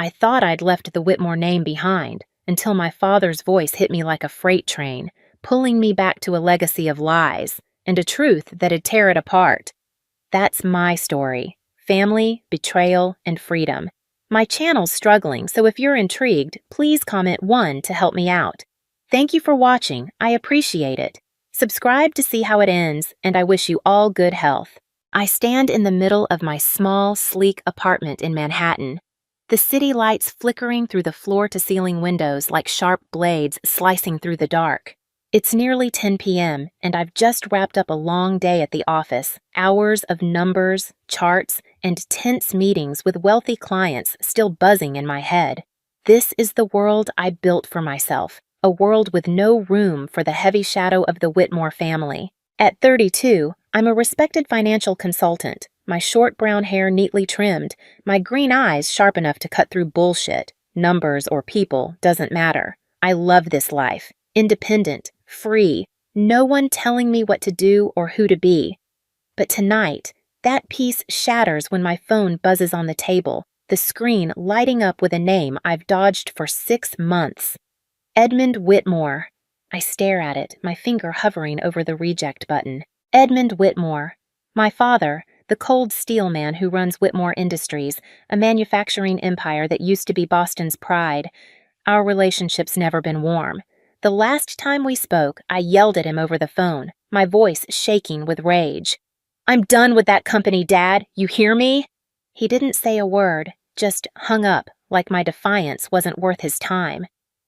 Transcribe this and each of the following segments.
I thought I'd left the Whitmore name behind until my father's voice hit me like a freight train, pulling me back to a legacy of lies and a truth that'd tear it apart. That's my story: family, betrayal, and freedom. My channel's struggling, so if you're intrigued, please comment 1 to help me out. Thank you for watching. I appreciate it. Subscribe to see how it ends, and I wish you all good health. I stand in the middle of my small, sleek apartment in Manhattan, the city lights flickering through the floor-to-ceiling windows like sharp blades slicing through the dark. It's nearly 10 p.m., and I've just wrapped up a long day at the office, hours of numbers, charts, and tense meetings with wealthy clients still buzzing in my head. This is the world I built for myself, a world with no room for the heavy shadow of the Whitmore family. At 32, I'm a respected financial consultant, my short brown hair neatly trimmed, my green eyes sharp enough to cut through bullshit. Numbers or people doesn't matter. I love this life. Independent, free, no one telling me what to do or who to be. But tonight, that peace shatters when my phone buzzes on the table, the screen lighting up with a name I've dodged for 6 months. Edmund Whitmore. I stare at it, my finger hovering over the reject button. Edmund Whitmore. My father, the cold steel man who runs Whitmore Industries, a manufacturing empire that used to be Boston's pride. Our relationship's never been warm. The last time we spoke, I yelled at him over the phone, my voice shaking with rage. "I'm done with that company, Dad. You hear me?" He didn't say a word, just hung up like my defiance wasn't worth his time.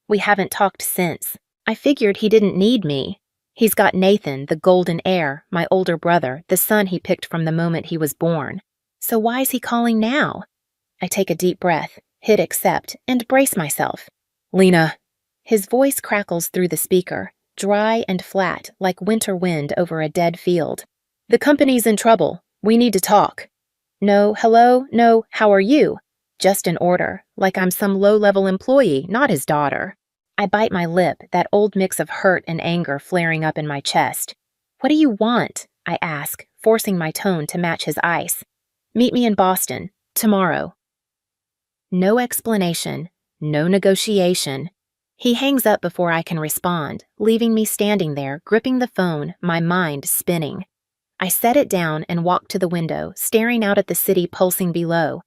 We haven't talked since. I figured he didn't need me. He's got Nathan, the golden heir, my older brother, the son he picked from the moment he was born. So why is he calling now? I take a deep breath, hit accept, and brace myself. "Lena." His voice crackles through the speaker, dry and flat like winter wind over a dead field. "The company's in trouble. We need to talk." No, hello, no, how are you? Just an order, like I'm some low-level employee, not his daughter. I bite my lip, that old mix of hurt and anger flaring up in my chest. "What do you want?" I ask, forcing my tone to match his ice. "Meet me in Boston, tomorrow." No explanation, no negotiation. He hangs up before I can respond, leaving me standing there, gripping the phone, my mind spinning. I set it down and walk to the window, staring out at the city pulsing below.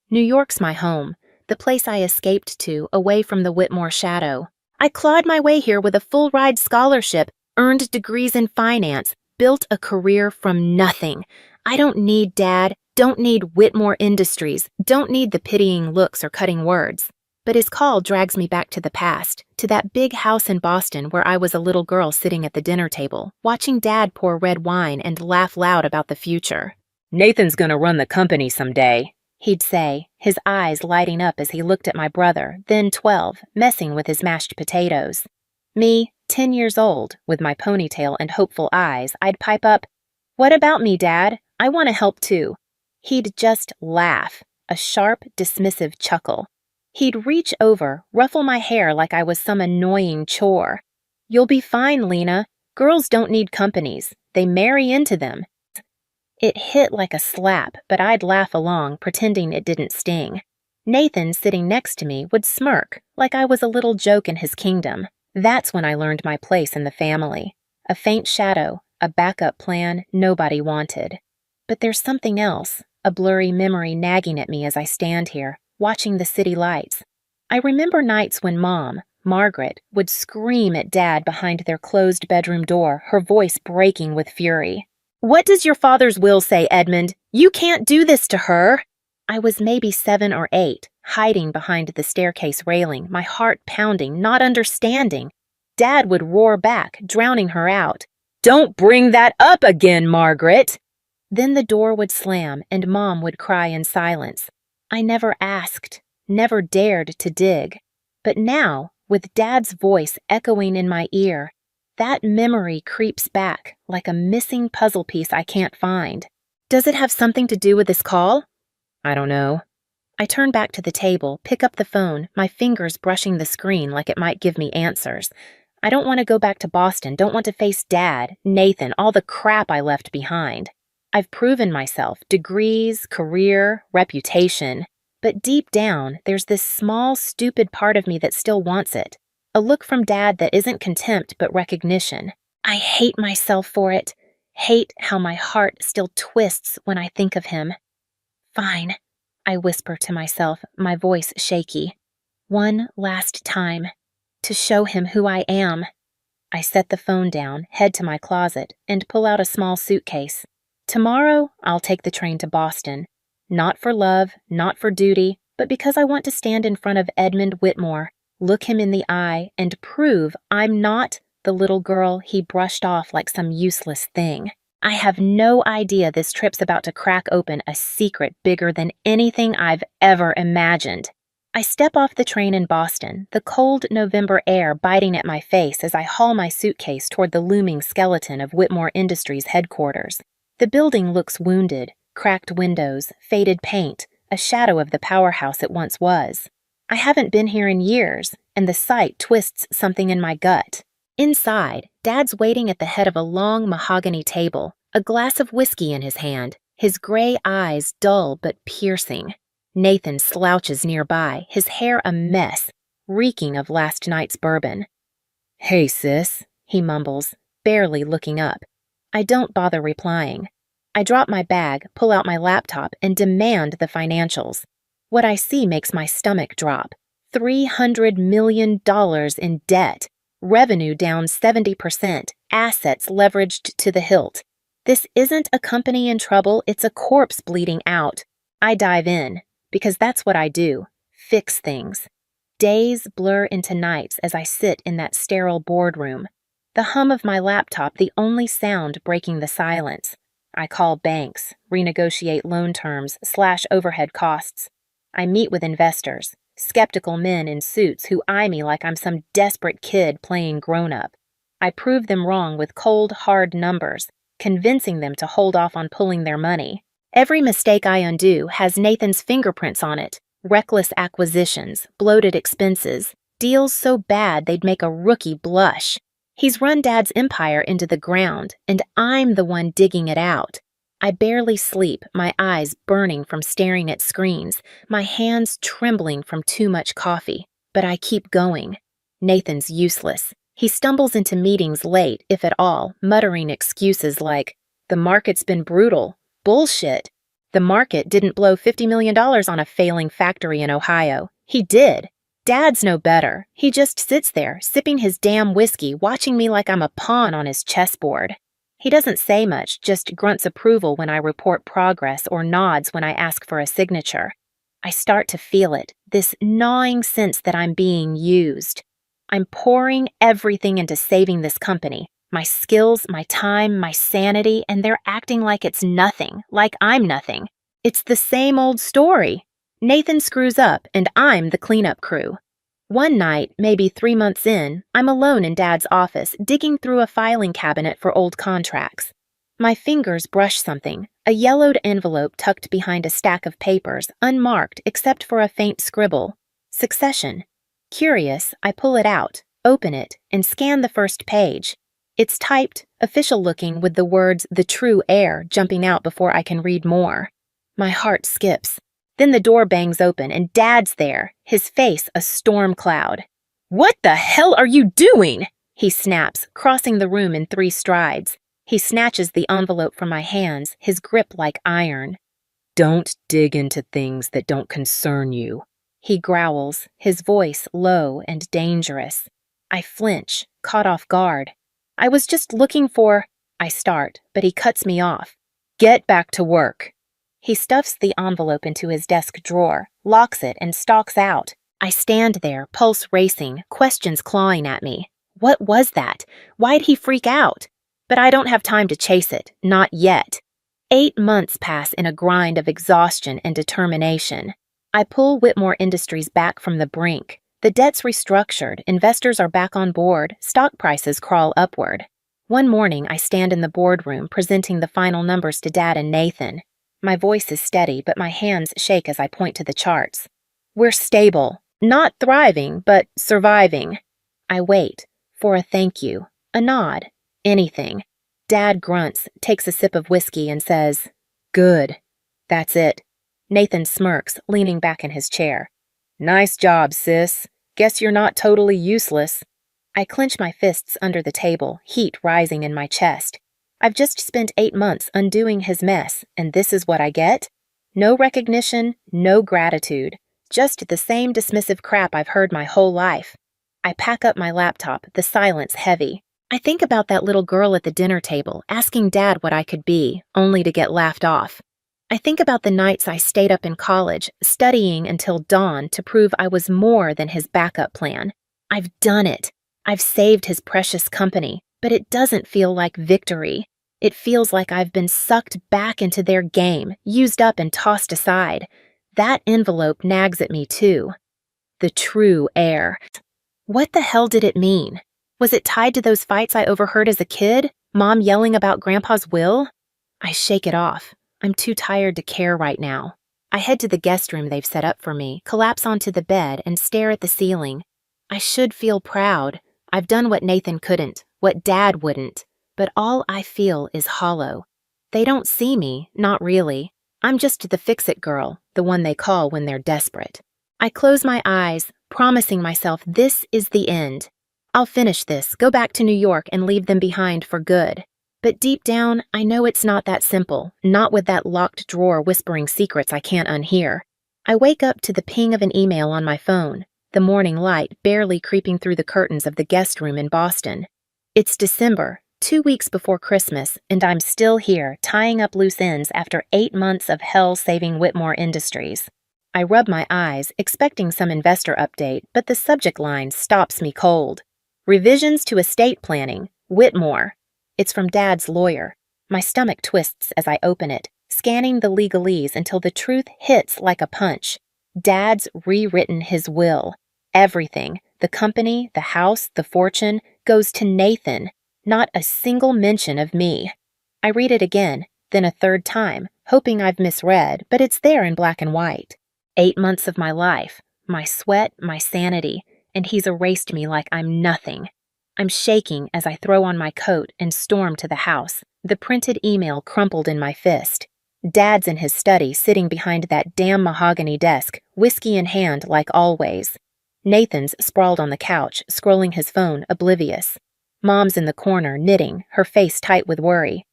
New York's my home, the place I escaped to, away from the Whitmore shadow. I clawed my way here with a full-ride scholarship, earned degrees in finance, built a career from nothing. I don't need Dad, don't need Whitmore Industries, don't need the pitying looks or cutting words. But his call drags me back to the past, to that big house in Boston where I was a little girl sitting at the dinner table, watching Dad pour red wine and laugh loud about the future. "Nathan's gonna run the company someday," he'd say, his eyes lighting up as he looked at my brother, then 12, messing with his mashed potatoes. Me, 10 years old, with my ponytail and hopeful eyes, I'd pipe up, "What about me, Dad? I want to help too." He'd just laugh, a sharp, dismissive chuckle. He'd reach over, ruffle my hair like I was some annoying chore. "You'll be fine, Lena. Girls don't need companies. They marry into them." It hit like a slap, but I'd laugh along, pretending it didn't sting. Nathan, sitting next to me, would smirk, like I was a little joke in his kingdom. That's when I learned my place in the family. A faint shadow, a backup plan nobody wanted. But there's something else, a blurry memory nagging at me as I stand here, watching the city lights. I remember nights when Mom, Margaret, would scream at Dad behind their closed bedroom door, her voice breaking with fury. "What does your father's will say, Edmund? You can't do this to her!" I was maybe 7 or 8, hiding behind the staircase railing, my heart pounding, not understanding. Dad would roar back, drowning her out. "Don't bring that up again, Margaret!" Then the door would slam and Mom would cry in silence. I never asked, never dared to dig. But now, with Dad's voice echoing in my ear, that memory creeps back like a missing puzzle piece I can't find. Does it have something to do with this call? I don't know. I turn back to the table, pick up the phone, my fingers brushing the screen like it might give me answers. I don't want to go back to Boston, don't want to face Dad, Nathan, all the crap I left behind. I've proven myself, degrees, career, reputation. But deep down, there's this small, stupid part of me that still wants it. A look from Dad that isn't contempt but recognition. I hate myself for it. Hate how my heart still twists when I think of him. Fine, I whisper to myself, my voice shaky. One last time. To show him who I am. I set the phone down, head to my closet, and pull out a small suitcase. Tomorrow, I'll take the train to Boston. Not for love, not for duty, but because I want to stand in front of Edmund Whitmore, look him in the eye, and prove I'm not the little girl he brushed off like some useless thing. I have no idea this trip's about to crack open a secret bigger than anything I've ever imagined. I step off the train in Boston, the cold November air biting at my face as I haul my suitcase toward the looming skeleton of Whitmore Industries headquarters. The building looks wounded, cracked windows, faded paint, a shadow of the powerhouse it once was. I haven't been here in years, and the sight twists something in my gut. Inside, Dad's waiting at the head of a long mahogany table, a glass of whiskey in his hand, his gray eyes dull but piercing. Nathan slouches nearby, his hair a mess, reeking of last night's bourbon. "Hey, sis," he mumbles, barely looking up. I don't bother replying. I drop my bag, pull out my laptop, and demand the financials. What I see makes my stomach drop. $300 million in debt. Revenue down 70%, assets leveraged to the hilt. This isn't a company in trouble, it's a corpse bleeding out. I dive in, because that's what I do, fix things. Days blur into nights as I sit in that sterile boardroom. The hum of my laptop the only sound breaking the silence. I call banks, renegotiate loan terms, slash overhead costs. I meet with investors. Skeptical men in suits who eye me like I'm some desperate kid playing grown-up. I prove them wrong with cold, hard numbers, convincing them to hold off on pulling their money. Every mistake I undo has Nathan's fingerprints on it. Reckless acquisitions, bloated expenses, deals so bad they'd make a rookie blush. He's run Dad's empire into the ground, and I'm the one digging it out. I barely sleep, my eyes burning from staring at screens, my hands trembling from too much coffee. But I keep going. Nathan's useless. He stumbles into meetings late, if at all, muttering excuses like, "The market's been brutal. Bullshit. The market didn't blow $50 million on a failing factory in Ohio. He did. Dad's no better. He just sits there, sipping his damn whiskey, watching me like I'm a pawn on his chessboard." He doesn't say much, just grunts approval when I report progress or nods when I ask for a signature. I start to feel it, this gnawing sense that I'm being used. I'm pouring everything into saving this company, my skills, my time, my sanity, and they're acting like it's nothing, like I'm nothing. It's the same old story. Nathan screws up, and I'm the cleanup crew. One night, maybe 3 months in, I'm alone in Dad's office, digging through a filing cabinet for old contracts. My fingers brush something, a yellowed envelope tucked behind a stack of papers, unmarked except for a faint scribble. Succession. Curious, I pull it out, open it, and scan the first page. It's typed, official-looking, with the words "the true heir" jumping out before I can read more. My heart skips. Then the door bangs open, and Dad's there, his face a storm cloud. "What the hell are you doing?" he snaps, crossing the room in 3 strides. He snatches the envelope from my hands, his grip like iron. "Don't dig into things that don't concern you," he growls, his voice low and dangerous. I flinch, caught off guard. "I was just looking for—" I start, but he cuts me off. "Get back to work." He stuffs the envelope into his desk drawer, locks it, and stalks out. I stand there, pulse racing, questions clawing at me. What was that? Why'd he freak out? But I don't have time to chase it, not yet. 8 months pass in a grind of exhaustion and determination. I pull Whitmore Industries back from the brink. The debt's restructured, investors are back on board, stock prices crawl upward. One morning, I stand in the boardroom, presenting the final numbers to Dad and Nathan. My voice is steady, but my hands shake as I point to the charts. We're stable. Not thriving, but surviving. I wait for a thank you, a nod, anything. Dad grunts, takes a sip of whiskey, and says, "Good." That's it. Nathan smirks, leaning back in his chair. Nice job, sis. Guess you're not totally useless. I clench my fists under the table, heat rising in my chest. I've just spent 8 months undoing his mess, and this is what I get? No recognition, no gratitude. Just the same dismissive crap I've heard my whole life. I pack up my laptop, the silence heavy. I think about that little girl at the dinner table, asking Dad what I could be, only to get laughed off. I think about the nights I stayed up in college, studying until dawn to prove I was more than his backup plan. I've done it. I've saved his precious company, but it doesn't feel like victory. It feels like I've been sucked back into their game, used up and tossed aside. That envelope nags at me too. The true heir. What the hell did it mean? Was it tied to those fights I overheard as a kid? Mom yelling about Grandpa's will? I shake it off. I'm too tired to care right now. I head to the guest room they've set up for me, collapse onto the bed, and stare at the ceiling. I should feel proud. I've done what Nathan couldn't, what Dad wouldn't, but all I feel is hollow. They don't see me, not really. I'm just the fix-it girl, the one they call when they're desperate. I close my eyes, promising myself this is the end. I'll finish this, go back to New York, and leave them behind for good. But deep down, I know it's not that simple, not with that locked drawer whispering secrets I can't unhear. I wake up to the ping of an email on my phone, the morning light barely creeping through the curtains of the guest room in Boston. It's December, 2 weeks before Christmas, and I'm still here, tying up loose ends after 8 months of hell saving Whitmore Industries. I rub my eyes, expecting some investor update, but the subject line stops me cold. Revisions to estate planning, Whitmore. It's from Dad's lawyer. My stomach twists as I open it, scanning the legalese until the truth hits like a punch. Dad's rewritten his will. Everything, the company, the house, the fortune, goes to Nathan. Not a single mention of me. I read it again, then a third time, hoping I've misread, but it's there in black and white. 8 months of my life, my sweat, my sanity, and he's erased me like I'm nothing. I'm shaking as I throw on my coat and storm to the house, the printed email crumpled in my fist. Dad's in his study, sitting behind that damn mahogany desk, whiskey in hand like always. Nathan's sprawled on the couch, scrolling his phone, oblivious. Mom's in the corner, knitting, her face tight with worry.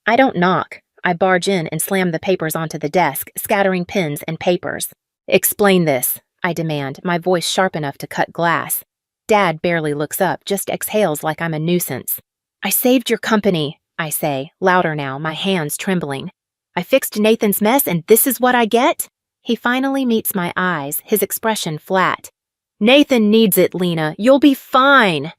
I don't knock. I barge in and slam the papers onto the desk, scattering pens and papers. Explain this, I demand, my voice sharp enough to cut glass. Dad barely looks up, just exhales like I'm a nuisance. I saved your company, I say, louder now, my hands trembling. I fixed Nathan's mess and this is what I get? He finally meets my eyes, his expression flat. Nathan needs it, Lena. You'll be fine.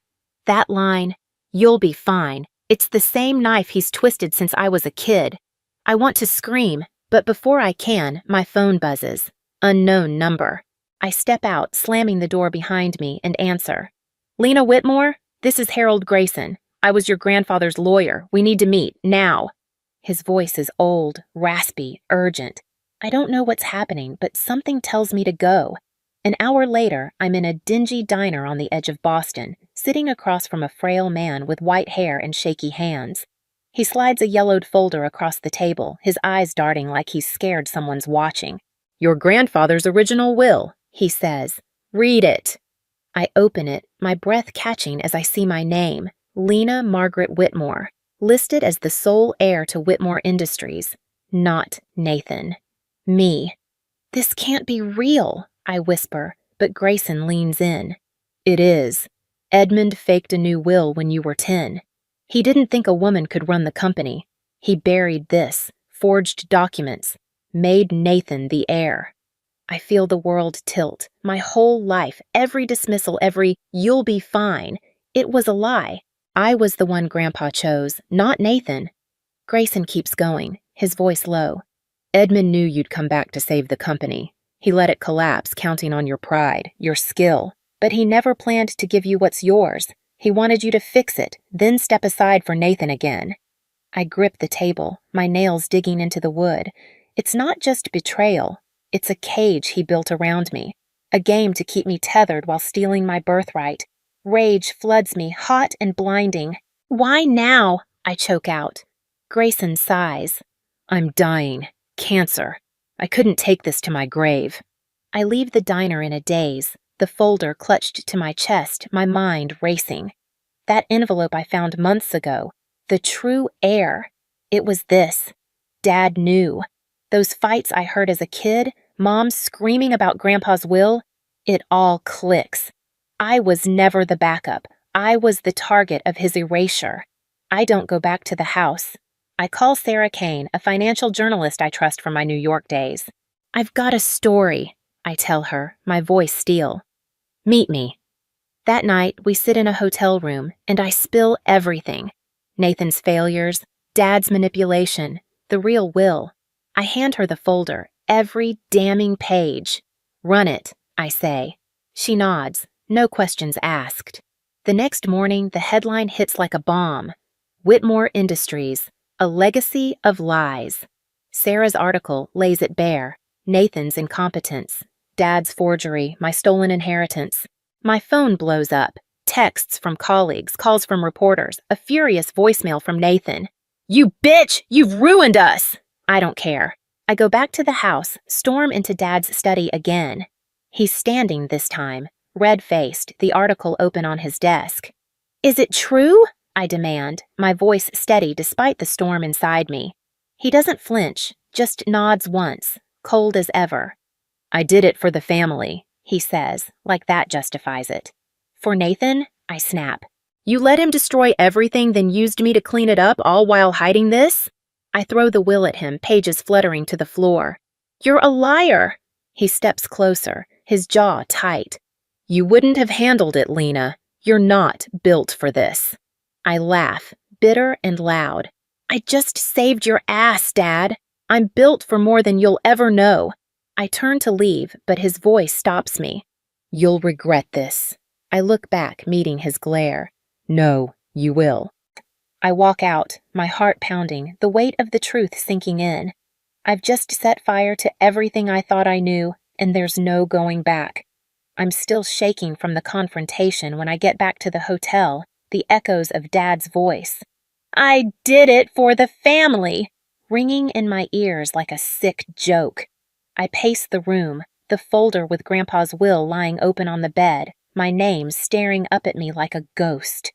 That line, you'll be fine. It's the same knife he's twisted since I was a kid. I want to scream, but before I can, my phone buzzes. Unknown number. I step out, slamming the door behind me, and answer. Lena Whitmore, this is Harold Grayson. I was your grandfather's lawyer. We need to meet, now. His voice is old, raspy, urgent. I don't know what's happening, but something tells me to go. An hour later, I'm in a dingy diner on the edge of Boston, sitting across from a frail man with white hair and shaky hands. He slides a yellowed folder across the table, his eyes darting like he's scared someone's watching. Your grandfather's original will, he says. Read it. I open it, my breath catching as I see my name, Lena Margaret Whitmore, listed as the sole heir to Whitmore Industries. Not Nathan. Me. This can't be real, I whisper, but Grayson leans in. It is. Edmund faked a new will when you were 10. He didn't think a woman could run the company. He buried this, forged documents, made Nathan the heir. I feel the world tilt. My whole life, every dismissal, every "you'll be fine," it was a lie. I was the one Grandpa chose, not Nathan. Grayson keeps going, his voice low. Edmund knew you'd come back to save the company. He let it collapse, counting on your pride, your skill. But he never planned to give you what's yours. He wanted you to fix it, then step aside for Nathan again. I grip the table, my nails digging into the wood. It's not just betrayal. It's a cage he built around me, a game to keep me tethered while stealing my birthright. Rage floods me, hot and blinding. Why now? I choke out. Grayson sighs. I'm dying. Cancer. I couldn't take this to my grave. I leave the diner in a daze, the folder clutched to my chest, my mind racing. That envelope I found months ago, the true heir. It was this. Dad knew. Those fights I heard as a kid, Mom screaming about Grandpa's will, it all clicks. I was never the backup. I was the target of his erasure. I don't go back to the house. I call Sarah Kane, a financial journalist I trust from my New York days. I've got a story, I tell her, my voice steel. Meet me. That night, we sit in a hotel room, and I spill everything. Nathan's failures, Dad's manipulation, the real will. I hand her the folder, every damning page. Run it, I say. She nods, no questions asked. The next morning, the headline hits like a bomb. Whitmore Industries, a legacy of lies. Sarah's article lays it bare. Nathan's incompetence, Dad's forgery, my stolen inheritance. My phone blows up. Texts from colleagues, calls from reporters, a furious voicemail from Nathan. You bitch! You've ruined us! I don't care. I go back to the house, storm into Dad's study again. He's standing this time, red-faced, the article open on his desk. Is it true? I demand, my voice steady despite the storm inside me. He doesn't flinch, just nods once, cold as ever. I did it for the family, he says, like that justifies it. For Nathan, I snap. You let him destroy everything, then used me to clean it up, all while hiding this? I throw the will at him, pages fluttering to the floor. You're a liar! He steps closer, his jaw tight. You wouldn't have handled it, Lena. You're not built for this. I laugh, bitter and loud. I just saved your ass, Dad. I'm built for more than you'll ever know. I turn to leave, but his voice stops me. You'll regret this. I look back, meeting his glare. No, you will. I walk out, my heart pounding, the weight of the truth sinking in. I've just set fire to everything I thought I knew, and there's no going back. I'm still shaking from the confrontation when I get back to the hotel, the echoes of Dad's voice. I did it for the family, ringing in my ears like a sick joke. I pace the room, the folder with Grandpa's will lying open on the bed, my name staring up at me like a ghost.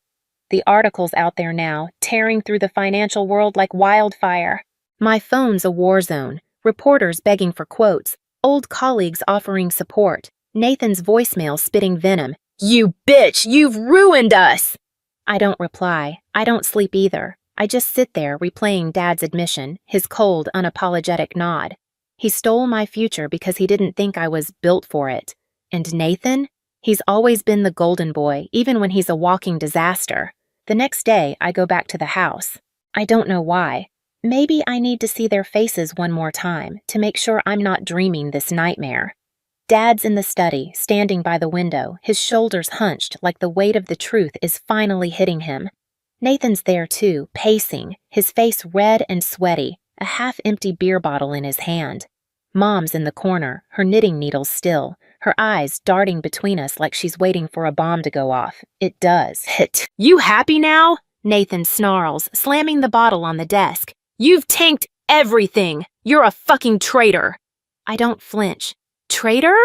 The article's out there now, tearing through the financial world like wildfire. My phone's a war zone, reporters begging for quotes, old colleagues offering support, Nathan's voicemail spitting venom. You bitch, you've ruined us! I don't reply. I don't sleep either. I just sit there replaying Dad's admission, his cold, unapologetic nod. He stole my future because he didn't think I was built for it. And Nathan? He's always been the golden boy, even when he's a walking disaster. The next day, I go back to the house. I don't know why. Maybe I need to see their faces one more time to make sure I'm not dreaming this nightmare. Dad's in the study, standing by the window, his shoulders hunched like the weight of the truth is finally hitting him. Nathan's there too, pacing, his face red and sweaty, a half-empty beer bottle in his hand. Mom's in the corner, her knitting needles still, her eyes darting between us like she's waiting for a bomb to go off. It does. Hit. You happy now? Nathan snarls, slamming the bottle on the desk. You've tanked everything! You're a fucking traitor! I don't flinch. Traitor?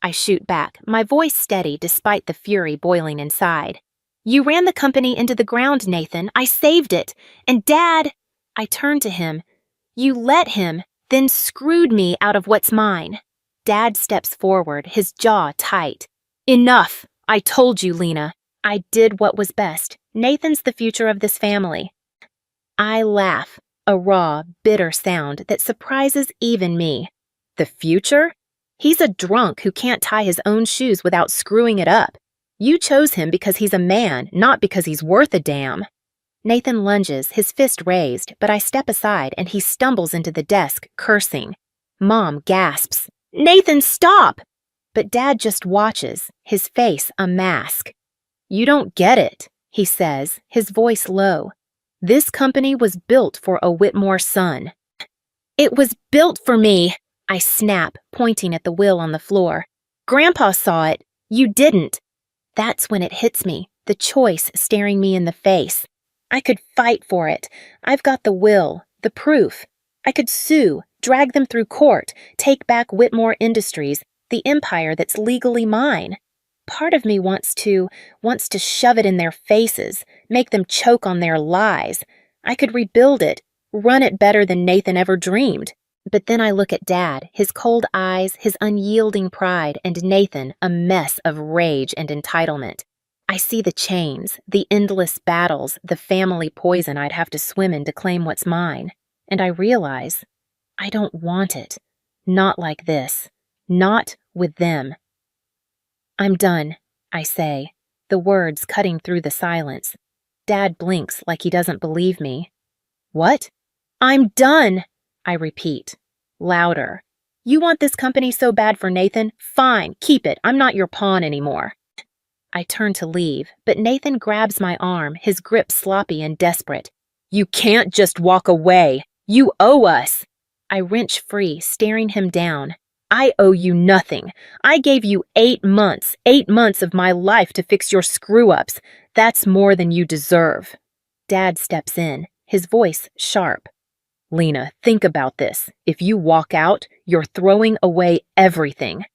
I shoot back, my voice steady despite the fury boiling inside. You ran the company into the ground, Nathan. I saved it. And Dad... I turn to him. You let him, then screwed me out of what's mine. Dad steps forward, his jaw tight. Enough! I told you, Lena. I did what was best. Nathan's the future of this family. I laugh, a raw, bitter sound that surprises even me. The future? He's a drunk who can't tie his own shoes without screwing it up. You chose him because he's a man, not because he's worth a damn. Nathan lunges, his fist raised, but I step aside and he stumbles into the desk, cursing. Mom gasps, Nathan, stop! But Dad just watches, his face a mask. You don't get it, he says, his voice low. This company was built for a Whitmore son. It was built for me, I snap, pointing at the will on the floor. Grandpa saw it. You didn't. That's when it hits me, the choice staring me in the face. I could fight for it. I've got the will, the proof. I could sue, drag them through court, take back Whitmore Industries, the empire that's legally mine. Part of me wants to shove it in their faces, make them choke on their lies. I could rebuild it, run it better than Nathan ever dreamed. But then I look at Dad, his cold eyes, his unyielding pride, and Nathan, a mess of rage and entitlement. I see the chains, the endless battles, the family poison I'd have to swim in to claim what's mine. And I realize I don't want it. Not like this. Not with them. I'm done, I say, the words cutting through the silence. Dad blinks like he doesn't believe me. What? I'm done, I repeat, louder. You want this company so bad for Nathan? Fine, keep it. I'm not your pawn anymore. I turn to leave, but Nathan grabs my arm, his grip sloppy and desperate. You can't just walk away. You owe us. I wrench free, staring him down. I owe you nothing. I gave you 8 months of my life to fix your screw-ups. That's more than you deserve. Dad steps in, his voice sharp. Lena, think about this. If you walk out, you're throwing away everything.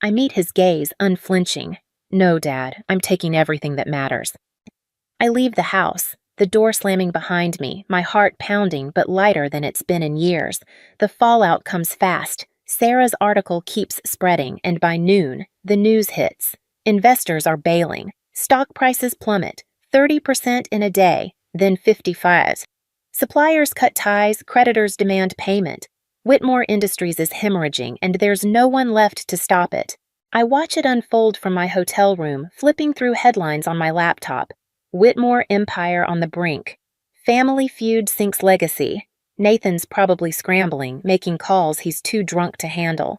I meet his gaze, unflinching. No, Dad, I'm taking everything that matters. I leave the house, the door slamming behind me, my heart pounding but lighter than it's been in years. The fallout comes fast. Sarah's article keeps spreading, and by noon, the news hits. Investors are bailing. Stock prices plummet, 30% in a day, then 55%. Suppliers cut ties, creditors demand payment. Whitmore Industries is hemorrhaging, and there's no one left to stop it. I watch it unfold from my hotel room, flipping through headlines on my laptop. Whitmore Empire on the brink. Family feud sinks legacy. Nathan's probably scrambling, making calls he's too drunk to handle.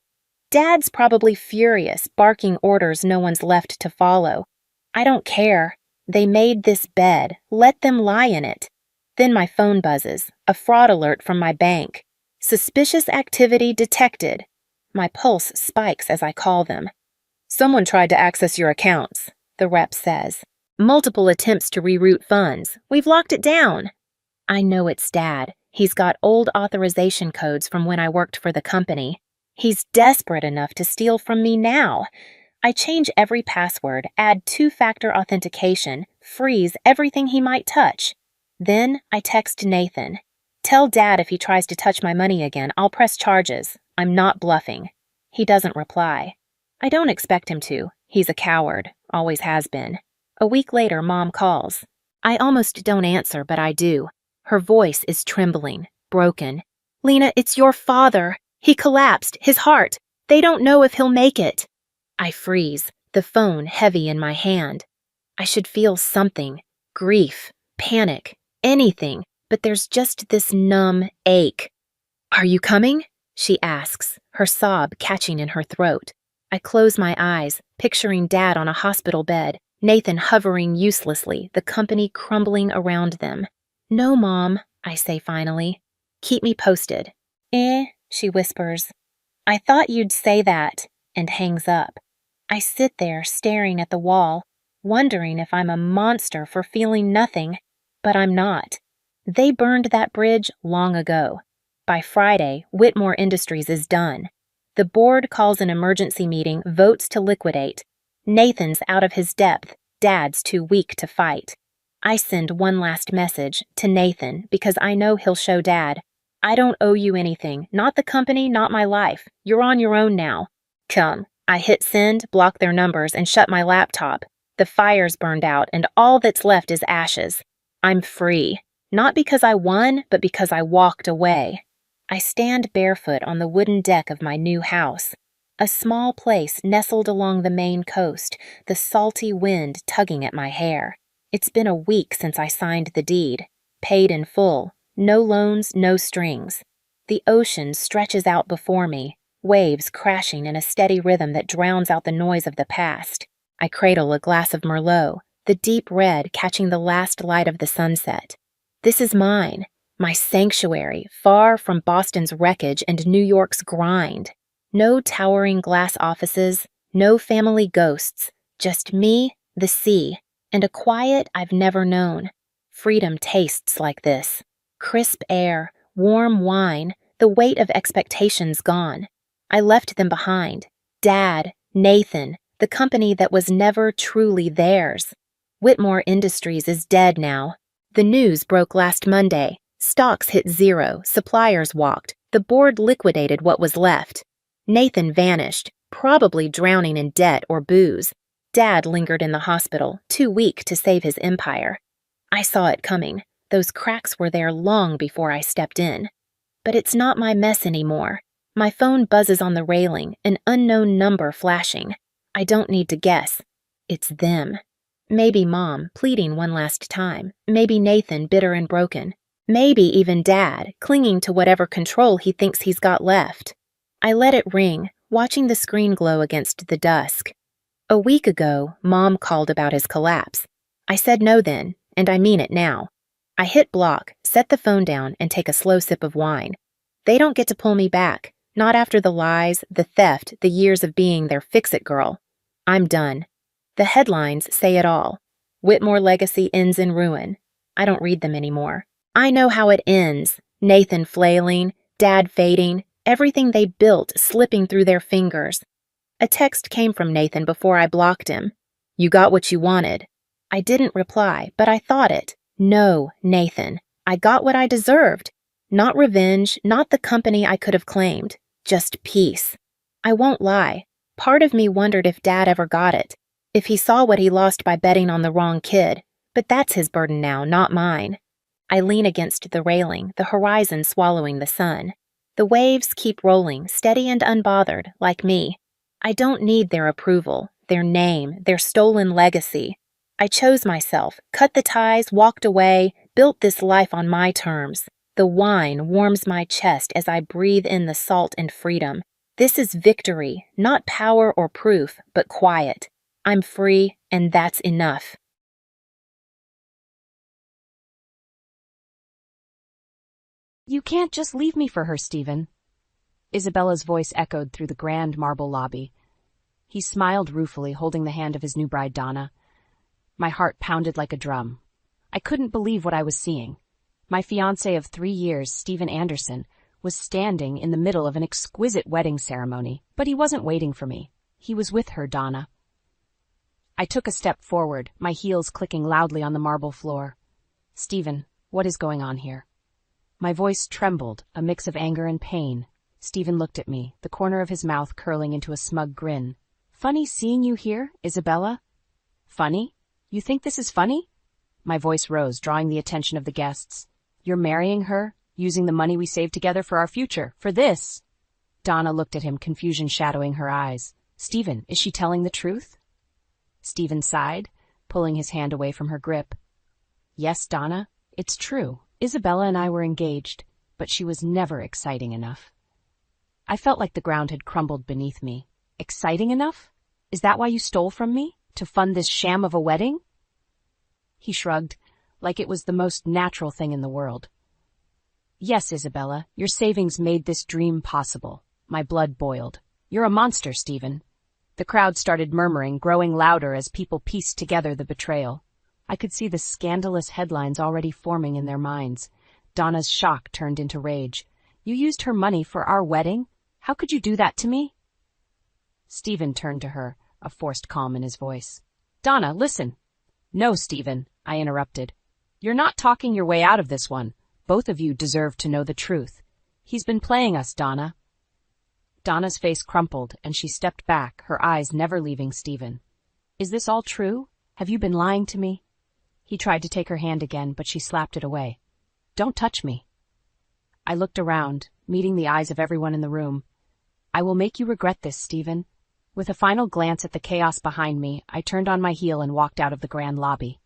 Dad's probably furious, barking orders no one's left to follow. I don't care. They made this bed. Let them lie in it. Then my phone buzzes, a fraud alert from my bank. Suspicious activity detected. My pulse spikes as I call them. Someone tried to access your accounts, the rep says. Multiple attempts to reroute funds. We've locked it down. I know it's Dad. He's got old authorization codes from when I worked for the company. He's desperate enough to steal from me now. I change every password, add 2-factor authentication, freeze everything he might touch. Then I text Nathan. Tell Dad if he tries to touch my money again, I'll press charges. I'm not bluffing. He doesn't reply. I don't expect him to. He's a coward, always has been. A week later, Mom calls. I almost don't answer, but I do. Her voice is trembling, broken. Lena, it's your father. He collapsed, his heart. They don't know if he'll make it. I freeze, the phone heavy in my hand. I should feel something. Grief, panic, anything. But there's just this numb ache. Are you coming? She asks, her sob catching in her throat. I close my eyes, picturing Dad on a hospital bed, Nathan hovering uselessly, the company crumbling around them. No, Mom, I say finally. Keep me posted. She whispers. I thought you'd say that, and hangs up. I sit there staring at the wall, wondering if I'm a monster for feeling nothing, but I'm not. They burned that bridge long ago. By Friday, Whitmore Industries is done. The board calls an emergency meeting, votes to liquidate. Nathan's out of his depth. Dad's too weak to fight. I send one last message to Nathan because I know he'll show Dad. I don't owe you anything. Not the company, not my life. You're on your own now. Come. I hit send, block their numbers, and shut my laptop. The fire's burned out, and all that's left is ashes. I'm free. Not because I won, but because I walked away. I stand barefoot on the wooden deck of my new house. A small place nestled along the Maine coast, the salty wind tugging at my hair. It's been a week since I signed the deed. Paid in full. No loans, no strings. The ocean stretches out before me, waves crashing in a steady rhythm that drowns out the noise of the past. I cradle a glass of Merlot, the deep red catching the last light of the sunset. This is mine, my sanctuary, far from Boston's wreckage and New York's grind. No towering glass offices, no family ghosts, just me, the sea, and a quiet I've never known. Freedom tastes like this. Crisp air, warm wine, the weight of expectations gone. I left them behind. Dad, Nathan, the company that was never truly theirs. Whitmore Industries is dead now. The news broke last Monday. Stocks hit zero, suppliers walked, the board liquidated what was left. Nathan vanished, probably drowning in debt or booze. Dad lingered in the hospital, too weak to save his empire. I saw it coming. Those cracks were there long before I stepped in. But it's not my mess anymore. My phone buzzes on the railing, an unknown number flashing. I don't need to guess. It's them. Maybe Mom, pleading one last time. Maybe Nathan, bitter and broken. Maybe even Dad, clinging to whatever control he thinks he's got left. I let it ring, watching the screen glow against the dusk. A week ago, Mom called about his collapse. I said no then, and I mean it now. I hit block, set the phone down, and take a slow sip of wine. They don't get to pull me back, not after the lies, the theft, the years of being their fix-it girl. I'm done. The headlines say it all. Whitmore legacy ends in ruin. I don't read them anymore. I know how it ends. Nathan flailing, Dad fading, everything they built slipping through their fingers. A text came from Nathan before I blocked him. You got what you wanted. I didn't reply, but I thought it. No, Nathan. I got what I deserved. Not revenge, not the company I could have claimed. Just peace. I won't lie. Part of me wondered if Dad ever got it. If he saw what he lost by betting on the wrong kid. But that's his burden now, not mine. I lean against the railing, the horizon swallowing the sun. The waves keep rolling, steady and unbothered, like me. I don't need their approval, their name, their stolen legacy. I chose myself, cut the ties, walked away, built this life on my terms. The wine warms my chest as I breathe in the salt and freedom. This is victory, not power or proof, but quiet. I'm free, and that's enough. You can't just leave me for her, Stephen. Isabella's voice echoed through the grand marble lobby. He smiled ruefully, holding the hand of his new bride, Donna. My heart pounded like a drum. I couldn't believe what I was seeing. My fiancé of 3 years, Stephen Anderson, was standing in the middle of an exquisite wedding ceremony, but he wasn't waiting for me. He was with her, Donna. I took a step forward, my heels clicking loudly on the marble floor. Stephen, what is going on here? My voice trembled, a mix of anger and pain. Stephen looked at me, the corner of his mouth curling into a smug grin. Funny seeing you here, Isabella? Funny? You think this is funny? My voice rose, drawing the attention of the guests. You're marrying her, using the money we saved together for our future, for this? Donna looked at him, confusion shadowing her eyes. Stephen, is she telling the truth? Stephen sighed, pulling his hand away from her grip. Yes, Donna, it's true. Isabella and I were engaged, but she was never exciting enough. I felt like the ground had crumbled beneath me. Exciting enough? Is that why you stole from me? To fund this sham of a wedding? He shrugged, like it was the most natural thing in the world. Yes, Isabella, your savings made this dream possible. My blood boiled. You're a monster, Stephen. The crowd started murmuring, growing louder as people pieced together the betrayal. I could see the scandalous headlines already forming in their minds. Donna's shock turned into rage. You used her money for our wedding? How could you do that to me? Stephen turned to her, a forced calm in his voice. Donna, listen. No, Stephen, I interrupted. You're not talking your way out of this one. Both of you deserve to know the truth. He's been playing us, Donna. Donna's face crumpled, and she stepped back, her eyes never leaving Stephen. Is this all true? Have you been lying to me? He tried to take her hand again, but she slapped it away. Don't touch me. I looked around, meeting the eyes of everyone in the room. I will make you regret this, Stephen. With a final glance at the chaos behind me, I turned on my heel and walked out of the grand lobby.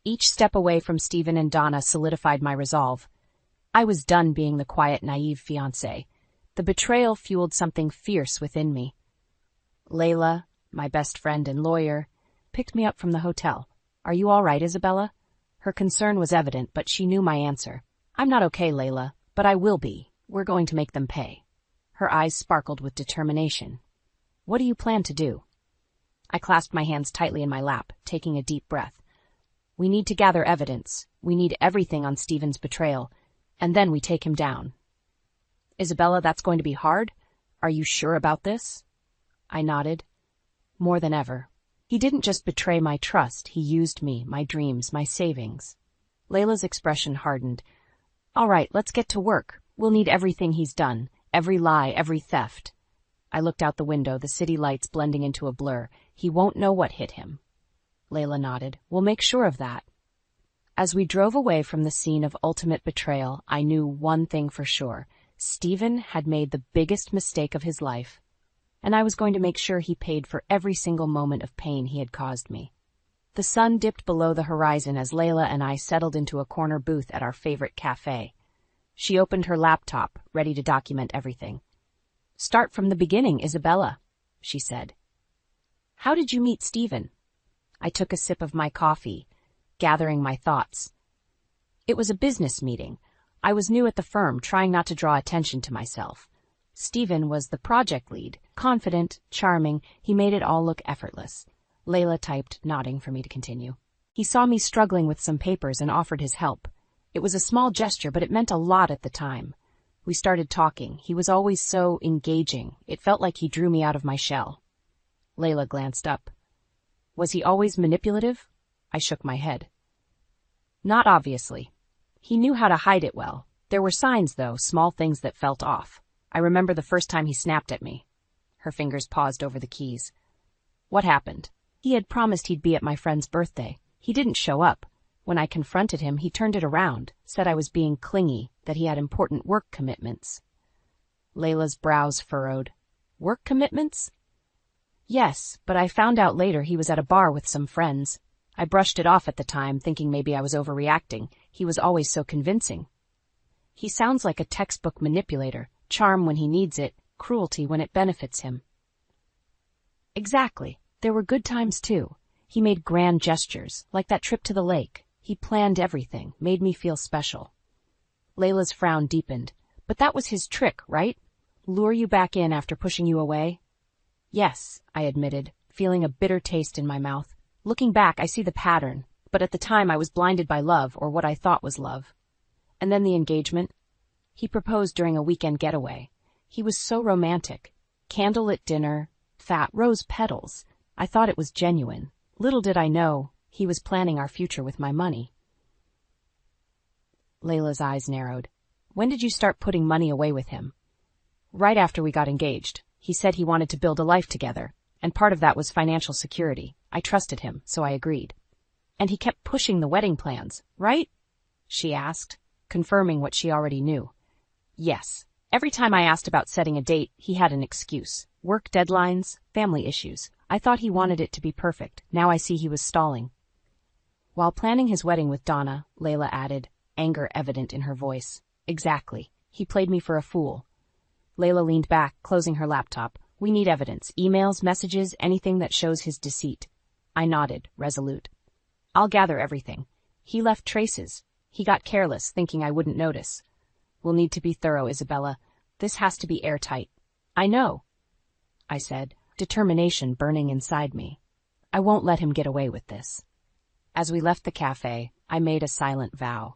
Each step away from Stephen and Donna solidified my resolve. I was done being the quiet, naive fiancé. The betrayal fueled something fierce within me. Layla, my best friend and lawyer, picked me up from the hotel. Are you all right, Isabella? Her concern was evident, but she knew my answer. I'm not okay, Layla, but I will be. We're going to make them pay. Her eyes sparkled with determination. What do you plan to do? I clasped my hands tightly in my lap, taking a deep breath. We need to gather evidence. We need everything on Stephen's betrayal, and then we take him down. Isabella, that's going to be hard? Are you sure about this? I nodded. More than ever. He didn't just betray my trust, he used me, my dreams, my savings. Layla's expression hardened. All right, let's get to work. We'll need everything he's done. Every lie, every theft. I looked out the window, the city lights blending into a blur. He won't know what hit him. Layla nodded. We'll make sure of that. As we drove away from the scene of ultimate betrayal, I knew one thing for sure. Stephen had made the biggest mistake of his life, and I was going to make sure he paid for every single moment of pain he had caused me. The sun dipped below the horizon as Layla and I settled into a corner booth at our favorite cafe. She opened her laptop, ready to document everything. Start from the beginning, Isabella, she said. How did you meet Stephen? I took a sip of my coffee, gathering my thoughts. It was a business meeting. I was new at the firm, trying not to draw attention to myself. Stephen was the project lead, confident, charming. He made it all look effortless. Layla typed, nodding for me to continue. He saw me struggling with some papers and offered his help. It was a small gesture, but it meant a lot at the time. We started talking. He was always so engaging. It felt like he drew me out of my shell. Layla glanced up. Was he always manipulative? I shook my head. Not obviously. He knew how to hide it well. There were signs, though, small things that felt off. I remember the first time he snapped at me. Her fingers paused over the keys. What happened? He had promised he'd be at my friend's birthday. He didn't show up. When I confronted him, he turned it around, said I was being clingy, that he had important work commitments. Layla's brows furrowed. Work commitments? Yes, but I found out later he was at a bar with some friends. I brushed it off at the time, thinking maybe I was overreacting. He was always so convincing. He sounds like a textbook manipulator, charm when he needs it, cruelty when it benefits him. Exactly. There were good times, too. He made grand gestures, like that trip to the lake. He planned everything, made me feel special. Layla's frown deepened. But that was his trick, right? Lure you back in after pushing you away? Yes, I admitted, feeling a bitter taste in my mouth. Looking back, I see the pattern, but at the time I was blinded by love, or what I thought was love. And then the engagement. He proposed during a weekend getaway. He was so romantic. Candlelit dinner, fat rose petals. I thought it was genuine. Little did I know, he was planning our future with my money. Layla's eyes narrowed. When did you start putting money away with him? Right after we got engaged. He said he wanted to build a life together, and part of that was financial security. I trusted him, so I agreed. And he kept pushing the wedding plans, right? She asked, confirming what she already knew. Yes. Every time I asked about setting a date, he had an excuse. Work deadlines, family issues. I thought he wanted it to be perfect. Now I see he was stalling. While planning his wedding with Donna, Layla added, anger evident in her voice. Exactly. He played me for a fool. Layla leaned back, closing her laptop. We need evidence. Emails, messages, anything that shows his deceit. I nodded, resolute. I'll gather everything. He left traces. He got careless, thinking I wouldn't notice. We'll need to be thorough, Isabella. This has to be airtight. I know, I said, determination burning inside me. I won't let him get away with this. As we left the cafe, I made a silent vow.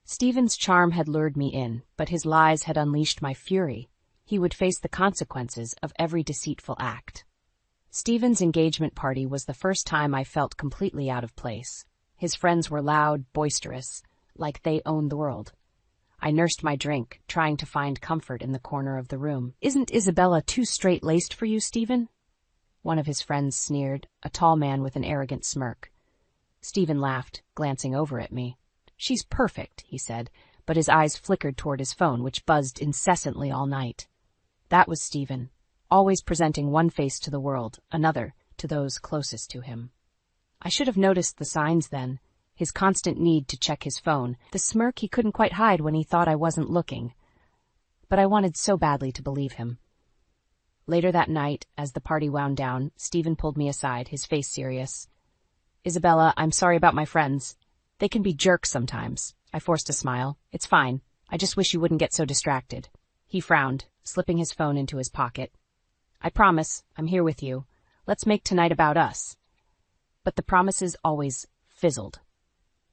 Stephen's charm had lured me in, but his lies had unleashed my fury. He would face the consequences of every deceitful act. Stephen's engagement party was the first time I felt completely out of place. His friends were loud, boisterous, like they owned the world. I nursed my drink, trying to find comfort in the corner of the room. Isn't Isabella too straight-laced for you, Stephen? One of his friends sneered, a tall man with an arrogant smirk. Stephen laughed, glancing over at me. She's perfect, he said, but his eyes flickered toward his phone, which buzzed incessantly all night. That was Stephen, always presenting one face to the world, another to those closest to him. I should have noticed the signs then. His constant need to check his phone, the smirk he couldn't quite hide when he thought I wasn't looking. But I wanted so badly to believe him. Later that night, as the party wound down, Stephen pulled me aside, his face serious. Isabella, I'm sorry about my friends. They can be jerks sometimes. I forced a smile. It's fine. I just wish you wouldn't get so distracted. He frowned, slipping his phone into his pocket. I promise, I'm here with you. Let's make tonight about us. But the promises always fizzled.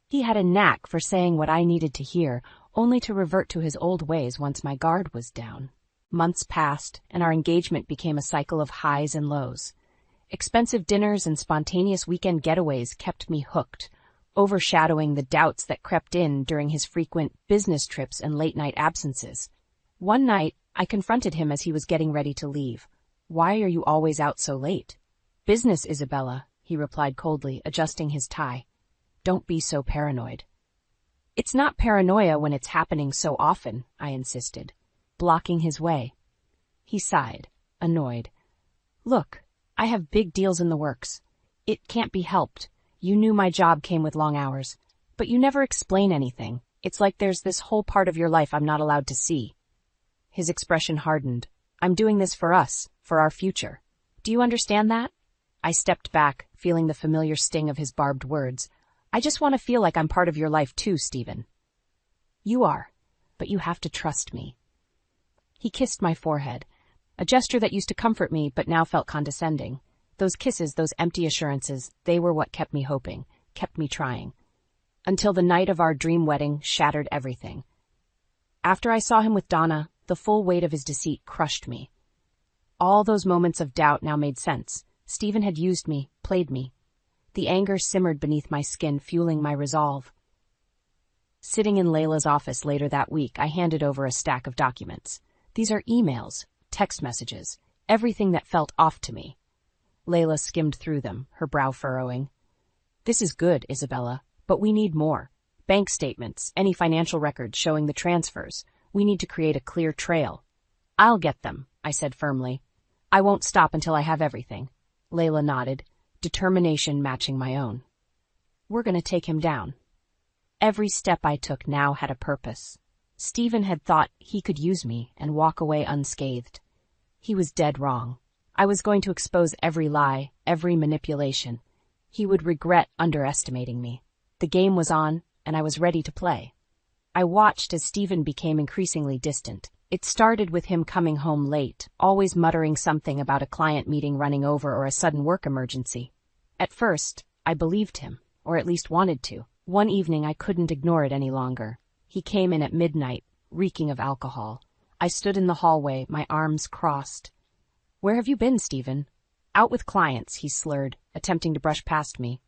He had a knack for saying what I needed to hear, only to revert to his old ways once my guard was down. Months passed, and our engagement became a cycle of highs and lows. Expensive dinners and spontaneous weekend getaways kept me hooked, overshadowing the doubts that crept in during his frequent business trips and late-night absences. One night, I confronted him as he was getting ready to leave. "Why are you always out so late?" "Business, Isabella," he replied coldly, adjusting his tie. "Don't be so paranoid." "It's not paranoia when it's happening so often," I insisted, blocking his way. He sighed, annoyed. "Look, I have big deals in the works. It can't be helped. You knew my job came with long hours, but you never explain anything. It's like there's this whole part of your life I'm not allowed to see." His expression hardened. "I'm doing this for us, for our future. Do you understand that?" I stepped back, feeling the familiar sting of his barbed words. "I just want to feel like I'm part of your life too, Stephen." "You are, but you have to trust me." He kissed my forehead, a gesture that used to comfort me but now felt condescending. Those kisses, those empty assurances, they were what kept me hoping, kept me trying. Until the night of our dream wedding shattered everything. After I saw him with Donna, the full weight of his deceit crushed me. All those moments of doubt now made sense. Stephen had used me, played me. The anger simmered beneath my skin, fueling my resolve. Sitting in Layla's office later that week, I handed over a stack of documents. These are emails, text messages, everything that felt off to me. Layla skimmed through them, her brow furrowing. "This is good, Isabella, but we need more. Bank statements, any financial records showing the transfers. We need to create a clear trail." "I'll get them," I said firmly. "I won't stop until I have everything." Layla nodded, determination matching my own. "We're going to take him down." Every step I took now had a purpose. Stephen had thought he could use me and walk away unscathed. He was dead wrong. I was going to expose every lie, every manipulation. He would regret underestimating me. The game was on, and I was ready to play. I watched as Stephen became increasingly distant. It started with him coming home late, always muttering something about a client meeting running over or a sudden work emergency. At first, I believed him, or at least wanted to. One evening I couldn't ignore it any longer. He came in at midnight, reeking of alcohol. I stood in the hallway, my arms crossed. "Where have you been, Stephen?" "Out with clients," he slurred, attempting to brush past me.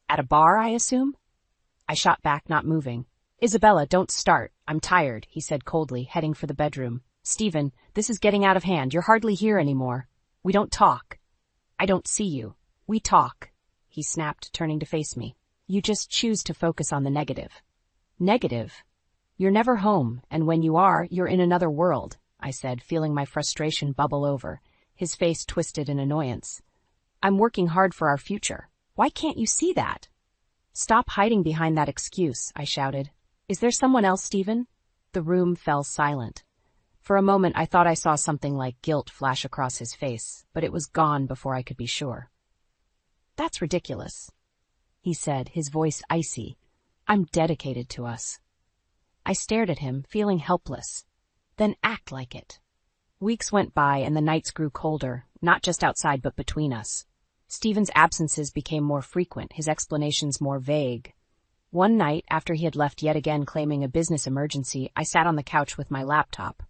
"At a bar, I assume?" I shot back, not moving. "Isabella, don't start. I'm tired," he said coldly, heading for the bedroom. "Stephen, this is getting out of hand. You're hardly here anymore. We don't talk." "I don't see you. We talk," he snapped, turning to face me. "You just choose to focus on the negative." "Negative? You're never home, and when you are, you're in another world," I said, feeling my frustration bubble over. His face twisted in annoyance. "I'm working hard for our future. Why can't you see that?" "Stop hiding behind that excuse," I shouted. "Is there someone else, Stephen?" The room fell silent. For a moment I thought I saw something like guilt flash across his face, but it was gone before I could be sure. "That's ridiculous," he said, his voice icy. "I'm dedicated to us." I stared at him, feeling helpless. "Then act like it." Weeks went by and the nights grew colder, not just outside but between us. Stephen's absences became more frequent, his explanations more vague. One night, after he had left yet again claiming a business emergency, I sat on the couch with my laptop.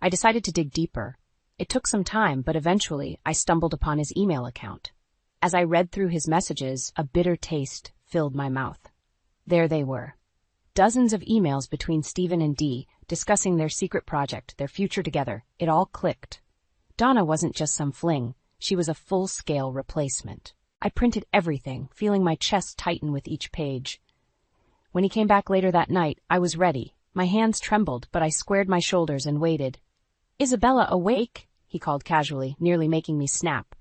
I decided to dig deeper. It took some time, but eventually I stumbled upon his email account. As I read through his messages, a bitter taste filled my mouth. There they were. Dozens of emails between Stephen and Dee, discussing their secret project, their future together. It all clicked. Donna wasn't just some fling. She was a full-scale replacement. I printed everything, feeling my chest tighten with each page. When he came back later that night, I was ready. My hands trembled, but I squared my shoulders and waited. "Isabella, awake?" he called casually, nearly making me snap.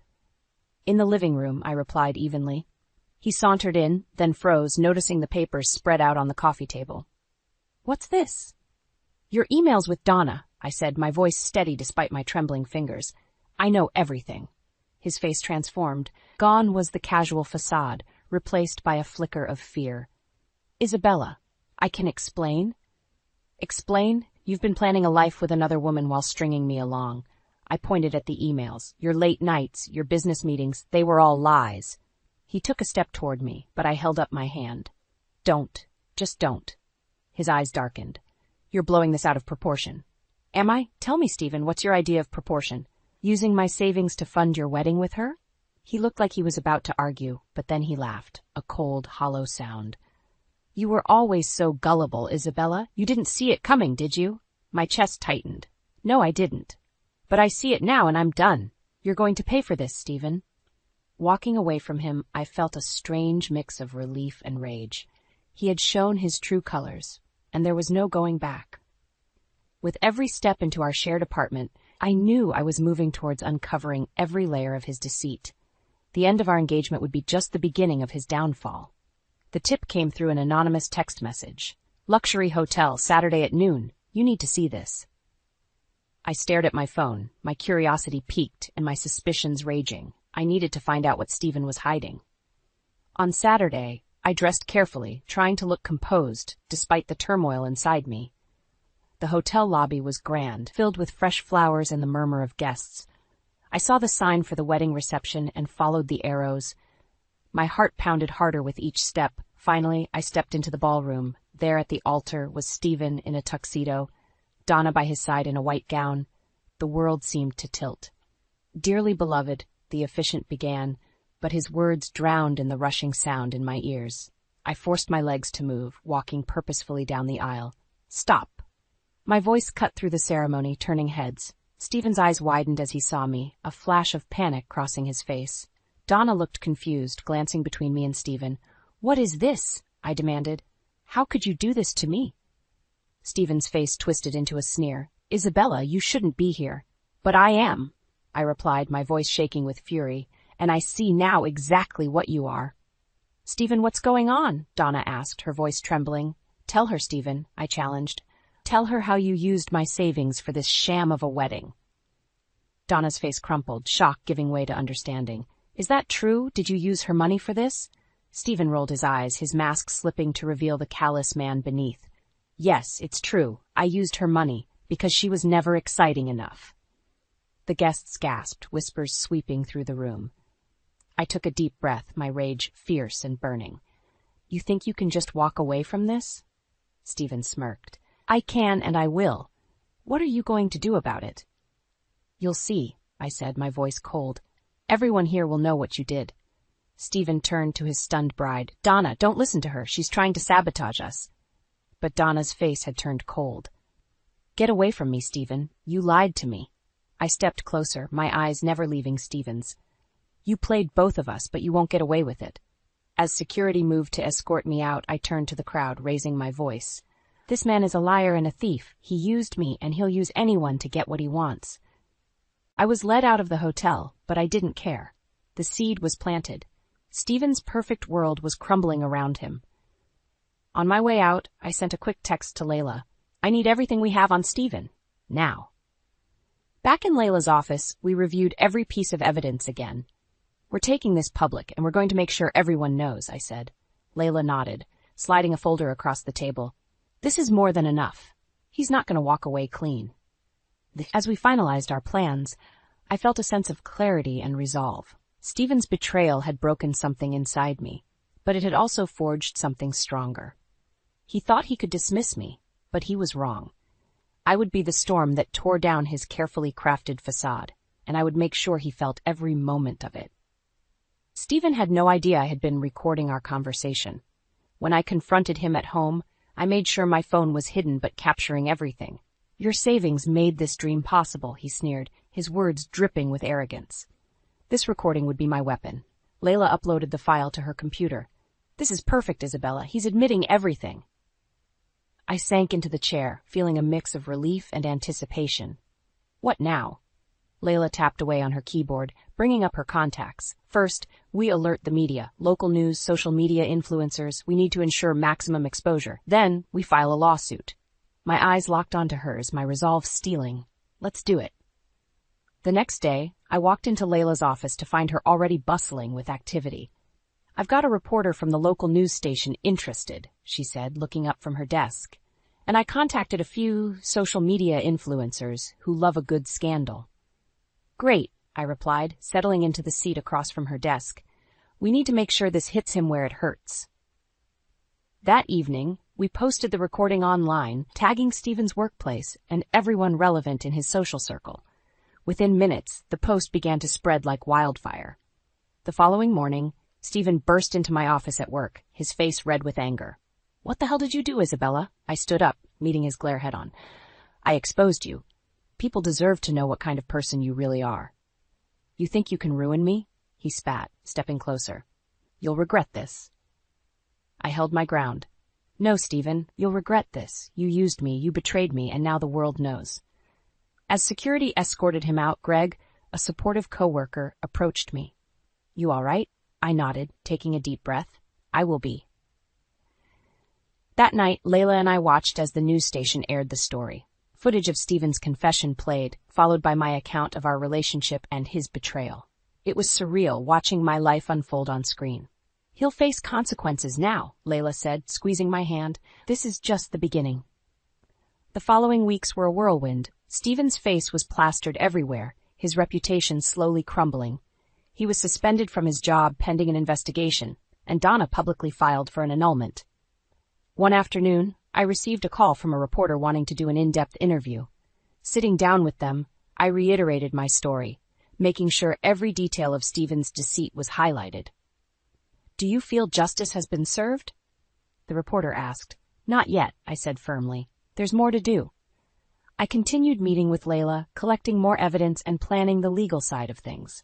"In the living room," I replied evenly. He sauntered in, then froze, noticing the papers spread out on the coffee table. "What's this?" "Your emails with Donna," I said, my voice steady despite my trembling fingers. "I know everything." His face transformed. Gone was the casual facade, replaced by a flicker of fear. "Isabella, I can explain." "Explain? You've been planning a life with another woman while stringing me along." I pointed at the emails. "Your late nights, your business meetings, they were all lies." He took a step toward me, but I held up my hand. "Don't. Just don't." His eyes darkened. You're blowing this out of proportion. Am I? Tell me, Stephen, what's your idea of proportion? Using my savings to fund your wedding with her? He looked like he was about to argue, but then he laughed, a cold, hollow sound. You were always so gullible, Isabella. You didn't see it coming, did you? My chest tightened. No, I didn't. But I see it now and I'm done. You're going to pay for this, Stephen. Walking away from him, I felt a strange mix of relief and rage. He had shown his true colors, and there was no going back. With every step into our shared apartment, I knew I was moving towards uncovering every layer of his deceit. The end of our engagement would be just the beginning of his downfall. The tip came through an anonymous text message. Luxury hotel, Saturday at noon. You need to see this. I stared at my phone, my curiosity piqued and my suspicions raging. I needed to find out what Stephen was hiding. On Saturday, I dressed carefully, trying to look composed, despite the turmoil inside me. The hotel lobby was grand, filled with fresh flowers and the murmur of guests. I saw the sign for the wedding reception and followed the arrows. My heart pounded harder with each step. Finally, I stepped into the ballroom. There at the altar was Stephen in a tuxedo, Donna by his side in a white gown. The world seemed to tilt. Dearly beloved, the officiant began, but his words drowned in the rushing sound in my ears. I forced my legs to move, walking purposefully down the aisle. Stop! My voice cut through the ceremony, turning heads. Stephen's eyes widened as he saw me, a flash of panic crossing his face. Donna looked confused, glancing between me and Stephen. What is this? I demanded. How could you do this to me? Stephen's face twisted into a sneer. Isabella, you shouldn't be here. But I am, I replied, my voice shaking with fury, and I see now exactly what you are. Stephen, what's going on? Donna asked, her voice trembling. Tell her, Stephen, I challenged. Tell her how you used my savings for this sham of a wedding. Donna's face crumpled, shock giving way to understanding. Is that true? Did you use her money for this? Stephen rolled his eyes, his mask slipping to reveal the callous man beneath. Yes, it's true. I used her money, because she was never exciting enough. The guests gasped, whispers sweeping through the room. I took a deep breath, my rage fierce and burning. You think you can just walk away from this? Stephen smirked. I can and I will. What are you going to do about it? You'll see, I said, my voice cold. Everyone here will know what you did. Stephen turned to his stunned bride. Donna, don't listen to her. She's trying to sabotage us. But Donna's face had turned cold. Get away from me, Stephen. You lied to me. I stepped closer, my eyes never leaving Stephen's. You played both of us, but you won't get away with it. As security moved to escort me out, I turned to the crowd, raising my voice. This man is a liar and a thief. He used me, and he'll use anyone to get what he wants. I was led out of the hotel, but I didn't care. The seed was planted. Stephen's perfect world was crumbling around him. On my way out, I sent a quick text to Layla. I need everything we have on Stephen. Now. Back in Layla's office, we reviewed every piece of evidence again. We're taking this public, and we're going to make sure everyone knows, I said. Layla nodded, sliding a folder across the table. This is more than enough. He's not going to walk away clean. As we finalized our plans, I felt a sense of clarity and resolve. Stephen's betrayal had broken something inside me, but it had also forged something stronger. He thought he could dismiss me, but he was wrong. I would be the storm that tore down his carefully crafted facade, and I would make sure he felt every moment of it. Stephen had no idea I had been recording our conversation. When I confronted him at home, I made sure my phone was hidden but capturing everything. Your savings made this dream possible, he sneered, his words dripping with arrogance. This recording would be my weapon. Layla uploaded the file to her computer. This is perfect, Isabella. He's admitting everything. I sank into the chair, feeling a mix of relief and anticipation. What now? Layla tapped away on her keyboard, bringing up her contacts. First, we alert the media, local news, social media influencers. We need to ensure maximum exposure. Then, we file a lawsuit. My eyes locked onto hers, my resolve steeling. Let's do it. The next day, I walked into Layla's office to find her already bustling with activity. I've got a reporter from the local news station interested, she said, looking up from her desk. And I contacted a few social media influencers who love a good scandal. Great, I replied, settling into the seat across from her desk. We need to make sure this hits him where it hurts. That evening, We posted the recording online, tagging Stephen's workplace and everyone relevant in his social circle. Within minutes, the post began to spread like wildfire. The following morning, Stephen burst into my office at work, his face red with anger. "What the hell did you do, Isabella?" I stood up, meeting his glare head on. "I exposed you. People deserve to know what kind of person you really are." "You think you can ruin me?" He spat, stepping closer. "You'll regret this." I held my ground. "No, Stephen, you'll regret this. You used me, you betrayed me, and now the world knows." As security escorted him out, Greg, a supportive coworker, approached me. "You all right?" I nodded, taking a deep breath. "I will be." That night, Layla and I watched as the news station aired the story. Footage of Stephen's confession played, followed by my account of our relationship and his betrayal. It was surreal watching my life unfold on screen. "He'll face consequences now," Layla said, squeezing my hand. "This is just the beginning." The following weeks were a whirlwind. Stephen's face was plastered everywhere, his reputation slowly crumbling. He was suspended from his job pending an investigation, and Donna publicly filed for an annulment. One afternoon, I received a call from a reporter wanting to do an in-depth interview. Sitting down with them, I reiterated my story, making sure every detail of Stephen's deceit was highlighted. "Do you feel justice has been served?" the reporter asked. "Not yet," I said firmly. "There's more to do." I continued meeting with Layla, collecting more evidence and planning the legal side of things.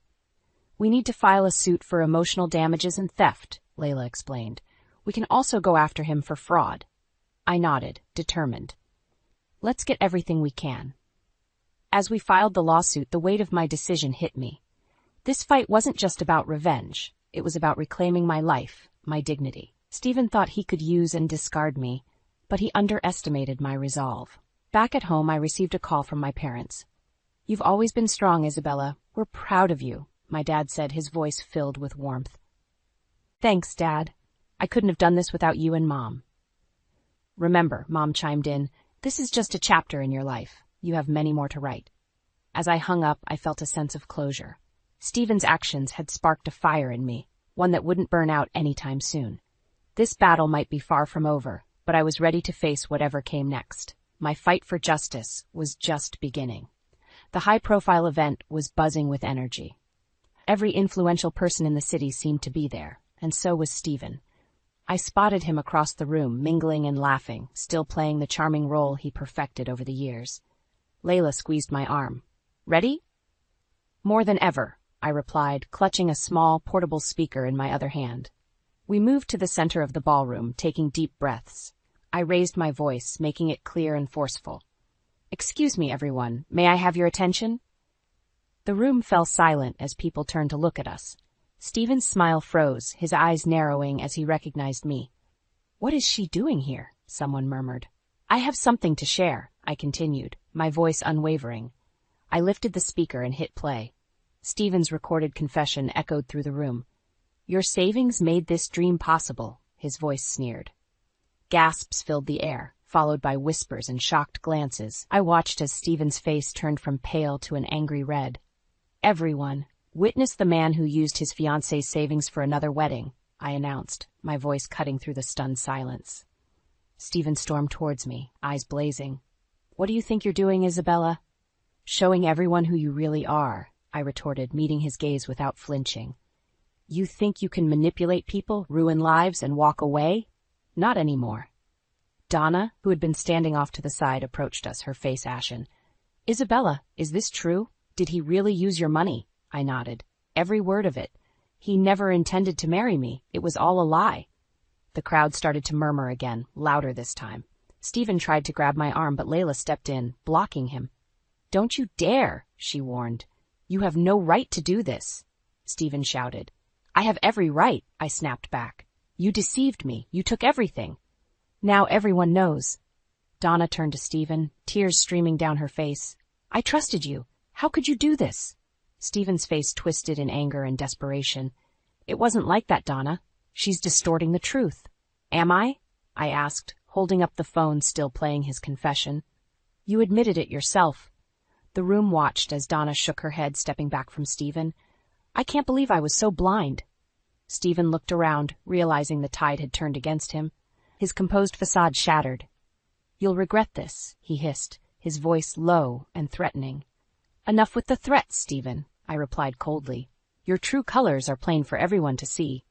"We need to file a suit for emotional damages and theft," Layla explained. "We can also go after him for fraud." I nodded, determined. "Let's get everything we can." As we filed the lawsuit, the weight of my decision hit me. This fight wasn't just about revenge. It was about reclaiming my life, my dignity. Stephen thought he could use and discard me, but he underestimated my resolve. Back at home, I received a call from my parents. "You've always been strong, Isabella. We're proud of you," my dad said, his voice filled with warmth. "Thanks, Dad. I couldn't have done this without you and Mom." "Remember," Mom chimed in, "this is just a chapter in your life. You have many more to write." As I hung up, I felt a sense of closure. Stephen's actions had sparked a fire in me, one that wouldn't burn out anytime soon. This battle might be far from over, but I was ready to face whatever came next. My fight for justice was just beginning. The high-profile event was buzzing with energy. Every influential person in the city seemed to be there, and so was Stephen. I spotted him across the room, mingling and laughing, still playing the charming role he perfected over the years. Layla squeezed my arm. "Ready?" "More than ever," I replied, clutching a small, portable speaker in my other hand. We moved to the center of the ballroom, taking deep breaths. I raised my voice, making it clear and forceful. "Excuse me, everyone. May I have your attention?" The room fell silent as people turned to look at us. Stephen's smile froze, his eyes narrowing as he recognized me. "What is she doing here?" someone murmured. "I have something to share," I continued, my voice unwavering. I lifted the speaker and hit play. Stephen's recorded confession echoed through the room. "Your savings made this dream possible," his voice sneered. Gasps filled the air, followed by whispers and shocked glances. I watched as Stephen's face turned from pale to an angry red. "Everyone, witness the man who used his fiancée's savings for another wedding," I announced, my voice cutting through the stunned silence. Stephen stormed towards me, eyes blazing. "What do you think you're doing, Isabella?" "Showing everyone who you really are," I retorted, meeting his gaze without flinching. "You think you can manipulate people, ruin lives, and walk away? Not anymore." Donna, who had been standing off to the side, approached us, her face ashen. "Isabella, is this true? Did he really use your money?" I nodded. "Every word of it. He never intended to marry me. It was all a lie." The crowd started to murmur again, louder this time. Stephen tried to grab my arm, but Layla stepped in, blocking him. "Don't you dare," she warned. "You have no right to do this," Stephen shouted. "I have every right," I snapped back. "You deceived me. You took everything. Now everyone knows." Donna turned to Stephen, tears streaming down her face. "I trusted you. How could you do this?" Stephen's face twisted in anger and desperation. "It wasn't like that, Donna. She's distorting the truth." "Am I?" I asked, holding up the phone, still playing his confession. "You admitted it yourself." The room watched as Donna shook her head, stepping back from Stephen. "I can't believe I was so blind." Stephen looked around, realizing the tide had turned against him. His composed facade shattered. "You'll regret this," he hissed, his voice low and threatening. "Enough with the threats, Stephen," I replied coldly. "Your true colors are plain for everyone to see."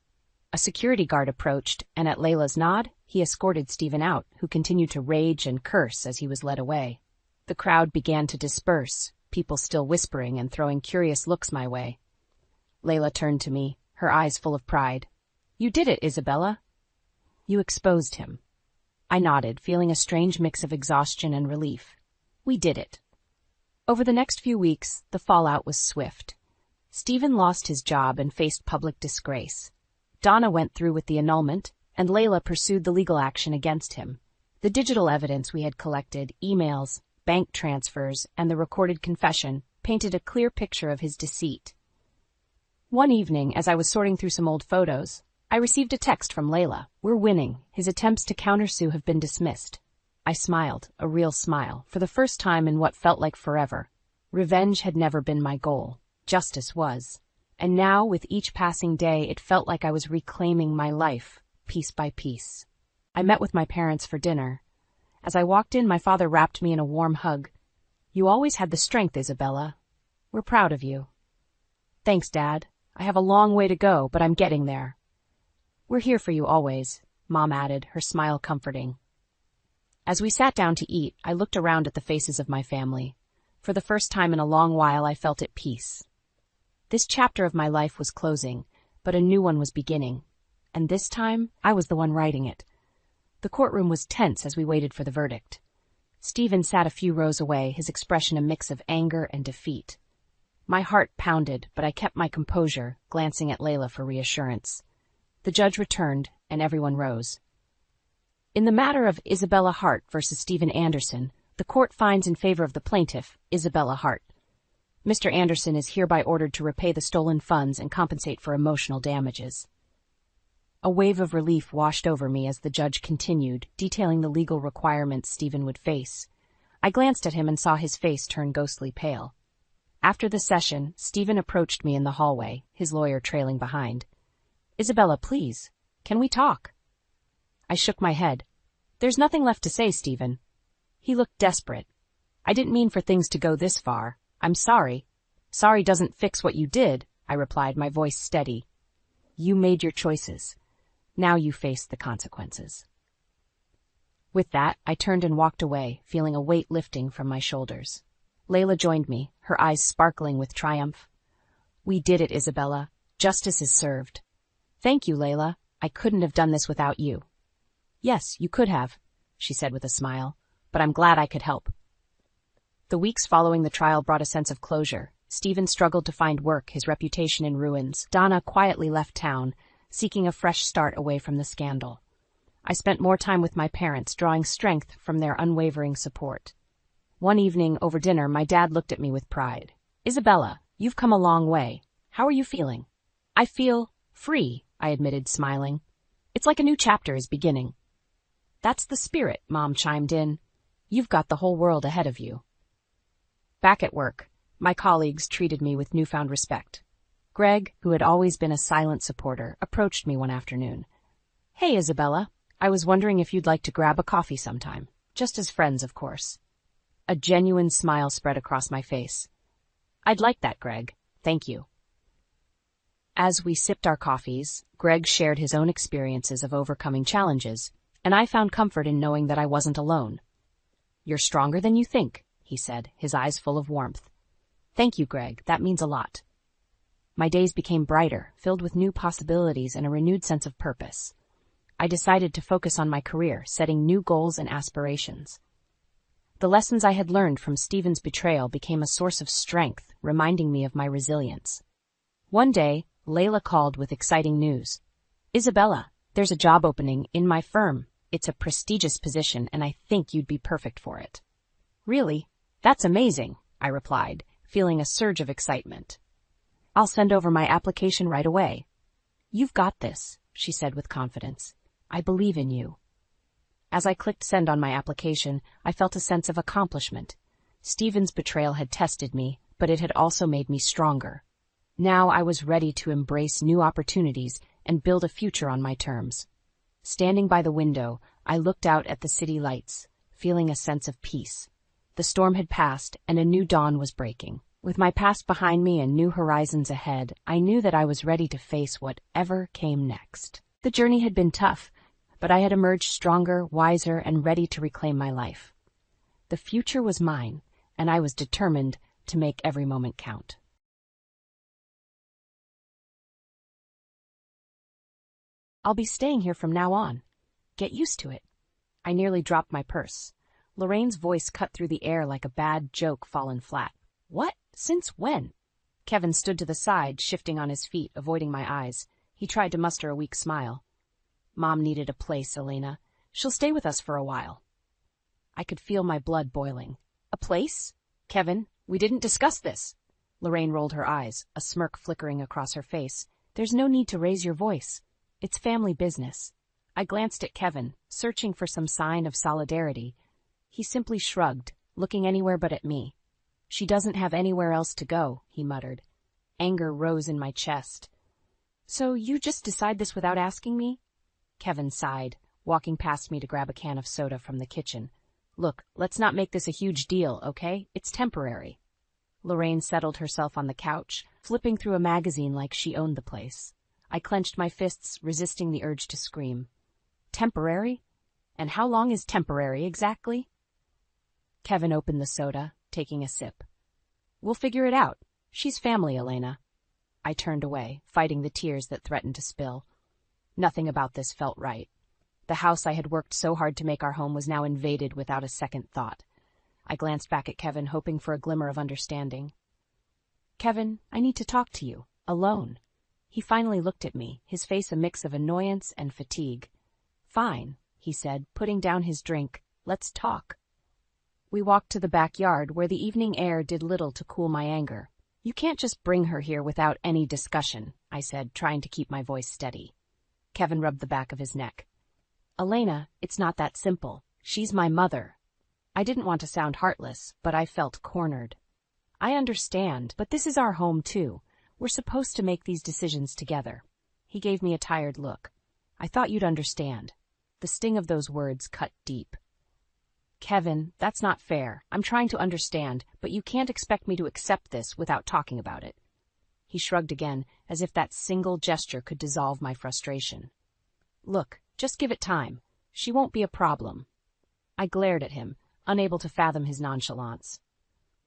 A security guard approached, and at Layla's nod, he escorted Stephen out, who continued to rage and curse as he was led away. The crowd began to disperse, people still whispering and throwing curious looks my way. Layla turned to me, her eyes full of pride. "You did it, Isabella." "You exposed him." I nodded, feeling a strange mix of exhaustion and relief. We did it. Over the next few weeks, the fallout was swift. Stephen lost his job and faced public disgrace. Donna went through with the annulment, and Layla pursued the legal action against him. The digital evidence we had collected, emails, bank transfers, and the recorded confession, painted a clear picture of his deceit. One evening, as I was sorting through some old photos, I received a text from Layla. "We're winning. His attempts to countersue have been dismissed." I smiled, a real smile, for the first time in what felt like forever. Revenge had never been my goal. Justice was. And now, with each passing day, it felt like I was reclaiming my life, piece by piece. I met with my parents for dinner. As I walked in, my father wrapped me in a warm hug. "You always had the strength, Isabella. We're proud of you." "Thanks, Dad. I have a long way to go, but I'm getting there." "We're here for you always," Mom added, her smile comforting. As we sat down to eat, I looked around at the faces of my family. For the first time in a long while, I felt at peace. This chapter of my life was closing, but a new one was beginning. And this time, I was the one writing it. The courtroom was tense as we waited for the verdict. Stephen sat a few rows away, his expression a mix of anger and defeat. My heart pounded, but I kept my composure, glancing at Layla for reassurance. The judge returned, and everyone rose. "In the matter of Isabella Hart versus Stephen Anderson, the court finds in favor of the plaintiff, Isabella Hart. Mr. Anderson is hereby ordered to repay the stolen funds and compensate for emotional damages." A wave of relief washed over me as the judge continued, detailing the legal requirements Stephen would face. I glanced at him and saw his face turn ghostly pale. After the session, Stephen approached me in the hallway, his lawyer trailing behind. "Isabella, please, can we talk?" I shook my head. "There's nothing left to say, Stephen." He looked desperate. "I didn't mean for things to go this far. I'm sorry." "Sorry doesn't fix what you did," I replied, my voice steady. "You made your choices. Now you face the consequences." With that, I turned and walked away, feeling a weight lifting from my shoulders. Layla joined me, her eyes sparkling with triumph. "We did it, Isabella. Justice is served." "Thank you, Layla. I couldn't have done this without you." "Yes, you could have," she said with a smile, "but I'm glad I could help." The weeks following the trial brought a sense of closure. Stephen struggled to find work, his reputation in ruins. Donna quietly left town, seeking a fresh start away from the scandal. I spent more time with my parents, drawing strength from their unwavering support. One evening, over dinner, my dad looked at me with pride. "Isabella, you've come a long way. How are you feeling?" "I feel free," I admitted, smiling. "It's like a new chapter is beginning." "That's the spirit," Mom chimed in. "You've got the whole world ahead of you." Back at work, my colleagues treated me with newfound respect. Greg, who had always been a silent supporter, approached me one afternoon. "Hey, Isabella, I was wondering if you'd like to grab a coffee sometime. Just as friends, of course." A genuine smile spread across my face. "I'd like that, Greg. Thank you." As we sipped our coffees, Greg shared his own experiences of overcoming challenges, and I found comfort in knowing that I wasn't alone. "You're stronger than you think," he said, his eyes full of warmth. "Thank you, Greg. That means a lot." My days became brighter, filled with new possibilities and a renewed sense of purpose. I decided to focus on my career, setting new goals and aspirations. The lessons I had learned from Stephen's betrayal became a source of strength, reminding me of my resilience. One day, Layla called with exciting news. "Isabella, there's a job opening in my firm. It's a prestigious position, and I think you'd be perfect for it." "Really? That's amazing," I replied, feeling a surge of excitement. "I'll send over my application right away." "You've got this," she said with confidence. "I believe in you." As I clicked send on my application, I felt a sense of accomplishment. Stephen's betrayal had tested me, but it had also made me stronger. Now I was ready to embrace new opportunities and build a future on my terms. Standing by the window, I looked out at the city lights, feeling a sense of peace. The storm had passed, and a new dawn was breaking. With my past behind me and new horizons ahead, I knew that I was ready to face whatever came next. The journey had been tough, but I had emerged stronger, wiser, and ready to reclaim my life. The future was mine, and I was determined to make every moment count. I'll be staying here from now on. Get used to it. I nearly dropped my purse. Lorraine's voice cut through the air like a bad joke fallen flat. What? Since when? Kevin stood to the side, shifting on his feet, avoiding my eyes. He tried to muster a weak smile. Mom needed a place, Elena. She'll stay with us for a while. I could feel my blood boiling. A place? Kevin, we didn't discuss this. Lorraine rolled her eyes, a smirk flickering across her face. There's no need to raise your voice. It's family business. I glanced at Kevin, searching for some sign of solidarity. He simply shrugged, looking anywhere but at me. She doesn't have anywhere else to go, he muttered. Anger rose in my chest. So you just decide this without asking me? Kevin sighed, walking past me to grab a can of soda from the kitchen. Look, let's not make this a huge deal, okay? It's temporary. Lorraine settled herself on the couch, flipping through a magazine like she owned the place. I clenched my fists, resisting the urge to scream. Temporary? And how long is temporary exactly? Kevin opened the soda, taking a sip. We'll figure it out. She's family, Elena. I turned away, fighting the tears that threatened to spill. Nothing about this felt right. The house I had worked so hard to make our home was now invaded without a second thought. I glanced back at Kevin, hoping for a glimmer of understanding. Kevin, I need to talk to you, alone. He finally looked at me, his face a mix of annoyance and fatigue. Fine, he said, putting down his drink. Let's talk. We walked to the backyard, where the evening air did little to cool my anger. You can't just bring her here without any discussion, I said, trying to keep my voice steady. Kevin rubbed the back of his neck. Elena, it's not that simple. She's my mother. I didn't want to sound heartless, but I felt cornered. I understand, but this is our home too. We're supposed to make these decisions together. He gave me a tired look. I thought you'd understand. The sting of those words cut deep. Kevin, that's not fair. I'm trying to understand, but you can't expect me to accept this without talking about it. He shrugged again, as if that single gesture could dissolve my frustration. Look, just give it time. She won't be a problem. I glared at him, unable to fathom his nonchalance.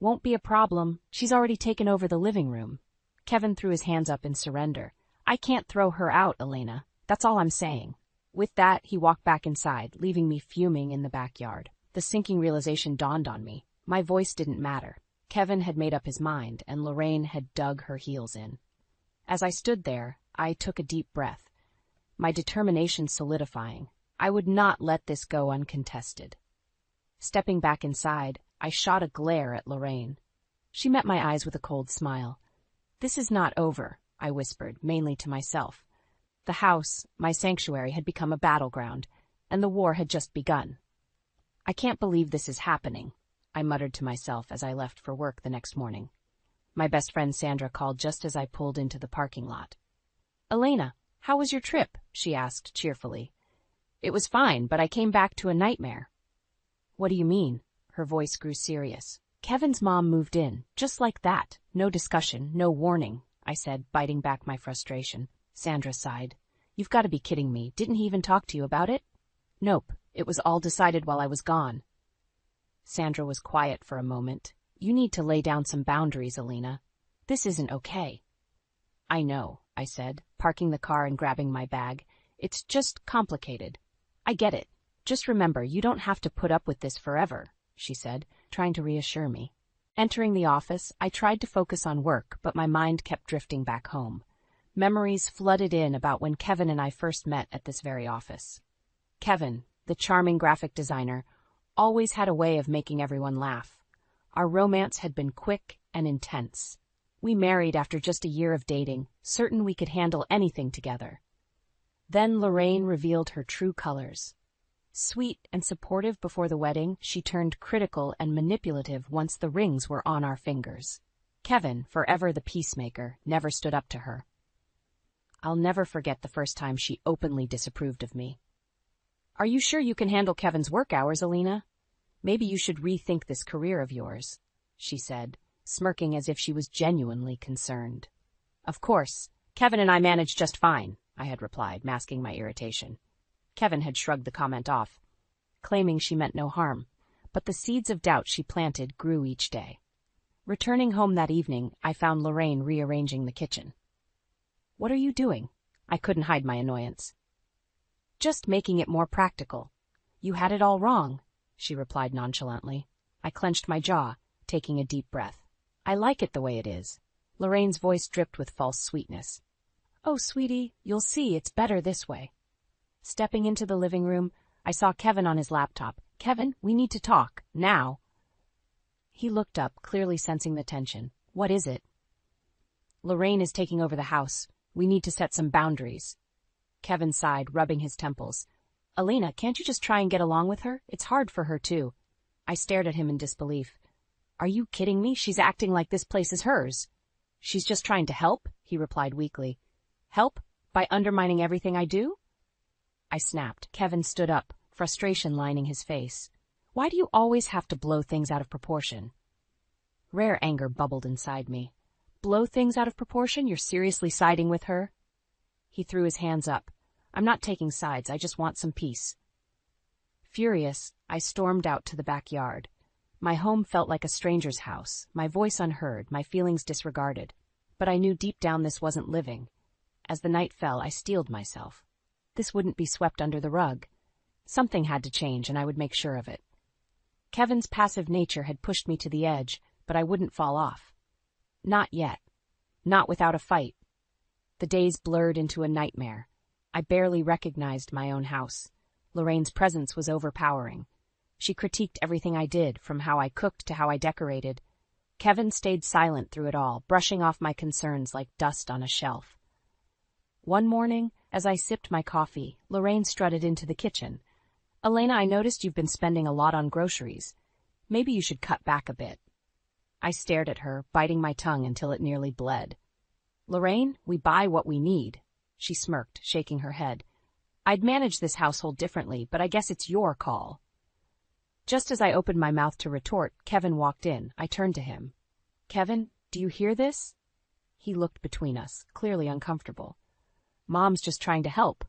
Won't be a problem. She's already taken over the living room. Kevin threw his hands up in surrender. I can't throw her out, Elena. That's all I'm saying. With that, he walked back inside, leaving me fuming in the backyard. The sinking realization dawned on me. My voice didn't matter. Kevin had made up his mind, and Lorraine had dug her heels in. As I stood there, I took a deep breath, my determination solidifying. I would not let this go uncontested. Stepping back inside, I shot a glare at Lorraine. She met my eyes with a cold smile. This is not over, I whispered, mainly to myself. The house, my sanctuary, had become a battleground, and the war had just begun. I can't believe this is happening, I muttered to myself as I left for work the next morning. My best friend Sandra called just as I pulled into the parking lot. Elena, how was your trip? She asked cheerfully. It was fine, but I came back to a nightmare. What do you mean? Her voice grew serious. Kevin's mom moved in, just like that. No discussion, no warning, I said, biting back my frustration. Sandra sighed. You've got to be kidding me. Didn't he even talk to you about it? Nope, it was all decided while I was gone. Sandra was quiet for a moment. You need to lay down some boundaries, Elena. This isn't okay. I know, I said, parking the car and grabbing my bag. It's just complicated. I get it. Just remember, you don't have to put up with this forever, she said, trying to reassure me. Entering the office, I tried to focus on work, but my mind kept drifting back home. Memories flooded in about when Kevin and I first met at this very office. Kevin, the charming graphic designer, always had a way of making everyone laugh. Our romance had been quick and intense. We married after just a year of dating, certain we could handle anything together. Then Lorraine revealed her true colors. Sweet and supportive before the wedding, she turned critical and manipulative once the rings were on our fingers. Kevin, forever the peacemaker, never stood up to her. I'll never forget the first time she openly disapproved of me. Are you sure you can handle Kevin's work hours, Alina? Maybe you should rethink this career of yours, she said, smirking as if she was genuinely concerned. Of course, Kevin and I manage just fine, I had replied, masking my irritation. Kevin had shrugged the comment off, claiming she meant no harm, but the seeds of doubt she planted grew each day. Returning home that evening, I found Lorraine rearranging the kitchen. What are you doing? I couldn't hide my annoyance. Just making it more practical. You had it all wrong, she replied nonchalantly. I clenched my jaw, taking a deep breath. I like it the way it is. Lorraine's voice dripped with false sweetness. Oh, sweetie, you'll see it's better this way. Stepping into the living room, I saw Kevin on his laptop. Kevin, we need to talk, now. He looked up, clearly sensing the tension. What is it? Lorraine is taking over the house. We need to set some boundaries. Kevin sighed, rubbing his temples. Alina, can't you just try and get along with her? It's hard for her, too. I stared at him in disbelief. Are you kidding me? She's acting like this place is hers. She's just trying to help, he replied weakly. Help? By undermining everything I do? I snapped. Kevin stood up, frustration lining his face. Why do you always have to blow things out of proportion? Rare anger bubbled inside me. Blow things out of proportion? You're seriously siding with her? He threw his hands up. I'm not taking sides, I just want some peace. Furious, I stormed out to the backyard. My home felt like a stranger's house, my voice unheard, my feelings disregarded. But I knew deep down this wasn't living. As the night fell, I steeled myself. This wouldn't be swept under the rug. Something had to change, and I would make sure of it. Kevin's passive nature had pushed me to the edge, but I wouldn't fall off. Not yet. Not without a fight. The days blurred into a nightmare. I barely recognized my own house. Lorraine's presence was overpowering. She critiqued everything I did, from how I cooked to how I decorated. Kevin stayed silent through it all, brushing off my concerns like dust on a shelf. One morning, as I sipped my coffee, Lorraine strutted into the kitchen. Alina, I noticed you've been spending a lot on groceries. Maybe you should cut back a bit. I stared at her, biting my tongue until it nearly bled. Lorraine, we buy what we need. She smirked, shaking her head. I'd manage this household differently, but I guess it's your call. Just as I opened my mouth to retort, Kevin walked in. I turned to him. Kevin, do you hear this? He looked between us, clearly uncomfortable. Mom's just trying to help.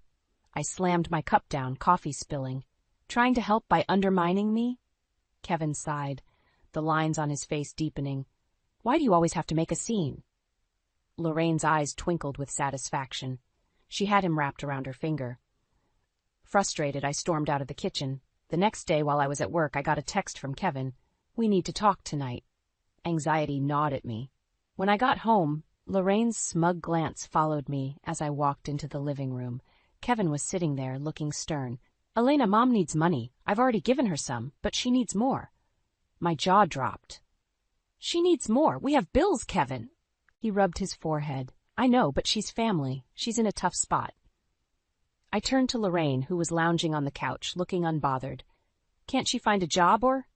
I slammed my cup down, coffee spilling. Trying to help by undermining me? Kevin sighed, the lines on his face deepening. Why do you always have to make a scene? Lorraine's eyes twinkled with satisfaction. She had him wrapped around her finger. Frustrated, I stormed out of the kitchen. The next day, while I was at work, I got a text from Kevin. We need to talk tonight. Anxiety gnawed at me. When I got home, Lorraine's smug glance followed me as I walked into the living room. Kevin was sitting there, looking stern. Alina, Mom needs money. I've already given her some, but she needs more. My jaw dropped. She needs more. We have bills, Kevin. He rubbed his forehead. I know, but she's family. She's in a tough spot. I turned to Lorraine, who was lounging on the couch, looking unbothered. Can't she find a job or?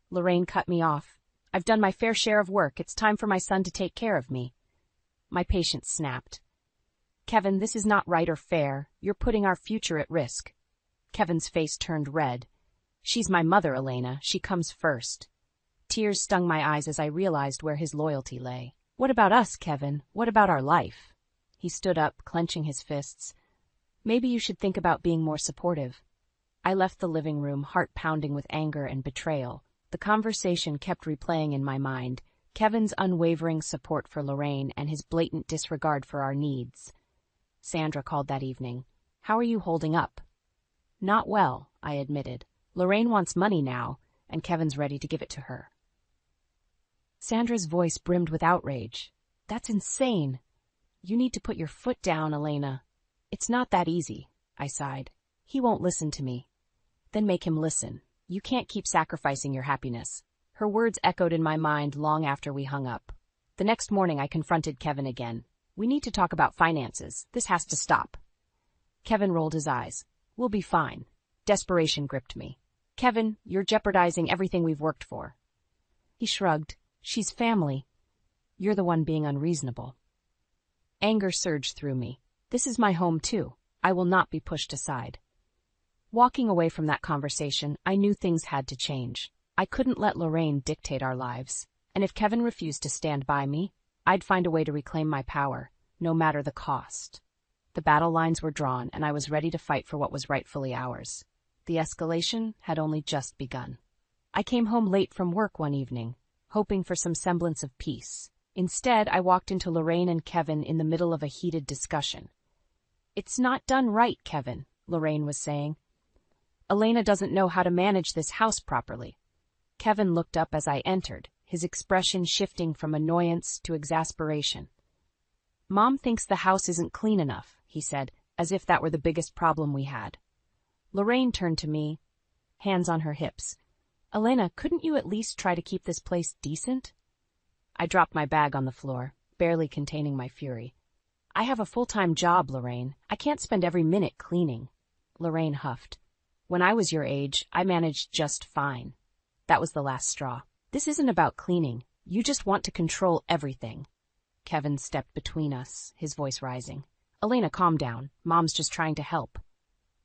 Lorraine cut me off. I've done my fair share of work. It's time for my son to take care of me. My patience snapped. Kevin, this is not right or fair. You're putting our future at risk. Kevin's face turned red. She's my mother, Elena. She comes first. Tears stung my eyes as I realized where his loyalty lay. What about us, Kevin? What about our life? He stood up, clenching his fists. Maybe you should think about being more supportive. I left the living room, heart pounding with anger and betrayal. The conversation kept replaying in my mind. Kevin's unwavering support for Lorraine and his blatant disregard for our needs. Sandra called that evening. How are you holding up? Not well, I admitted. Lorraine wants money now, and Kevin's ready to give it to her. Sandra's voice brimmed with outrage. That's insane. You need to put your foot down, Elena. It's not that easy, I sighed. He won't listen to me. Then make him listen. You can't keep sacrificing your happiness. Her words echoed in my mind long after we hung up. The next morning I confronted Kevin again. We need to talk about finances. This has to stop. Kevin rolled his eyes. We'll be fine. Desperation gripped me. Kevin, you're jeopardizing everything we've worked for. He shrugged. She's family. You're the one being unreasonable. Anger surged through me. This is my home too. I will not be pushed aside. Walking away from that conversation, I knew things had to change. I couldn't let Lorraine dictate our lives. And if Kevin refused to stand by me, I'd find a way to reclaim my power, no matter the cost. The battle lines were drawn, and I was ready to fight for what was rightfully ours. The escalation had only just begun. I came home late from work one evening, hoping for some semblance of peace. Instead, I walked into Lorraine and Kevin in the middle of a heated discussion. "It's not done right, Kevin," Lorraine was saying. "Elena doesn't know how to manage this house properly." Kevin looked up as I entered, his expression shifting from annoyance to exasperation. "Mom thinks the house isn't clean enough," he said, as if that were the biggest problem we had. Lorraine turned to me, hands on her hips. "Elena, couldn't you at least try to keep this place decent?" I dropped my bag on the floor, barely containing my fury. "I have a full-time job, Lorraine. I can't spend every minute cleaning." Lorraine huffed. "When I was your age, I managed just fine." That was the last straw. "This isn't about cleaning. You just want to control everything." Kevin stepped between us, his voice rising. "Elena, calm down. Mom's just trying to help."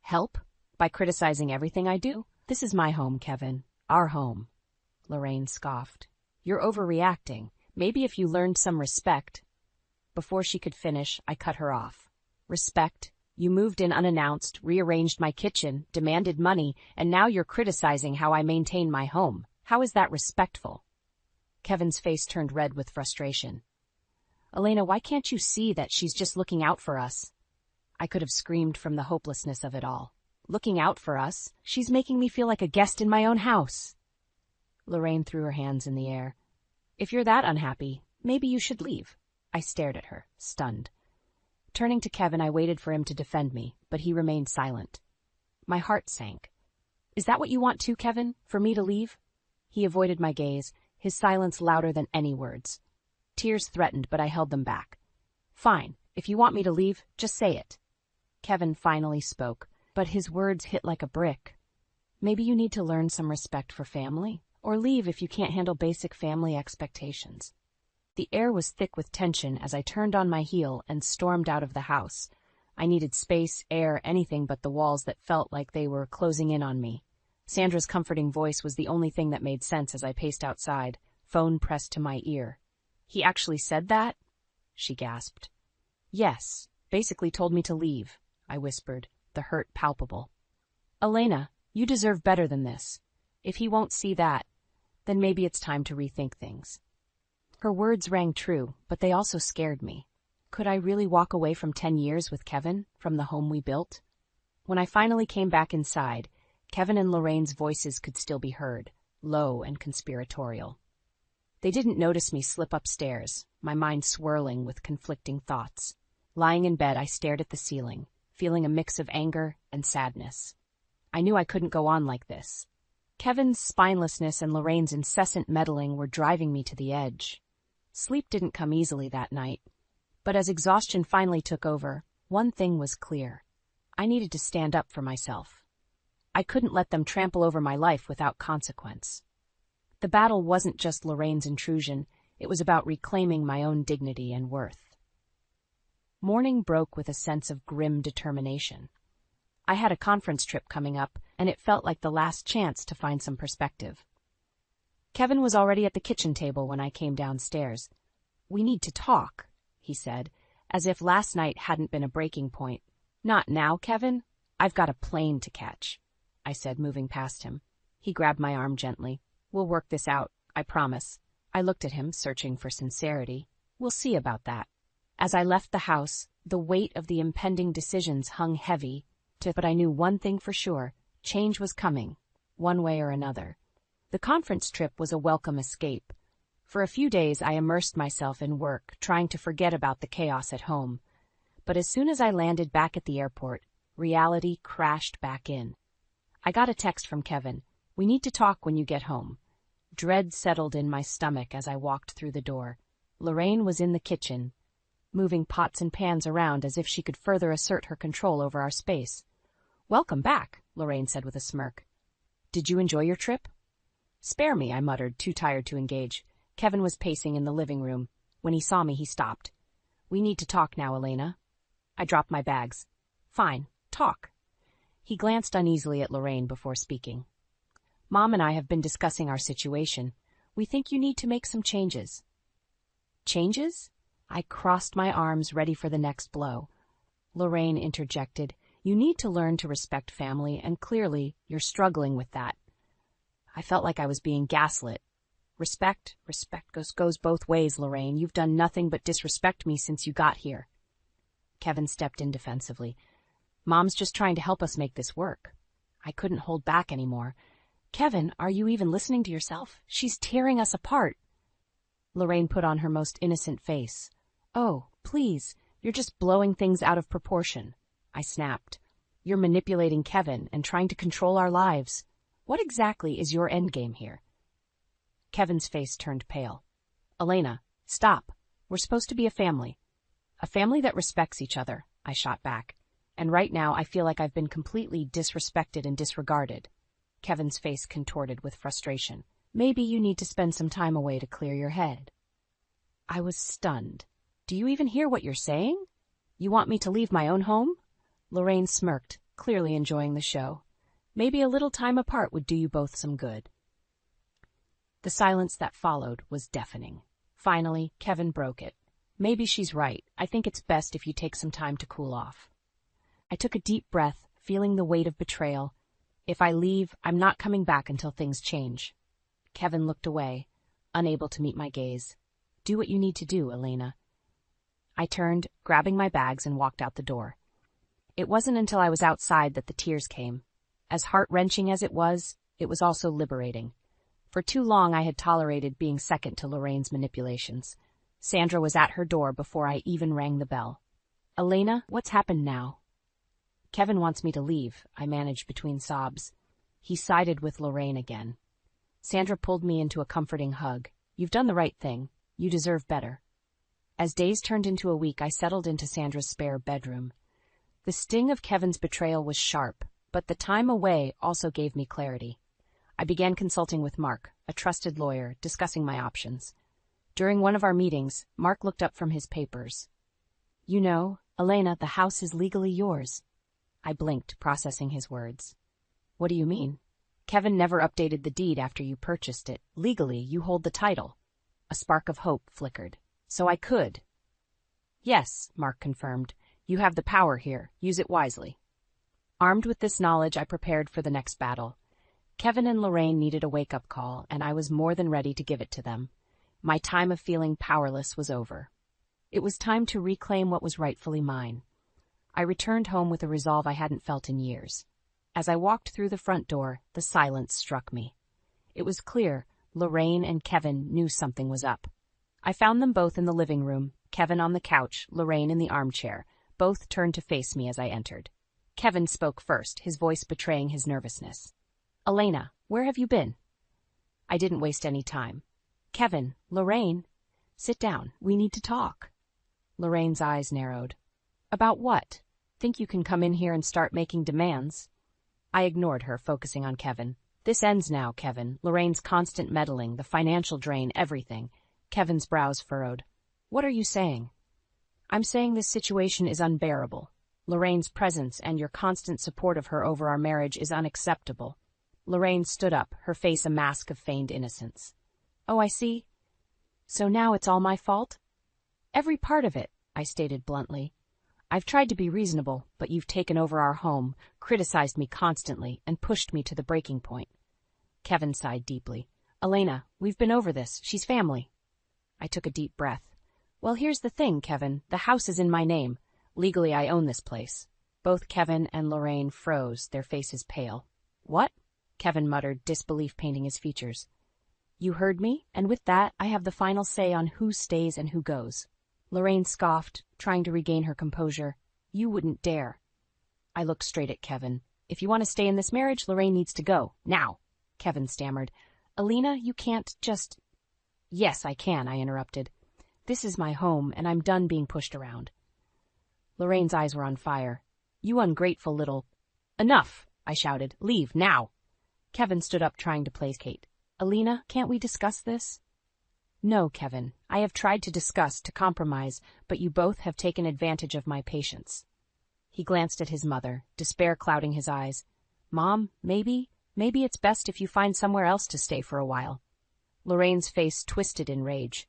"Help? By criticizing everything I do? This is my home, Kevin. Our home." Lorraine scoffed. "You're overreacting. Maybe if you learned some respect." Before she could finish, I cut her off. "Respect? You moved in unannounced, rearranged my kitchen, demanded money, and now you're criticizing how I maintain my home. How is that respectful?" Kevin's face turned red with frustration. "Elena, why can't you see that she's just looking out for us?" I could have screamed from the hopelessness of it all. "Looking out for us? She's making me feel like a guest in my own house." Lorraine threw her hands in the air. "If you're that unhappy, maybe you should leave." I stared at her, stunned. Turning to Kevin, I waited for him to defend me, but he remained silent. My heart sank. "Is that what you want too, Kevin? For me to leave?" He avoided my gaze, his silence louder than any words. Tears threatened, but I held them back. "Fine. If you want me to leave, just say it." Kevin finally spoke, but his words hit like a brick. "Maybe you need to learn some respect for family, or leave if you can't handle basic family expectations." The air was thick with tension as I turned on my heel and stormed out of the house. I needed space, air, anything but the walls that felt like they were closing in on me. Sandra's comforting voice was the only thing that made sense as I paced outside, phone pressed to my ear. "He actually said that?" she gasped. "Yes, basically told me to leave," I whispered, the hurt palpable. "Elena, you deserve better than this. If he won't see that, then maybe it's time to rethink things." Her words rang true, but they also scared me. Could I really walk away from 10 years with Kevin, from the home we built? When I finally came back inside, Kevin and Lorraine's voices could still be heard, low and conspiratorial. They didn't notice me slip upstairs, my mind swirling with conflicting thoughts. Lying in bed, I stared at the ceiling, feeling a mix of anger and sadness. I knew I couldn't go on like this. Kevin's spinelessness and Lorraine's incessant meddling were driving me to the edge. Sleep didn't come easily that night, but as exhaustion finally took over, one thing was clear. I needed to stand up for myself. I couldn't let them trample over my life without consequence. The battle wasn't just Lorraine's intrusion, it was about reclaiming my own dignity and worth. Morning broke with a sense of grim determination. I had a conference trip coming up, and it felt like the last chance to find some perspective. Kevin was already at the kitchen table when I came downstairs. "We need to talk," he said, as if last night hadn't been a breaking point. "Not now, Kevin. I've got a plane to catch," I said, moving past him. He grabbed my arm gently. "We'll work this out, I promise." I looked at him, searching for sincerity. "We'll see about that." As I left the house, the weight of the impending decisions hung heavy, but I knew one thing for sure: change was coming, one way or another. The conference trip was a welcome escape. For a few days I immersed myself in work, trying to forget about the chaos at home. But as soon as I landed back at the airport, reality crashed back in. I got a text from Kevin. "We need to talk when you get home." Dread settled in my stomach as I walked through the door. Lorraine was in the kitchen, moving pots and pans around as if she could further assert her control over our space. "Welcome back," Lorraine said with a smirk. "Did you enjoy your trip?" "Spare me," I muttered, too tired to engage. Kevin was pacing in the living room. When he saw me, he stopped. "We need to talk now, Elena." I dropped my bags. "Fine, talk." He glanced uneasily at Lorraine before speaking. Mom and I have been discussing our situation. We think you need to make some changes. Changes? I crossed my arms, ready for the next blow. Lorraine interjected, You need to learn to respect family, and clearly, you're struggling with that. I felt like I was being gaslit. Respect goes both ways, Lorraine. You've done nothing but disrespect me since you got here. Kevin stepped in defensively. Mom's just trying to help us make this work. I couldn't hold back anymore. Kevin, are you even listening to yourself? She's tearing us apart. Lorraine put on her most innocent face. Oh, please, you're just blowing things out of proportion. I snapped. You're manipulating Kevin and trying to control our lives. What exactly is your endgame here? Kevin's face turned pale. Elena, stop. We're supposed to be a family. A family that respects each other, I shot back. And right now I feel like I've been completely disrespected and disregarded. Kevin's face contorted with frustration. Maybe you need to spend some time away to clear your head. I was stunned. Do you even hear what you're saying? You want me to leave my own home? Lorraine smirked, clearly enjoying the show. Maybe a little time apart would do you both some good. The silence that followed was deafening. Finally, Kevin broke it. Maybe she's right. I think it's best if you take some time to cool off. I took a deep breath, feeling the weight of betrayal. If I leave, I'm not coming back until things change. Kevin looked away, unable to meet my gaze. Do what you need to do, Elena. I turned, grabbing my bags, and walked out the door. It wasn't until I was outside that the tears came. As heart-wrenching as it was also liberating. For too long I had tolerated being second to Lorraine's manipulations. Sandra was at her door before I even rang the bell. Elena, what's happened now? Kevin wants me to leave, I managed between sobs. He sided with Lorraine again. Sandra pulled me into a comforting hug. You've done the right thing. You deserve better. As days turned into a week, I settled into Sandra's spare bedroom. The sting of Kevin's betrayal was sharp, but the time away also gave me clarity. I began consulting with Mark, a trusted lawyer, discussing my options. During one of our meetings, Mark looked up from his papers. You know, Elena, the house is legally yours. I blinked, processing his words. What do you mean? Kevin never updated the deed after you purchased it. Legally, you hold the title. A spark of hope flickered. So I could. Yes, Mark confirmed. You have the power here. Use it wisely. Armed with this knowledge, I prepared for the next battle. Kevin and Lorraine needed a wake-up call, and I was more than ready to give it to them. My time of feeling powerless was over. It was time to reclaim what was rightfully mine. I returned home with a resolve I hadn't felt in years. As I walked through the front door, the silence struck me. It was clear Lorraine and Kevin knew something was up. I found them both in the living room, Kevin on the couch, Lorraine in the armchair. Both turned to face me as I entered. Kevin spoke first, his voice betraying his nervousness. Elena, where have you been? I didn't waste any time. Kevin, Lorraine, sit down. We need to talk. Lorraine's eyes narrowed. About what? Think you can come in here and start making demands? I ignored her, focusing on Kevin. This ends now, Kevin. Lorraine's constant meddling, the financial drain, everything. Kevin's brows furrowed. What are you saying? I'm saying this situation is unbearable. Lorraine's presence and your constant support of her over our marriage is unacceptable. Lorraine stood up, her face a mask of feigned innocence. Oh, I see. So now it's all my fault? Every part of it, I stated bluntly. I've tried to be reasonable, but you've taken over our home, criticized me constantly, and pushed me to the breaking point. Kevin sighed deeply. Elena, we've been over this. She's family. I took a deep breath. Well, here's the thing, Kevin. The house is in my name. Legally, I own this place. Both Kevin and Lorraine froze, their faces pale. What? Kevin muttered, disbelief painting his features. You heard me, and with that, I have the final say on who stays and who goes. Lorraine scoffed, trying to regain her composure. You wouldn't dare. I looked straight at Kevin. If you want to stay in this marriage, Lorraine needs to go. Now. Kevin stammered. Elena, you can't just... Yes, I can, I interrupted. This is my home, and I'm done being pushed around. Lorraine's eyes were on fire. You ungrateful little... Enough, I shouted. Leave, now. Kevin stood up, trying to placate. Elena, can't we discuss this? No, Kevin. I have tried to discuss, to compromise, but you both have taken advantage of my patience. He glanced at his mother, despair clouding his eyes. Mom, maybe it's best if you find somewhere else to stay for a while. Lorraine's face twisted in rage.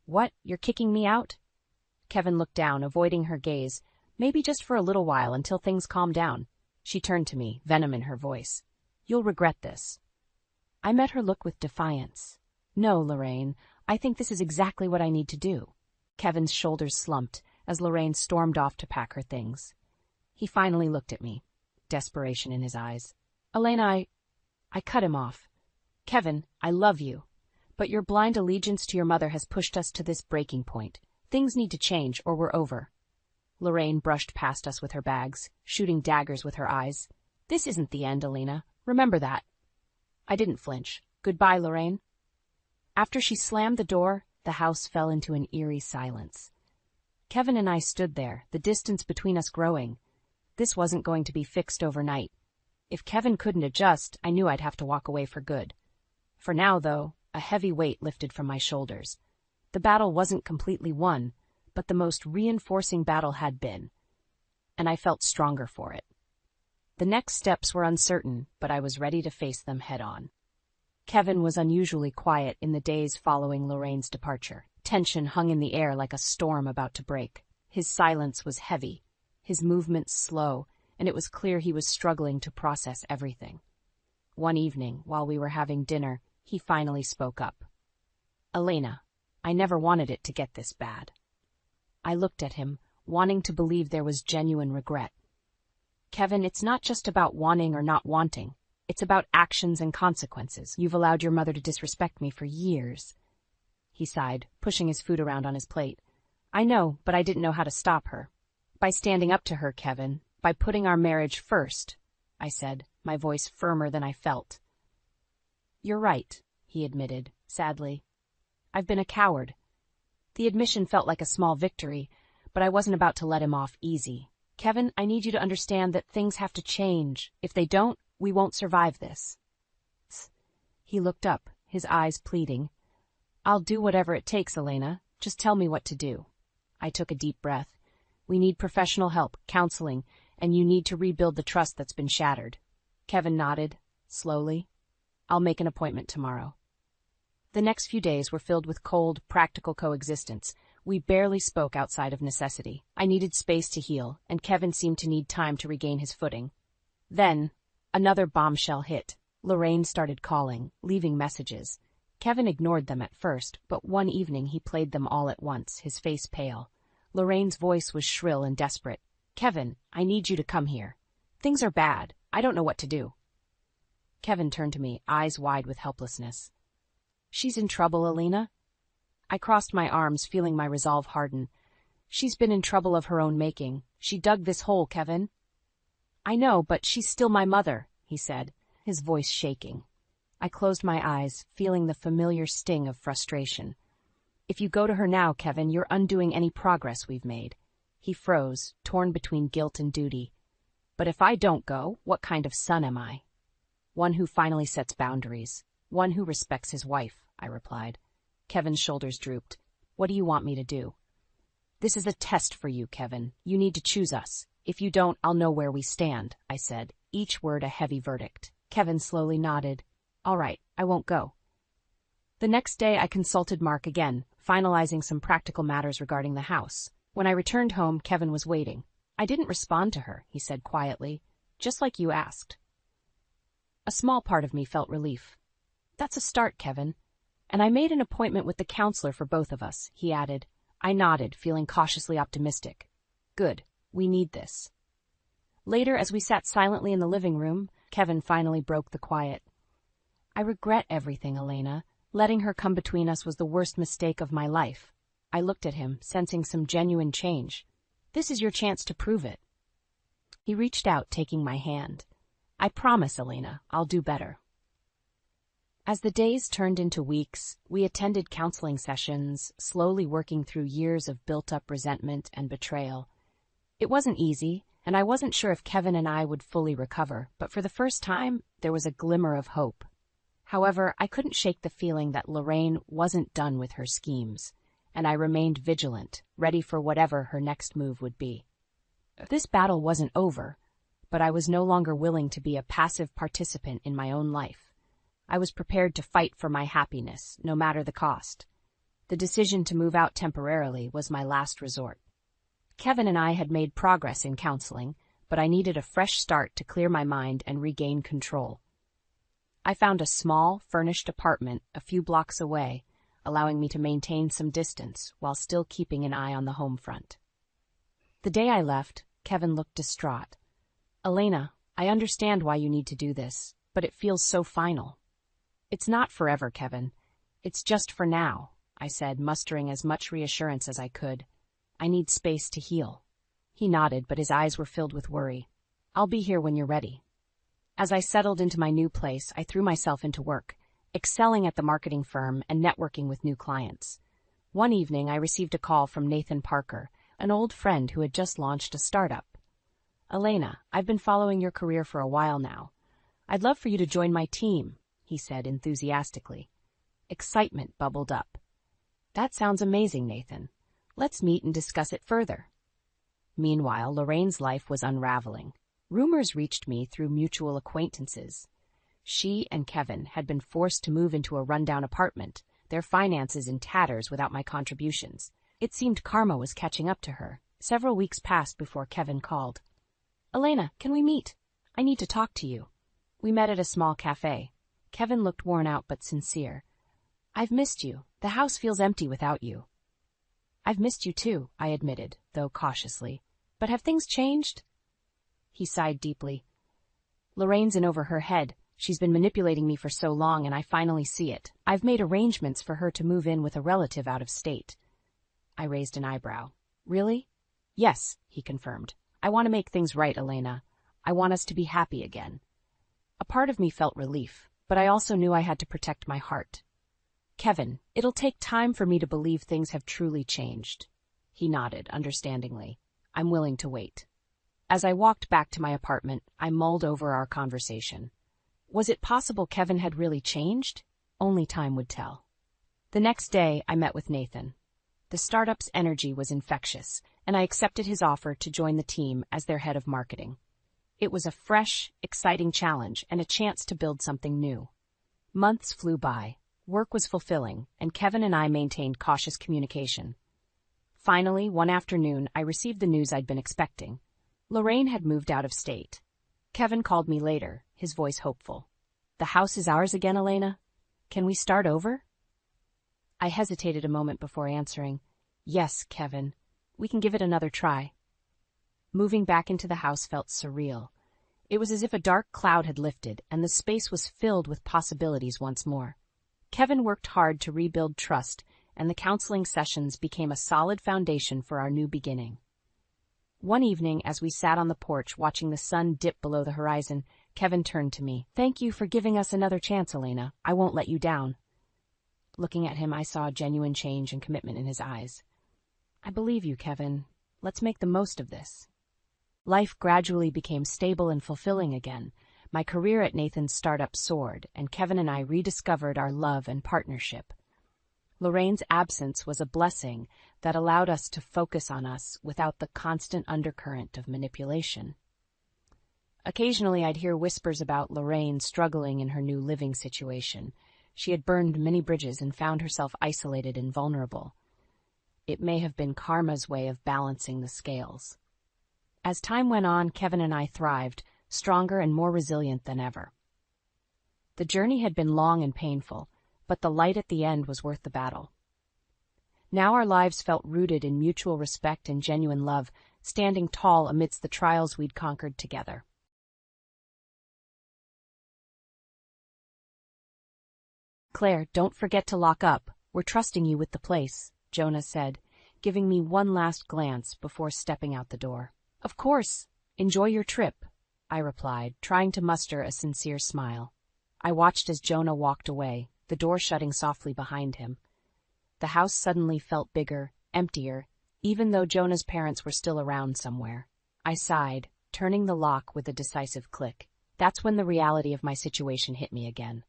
What, you're kicking me out? Kevin looked down, avoiding her gaze. Maybe just for a little while until things calm down. She turned to me, venom in her voice. You'll regret this. I met her look with defiance. No, Lorraine, I think this is exactly what I need to do. Kevin's shoulders slumped as Lorraine stormed off to pack her things. He finally looked at me, desperation in his eyes. Elena, I cut him off. Kevin, I love you. But your blind allegiance to your mother has pushed us to this breaking point. Things need to change or we're over. Lorraine brushed past us with her bags, shooting daggers with her eyes. This isn't the end, Elena. Remember that. I didn't flinch. Goodbye, Lorraine. After she slammed the door, the house fell into an eerie silence. Kevin and I stood there, the distance between us growing. This wasn't going to be fixed overnight. If Kevin couldn't adjust, I knew I'd have to walk away for good. For now, though, a heavy weight lifted from my shoulders. The battle wasn't completely won, but the most reinforcing battle had been, and I felt stronger for it. The next steps were uncertain, but I was ready to face them head-on. Kevin was unusually quiet in the days following Lorraine's departure. Tension hung in the air like a storm about to break. His silence was heavy, his movements slow, and it was clear he was struggling to process everything. One evening, while we were having dinner, he finally spoke up. Elena, I never wanted it to get this bad. I looked at him, wanting to believe there was genuine regret. Kevin, it's not just about wanting or not wanting. It's about actions and consequences. You've allowed your mother to disrespect me for years. He sighed, pushing his food around on his plate. I know, but I didn't know how to stop her. By standing up to her, Kevin, by putting our marriage first, I said, my voice firmer than I felt. You're right, he admitted, sadly. I've been a coward. The admission felt like a small victory, but I wasn't about to let him off easy. Kevin, I need you to understand that things have to change. If they don't, we won't survive this. He looked up, his eyes pleading. I'll do whatever it takes, Elena. Just tell me what to do. I took a deep breath. We need professional help, counseling, and you need to rebuild the trust that's been shattered. Kevin nodded, slowly. I'll make an appointment tomorrow. The next few days were filled with cold, practical coexistence. We barely spoke outside of necessity. I needed space to heal, and Kevin seemed to need time to regain his footing. Then, another bombshell hit. Lorraine started calling, leaving messages. Kevin ignored them at first, but one evening he played them all at once, his face pale. Lorraine's voice was shrill and desperate. Kevin, I need you to come here. Things are bad. I don't know what to do. Kevin turned to me, eyes wide with helplessness. She's in trouble, Elena. I crossed my arms, feeling my resolve harden. She's been in trouble of her own making. She dug this hole, Kevin. I know, but she's still my mother, he said, his voice shaking. I closed my eyes, feeling the familiar sting of frustration. If you go to her now, Kevin, you're undoing any progress we've made. He froze, torn between guilt and duty. But if I don't go, what kind of son am I? One who finally sets boundaries. One who respects his wife, I replied. Kevin's shoulders drooped. What do you want me to do? This is a test for you, Kevin. You need to choose us. If you don't, I'll know where we stand, I said, each word a heavy verdict. Kevin slowly nodded. All right, I won't go. The next day I consulted Mark again, finalizing some practical matters regarding the house. When I returned home, Kevin was waiting. I didn't respond to her, he said quietly, just like you asked. A small part of me felt relief. That's a start, Kevin. And I made an appointment with the counselor for both of us, he added. I nodded, feeling cautiously optimistic. Good. We need this. Later, as we sat silently in the living room, Kevin finally broke the quiet. I regret everything, Elena. Letting her come between us was the worst mistake of my life. I looked at him, sensing some genuine change. This is your chance to prove it. He reached out, taking my hand. I promise, Elena, I'll do better. As the days turned into weeks, we attended counseling sessions, slowly working through years of built-up resentment and betrayal. It wasn't easy, and I wasn't sure if Kevin and I would fully recover, but for the first time, there was a glimmer of hope. However, I couldn't shake the feeling that Lorraine wasn't done with her schemes, and I remained vigilant, ready for whatever her next move would be. This battle wasn't over, but I was no longer willing to be a passive participant in my own life. I was prepared to fight for my happiness, no matter the cost. The decision to move out temporarily was my last resort. Kevin and I had made progress in counseling, but I needed a fresh start to clear my mind and regain control. I found a small, furnished apartment a few blocks away, allowing me to maintain some distance while still keeping an eye on the home front. The day I left, Kevin looked distraught. "Elena, I understand why you need to do this, but it feels so final." "It's not forever, Kevin. It's just for now," I said, mustering as much reassurance as I could. "I need space to heal." He nodded, but his eyes were filled with worry. "I'll be here when you're ready." As I settled into my new place, I threw myself into work, excelling at the marketing firm and networking with new clients. One evening, I received a call from Nathan Parker, an old friend who had just launched a startup. "Elena, I've been following your career for a while now. I'd love for you to join my team," he said enthusiastically. Excitement bubbled up. "That sounds amazing, Nathan. Let's meet and discuss it further." Meanwhile, Lorraine's life was unraveling. Rumors reached me through mutual acquaintances. She and Kevin had been forced to move into a rundown apartment, their finances in tatters without my contributions. It seemed karma was catching up to her. Several weeks passed before Kevin called. "Elena, can we meet? I need to talk to you." We met at a small cafe. Kevin looked worn out but sincere. "I've missed you. The house feels empty without you." "I've missed you too," I admitted, though cautiously. "But have things changed?" He sighed deeply. "Lorraine's in over her head. She's been manipulating me for so long, and I finally see it. I've made arrangements for her to move in with a relative out of state." I raised an eyebrow. "Really?" "Yes," he confirmed. "I want to make things right, Elena. I want us to be happy again." A part of me felt relief, but I also knew I had to protect my heart. "Kevin, it'll take time for me to believe things have truly changed." He nodded understandingly. "I'm willing to wait." As I walked back to my apartment, I mulled over our conversation. Was it possible Kevin had really changed? Only time would tell. The next day, I met with Nathan. The startup's energy was infectious, and I accepted his offer to join the team as their head of marketing. It was a fresh, exciting challenge and a chance to build something new. Months flew by. Work was fulfilling, and Kevin and I maintained cautious communication. Finally, one afternoon, I received the news I'd been expecting. Lorraine had moved out of state. Kevin called me later, his voice hopeful. "The house is ours again, Elena? Can we start over?" I hesitated a moment before answering. "Yes, Kevin. We can give it another try." Moving back into the house felt surreal. It was as if a dark cloud had lifted, and the space was filled with possibilities once more. Kevin worked hard to rebuild trust, and the counseling sessions became a solid foundation for our new beginning. One evening, as we sat on the porch watching the sun dip below the horizon, Kevin turned to me. "Thank you for giving us another chance, Elena. I won't let you down." Looking at him, I saw a genuine change and commitment in his eyes. "I believe you, Kevin. Let's make the most of this." Life gradually became stable and fulfilling again. My career at Nathan's startup soared, and Kevin and I rediscovered our love and partnership. Lorraine's absence was a blessing that allowed us to focus on us without the constant undercurrent of manipulation. Occasionally, I'd hear whispers about Lorraine struggling in her new living situation. She had burned many bridges and found herself isolated and vulnerable. It may have been karma's way of balancing the scales. As time went on, Kevin and I thrived, stronger and more resilient than ever. The journey had been long and painful, but the light at the end was worth the battle. Now our lives felt rooted in mutual respect and genuine love, standing tall amidst the trials we'd conquered together. "Claire, don't forget to lock up. We're trusting you with the place," Jonah said, giving me one last glance before stepping out the door. "Of course. Enjoy your trip," I replied, trying to muster a sincere smile. I watched as Jonah walked away, the door shutting softly behind him. The house suddenly felt bigger, emptier, even though Jonah's parents were still around somewhere. I sighed, turning the lock with a decisive click. That's when the reality of my situation hit me again.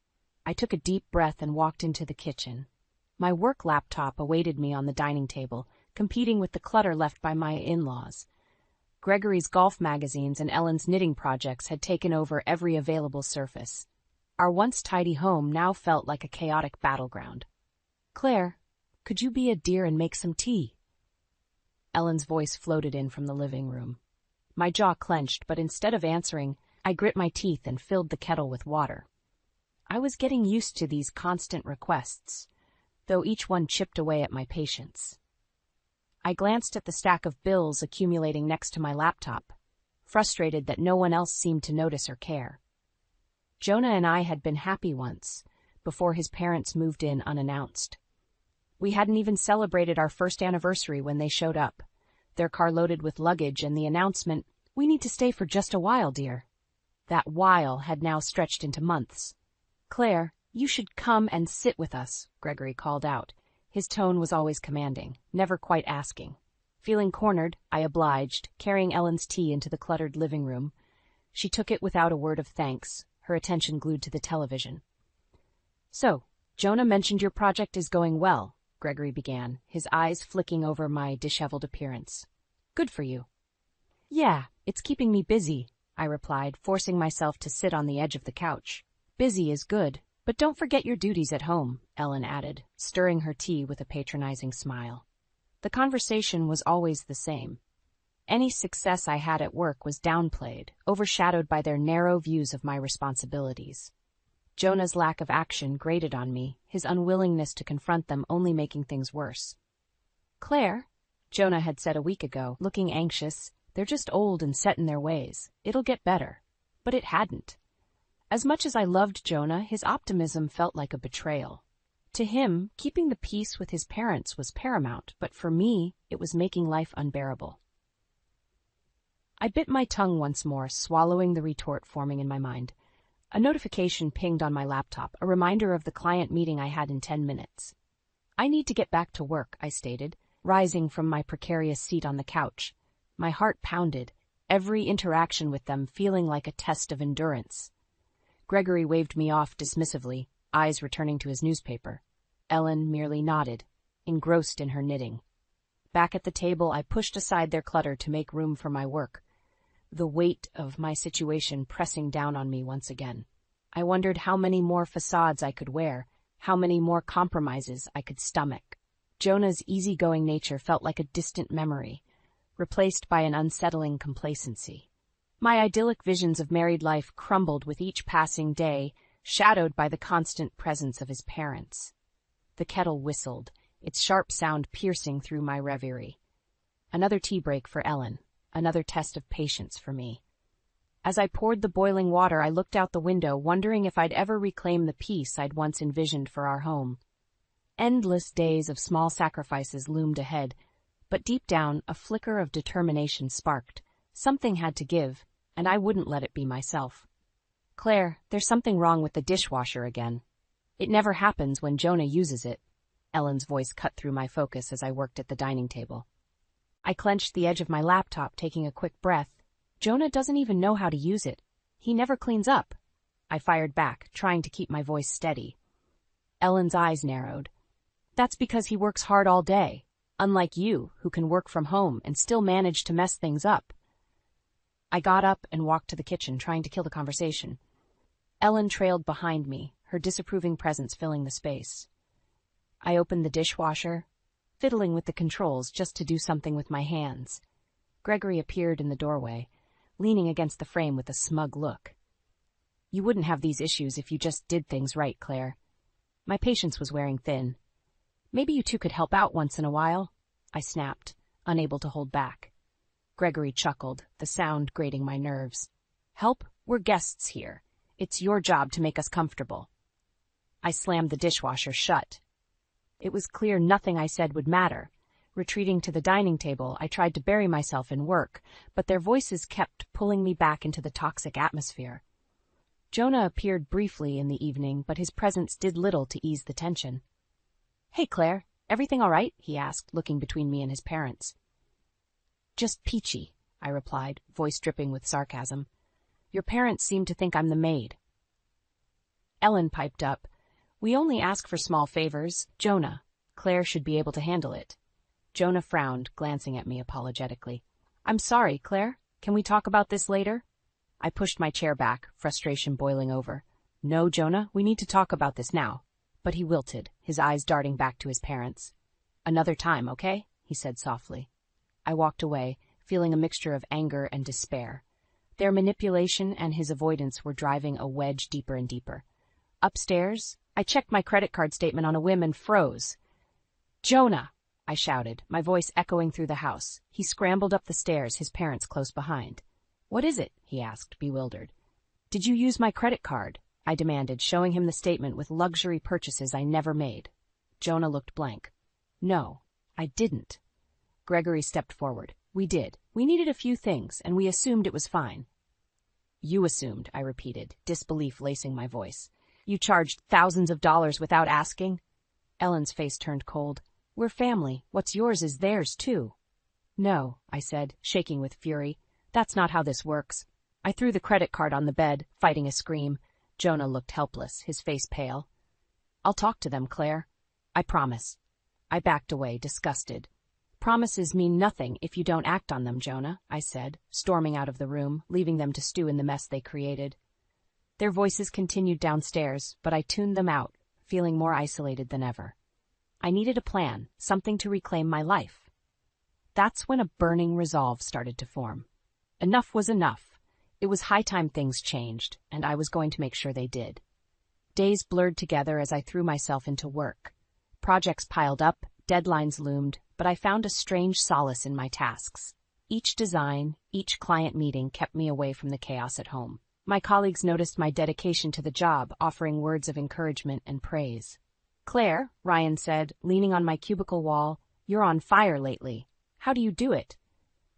I took a deep breath and walked into the kitchen. My work laptop awaited me on the dining table, competing with the clutter left by my in-laws. Gregory's golf magazines and Ellen's knitting projects had taken over every available surface. Our once tidy home now felt like a chaotic battleground. "Claire, could you be a dear and make some tea?" Ellen's voice floated in from the living room. My jaw clenched, but instead of answering, I grit my teeth and filled the kettle with water. I was getting used to these constant requests, though each one chipped away at my patience. I glanced at the stack of bills accumulating next to my laptop, frustrated that no one else seemed to notice or care. Jonah and I had been happy once, before his parents moved in unannounced. We hadn't even celebrated our first anniversary when they showed up, their car loaded with luggage and the announcement, "We need to stay for just a while, dear." That while had now stretched into months. "Claire, you should come and sit with us," Gregory called out. His tone was always commanding, never quite asking. Feeling cornered, I obliged, carrying Ellen's tea into the cluttered living room. She took it without a word of thanks, her attention glued to the television. "So, Jonah mentioned your project is going well," Gregory began, his eyes flicking over my disheveled appearance. "Good for you." "Yeah, it's keeping me busy," I replied, forcing myself to sit on the edge of the couch. "Busy is good, but don't forget your duties at home," Ellen added, stirring her tea with a patronizing smile. The conversation was always the same. Any success I had at work was downplayed, overshadowed by their narrow views of my responsibilities. Jonah's lack of action grated on me, his unwillingness to confront them only making things worse. "Claire," Jonah had said a week ago, looking anxious, "they're just old and set in their ways. It'll get better." But it hadn't. As much as I loved Jonah, his optimism felt like a betrayal. To him, keeping the peace with his parents was paramount, but for me, it was making life unbearable. I bit my tongue once more, swallowing the retort forming in my mind. A notification pinged on my laptop, a reminder of the client meeting I had in 10 minutes. "I need to get back to work," I stated, rising from my precarious seat on the couch. My heart pounded, every interaction with them feeling like a test of endurance. Gregory waved me off dismissively, eyes returning to his newspaper. Ellen merely nodded, engrossed in her knitting. Back at the table, I pushed aside their clutter to make room for my work, the weight of my situation pressing down on me once again. I wondered how many more facades I could wear, how many more compromises I could stomach. Jonah's easygoing nature felt like a distant memory, replaced by an unsettling complacency. My idyllic visions of married life crumbled with each passing day, shadowed by the constant presence of his parents. The kettle whistled, its sharp sound piercing through my reverie. Another tea break for Ellen, another test of patience for me. As I poured the boiling water, I looked out the window, wondering if I'd ever reclaim the peace I'd once envisioned for our home. Endless days of small sacrifices loomed ahead, but deep down, a flicker of determination sparked. Something had to give, and I wouldn't let it be myself. "Claire, there's something wrong with the dishwasher again. It never happens when Jonah uses it." Ellen's voice cut through my focus as I worked at the dining table. I clenched the edge of my laptop, taking a quick breath. "Jonah doesn't even know how to use it. He never cleans up." I fired back, trying to keep my voice steady. Ellen's eyes narrowed. "That's because he works hard all day, unlike you, who can work from home and still manage to mess things up." I got up and walked to the kitchen, trying to kill the conversation. Ellen trailed behind me, her disapproving presence filling the space. I opened the dishwasher, fiddling with the controls just to do something with my hands. Gregory appeared in the doorway, leaning against the frame with a smug look. "You wouldn't have these issues if you just did things right, Claire." My patience was wearing thin. "Maybe you two could help out once in a while," I snapped, unable to hold back. Gregory chuckled, the sound grating my nerves. "Help? We're guests here. It's your job to make us comfortable." I slammed the dishwasher shut. It was clear nothing I said would matter. Retreating to the dining table, I tried to bury myself in work, but their voices kept pulling me back into the toxic atmosphere. Jonah appeared briefly in the evening, but his presence did little to ease the tension. "Hey, Claire, everything all right?" he asked, looking between me and his parents. "Just peachy," I replied, voice dripping with sarcasm. "Your parents seem to think I'm the maid." Ellen piped up. "We only ask for small favors. Jonah. Claire should be able to handle it." Jonah frowned, glancing at me apologetically. I'm sorry, Claire. Can we talk about this later? I pushed my chair back, frustration boiling over. No, Jonah, we need to talk about this now. But he wilted, his eyes darting back to his parents. Another time, okay? He said softly. I walked away, feeling a mixture of anger and despair. Their manipulation and his avoidance were driving a wedge deeper and deeper. Upstairs, I checked my credit card statement on a whim and froze. Jonah! I shouted, my voice echoing through the house. He scrambled up the stairs, his parents close behind. What is it? He asked, bewildered. Did you use my credit card? I demanded, showing him the statement with luxury purchases I never made. Jonah looked blank. No, I didn't. Gregory stepped forward. We did. We needed a few things, and we assumed it was fine. You assumed, I repeated, disbelief lacing my voice. You charged thousands of dollars without asking? Ellen's face turned cold. We're family. What's yours is theirs, too. No, I said, shaking with fury. That's not how this works. I threw the credit card on the bed, fighting a scream. Jonah looked helpless, his face pale. I'll talk to them, Claire. I promise. I backed away, disgusted. Promises mean nothing if you don't act on them, Jonah, I said, storming out of the room, leaving them to stew in the mess they created. Their voices continued downstairs, but I tuned them out, feeling more isolated than ever. I needed a plan, something to reclaim my life. That's when a burning resolve started to form. Enough was enough. It was high time things changed, and I was going to make sure they did. Days blurred together as I threw myself into work. Projects piled up, deadlines loomed, but I found a strange solace in my tasks. Each design, each client meeting kept me away from the chaos at home. My colleagues noticed my dedication to the job, offering words of encouragement and praise. Claire, Ryan said, leaning on my cubicle wall, you're on fire lately. How do you do it?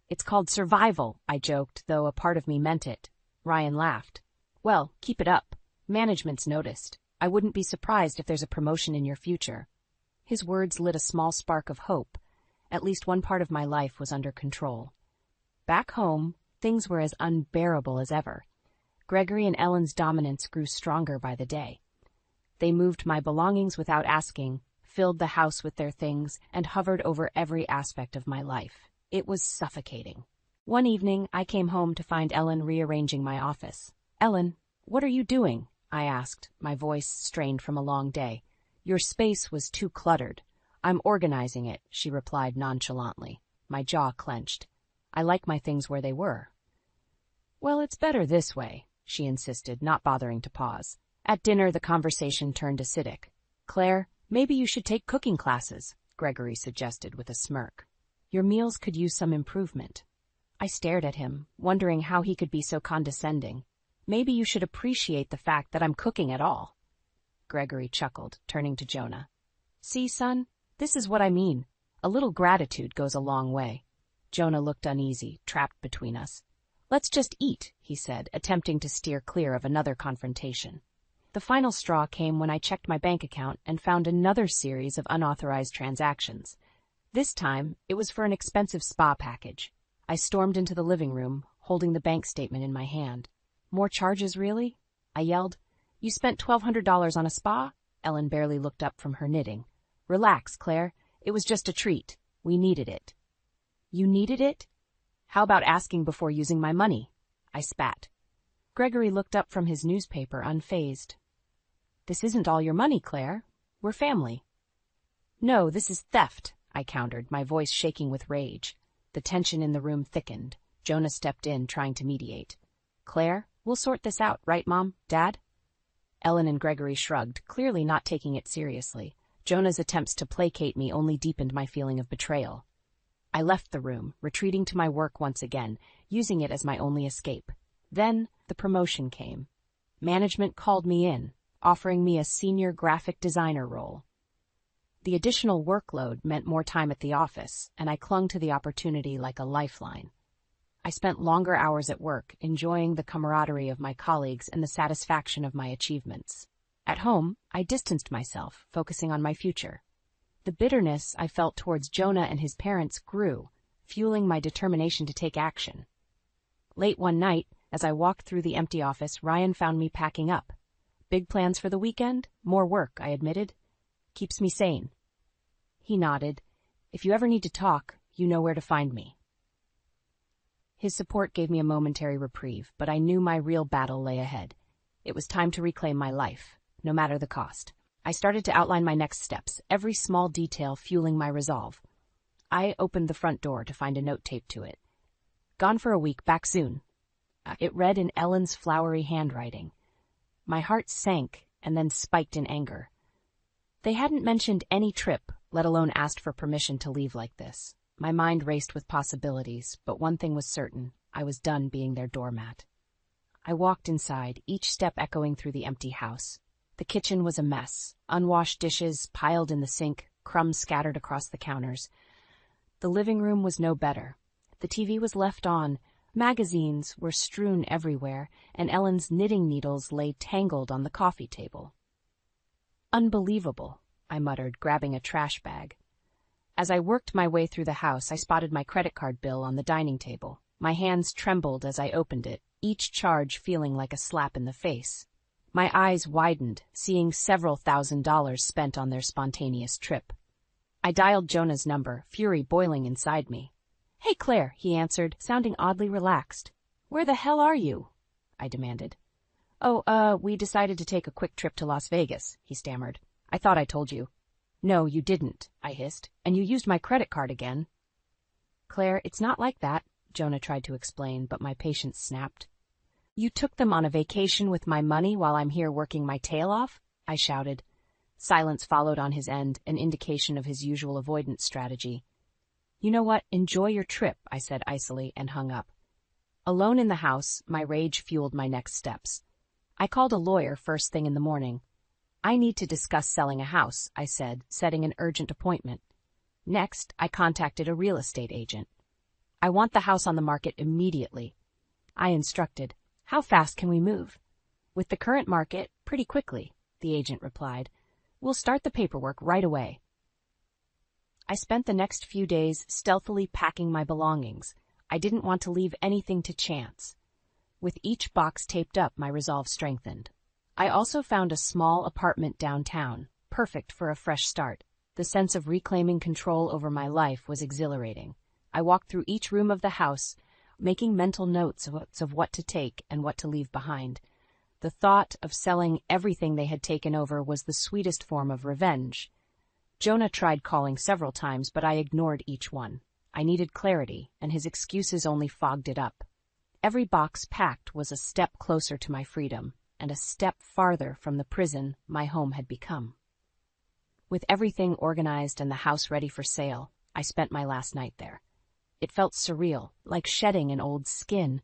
It's called survival, I joked, though a part of me meant it. Ryan laughed. Well, keep it up. Management's noticed. I wouldn't be surprised if there's a promotion in your future. His words lit a small spark of hope. At least one part of my life was under control. Back home, things were as unbearable as ever. Gregory and Ellen's dominance grew stronger by the day. They moved my belongings without asking, filled the house with their things, and hovered over every aspect of my life. It was suffocating. One evening, I came home to find Ellen rearranging my office. Ellen, what are you doing? I asked, my voice strained from a long day. Your space was too cluttered. I'm organizing it, she replied nonchalantly. My jaw clenched. I like my things where they were. Well, it's better this way, she insisted, not bothering to pause. At dinner, the conversation turned acidic. Claire, maybe you should take cooking classes, Gregory suggested with a smirk. Your meals could use some improvement. I stared at him, wondering how he could be so condescending. Maybe you should appreciate the fact that I'm cooking at all. Gregory chuckled, turning to Jonah. See, son, this is what I mean. A little gratitude goes a long way. Jonah looked uneasy, trapped between us. Let's just eat, he said, attempting to steer clear of another confrontation. The final straw came when I checked my bank account and found another series of unauthorized transactions. This time, it was for an expensive spa package. I stormed into the living room, holding the bank statement in my hand. More charges, really? I yelled. You spent $1,200 on a spa? Ellen barely looked up from her knitting. Relax, Claire. It was just a treat. We needed it. You needed it? How about asking before using my money? I spat. Gregory looked up from his newspaper, unfazed. This isn't all your money, Claire. We're family. No, this is theft, I countered, my voice shaking with rage. The tension in the room thickened. Jonah stepped in, trying to mediate. Claire, we'll sort this out, right, Mom? Dad? Ellen and Gregory shrugged, clearly not taking it seriously. Jonah's attempts to placate me only deepened my feeling of betrayal. I left the room, retreating to my work once again, using it as my only escape. Then the promotion came. Management called me in, offering me a senior graphic designer role. The additional workload meant more time at the office, and I clung to the opportunity like a lifeline. I spent longer hours at work, enjoying the camaraderie of my colleagues and the satisfaction of my achievements. At home, I distanced myself, focusing on my future. The bitterness I felt towards Jonah and his parents grew, fueling my determination to take action. Late one night, as I walked through the empty office, Ryan found me packing up. Big plans for the weekend? More work, I admitted. Keeps me sane. He nodded. If you ever need to talk, you know where to find me. His support gave me a momentary reprieve, but I knew my real battle lay ahead. It was time to reclaim my life, no matter the cost. I started to outline my next steps, every small detail fueling my resolve. I opened the front door to find a note taped to it. "Gone for a week, back soon." It read in Ellen's flowery handwriting. My heart sank and then spiked in anger. They hadn't mentioned any trip, let alone asked for permission to leave like this. My mind raced with possibilities, but one thing was certain: I was done being their doormat. I walked inside, each step echoing through the empty house. The kitchen was a mess, unwashed dishes piled in the sink, crumbs scattered across the counters. The living room was no better. The TV was left on, magazines were strewn everywhere, and Ellen's knitting needles lay tangled on the coffee table. "Unbelievable," I muttered, grabbing a trash bag. As I worked my way through the house, I spotted my credit card bill on the dining table. My hands trembled as I opened it, each charge feeling like a slap in the face. My eyes widened, seeing several $1,000s spent on their spontaneous trip. I dialed Jonah's number, fury boiling inside me. "Hey, Claire," he answered, sounding oddly relaxed. "Where the hell are you?" I demanded. We decided to take a quick trip to Las Vegas," he stammered. "I thought I told you." "No, you didn't," I hissed, "and you used my credit card again." "Claire, it's not like that," Jonah tried to explain, but my patience snapped. "You took them on a vacation with my money while I'm here working my tail off?" I shouted. Silence followed on his end, an indication of his usual avoidance strategy. "You know what? Enjoy your trip," I said icily, and hung up. Alone in the house, my rage fueled my next steps. I called a lawyer first thing in the morning. "I need to discuss selling a house," I said, setting an urgent appointment. Next, I contacted a real estate agent. "I want the house on the market immediately." I instructed. "How fast can we move?" "With the current market, pretty quickly," the agent replied. "We'll start the paperwork right away." I spent the next few days stealthily packing my belongings. I didn't want to leave anything to chance. With each box taped up, my resolve strengthened. I also found a small apartment downtown, perfect for a fresh start. The sense of reclaiming control over my life was exhilarating. I walked through each room of the house, making mental notes of what to take and what to leave behind. The thought of selling everything they had taken over was the sweetest form of revenge. Jonah tried calling several times, but I ignored each one. I needed clarity, and his excuses only fogged it up. Every box packed was a step closer to my freedom, and a step farther from the prison my home had become. With everything organized and the house ready for sale, I spent my last night there. It felt surreal, like shedding an old skin.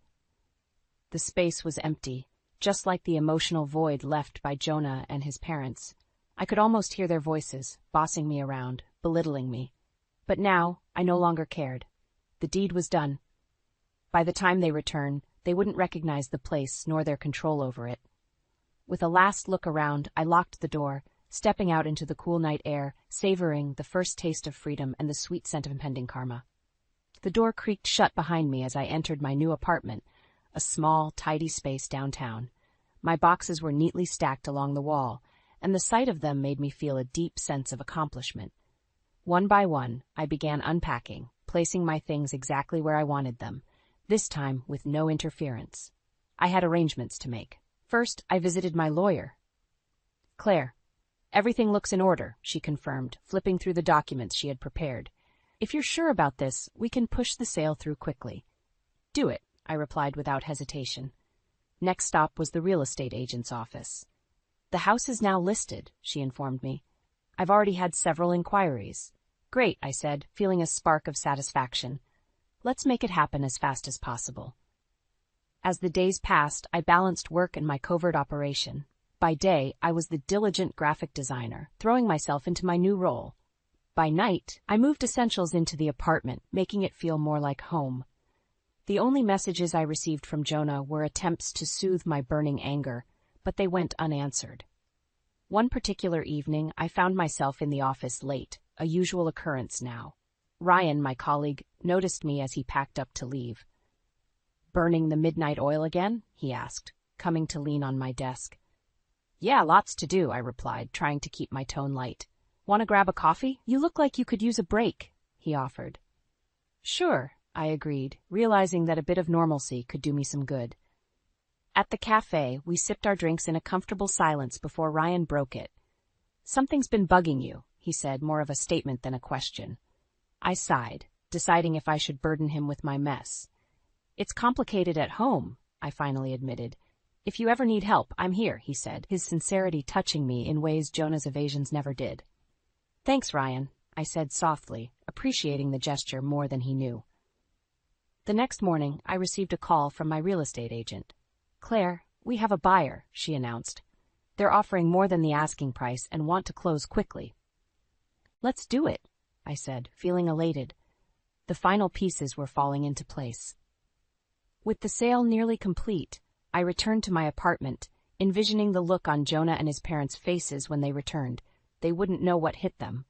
The space was empty, just like the emotional void left by Jonah and his parents. I could almost hear their voices, bossing me around, belittling me. But now, I no longer cared. The deed was done. By the time they returned, they wouldn't recognize the place nor their control over it. With a last look around, I locked the door, stepping out into the cool night air, savoring the first taste of freedom and the sweet scent of impending karma. The door creaked shut behind me as I entered my new apartment, a small, tidy space downtown. My boxes were neatly stacked along the wall, and the sight of them made me feel a deep sense of accomplishment. One by one, I began unpacking, placing my things exactly where I wanted them, this time with no interference. I had arrangements to make. First, I visited my lawyer. "Claire, everything looks in order," she confirmed, flipping through the documents she had prepared. "If you're sure about this, we can push the sale through quickly." "Do it," I replied without hesitation. Next stop was the real estate agent's office. "The house is now listed," she informed me. "I've already had several inquiries." "Great," I said, feeling a spark of satisfaction. "Let's make it happen as fast as possible." As the days passed, I balanced work and my covert operation. By day, I was the diligent graphic designer, throwing myself into my new role. By night, I moved essentials into the apartment, making it feel more like home. The only messages I received from Jonah were attempts to soothe my burning anger, but they went unanswered. One particular evening, I found myself in the office late, a usual occurrence now. Ryan, my colleague, noticed me as he packed up to leave. "Burning the midnight oil again?" he asked, coming to lean on my desk. "Yeah, lots to do," I replied, trying to keep my tone light. "Want to grab a coffee? You look like you could use a break," he offered. "Sure," I agreed, realizing that a bit of normalcy could do me some good. At the cafe, we sipped our drinks in a comfortable silence before Ryan broke it. "Something's been bugging you," he said, more of a statement than a question. I sighed, deciding if I should burden him with my mess. "It's complicated at home," I finally admitted. "If you ever need help, I'm here," he said, his sincerity touching me in ways Jonah's evasions never did. "Thanks, Ryan," I said softly, appreciating the gesture more than he knew. The next morning, I received a call from my real estate agent. "Claire, we have a buyer," she announced. "They're offering more than the asking price and want to close quickly." "Let's do it," I said, feeling elated. The final pieces were falling into place. With the sale nearly complete, I returned to my apartment, envisioning the look on Jonah and his parents' faces when they returned. They wouldn't know what hit them.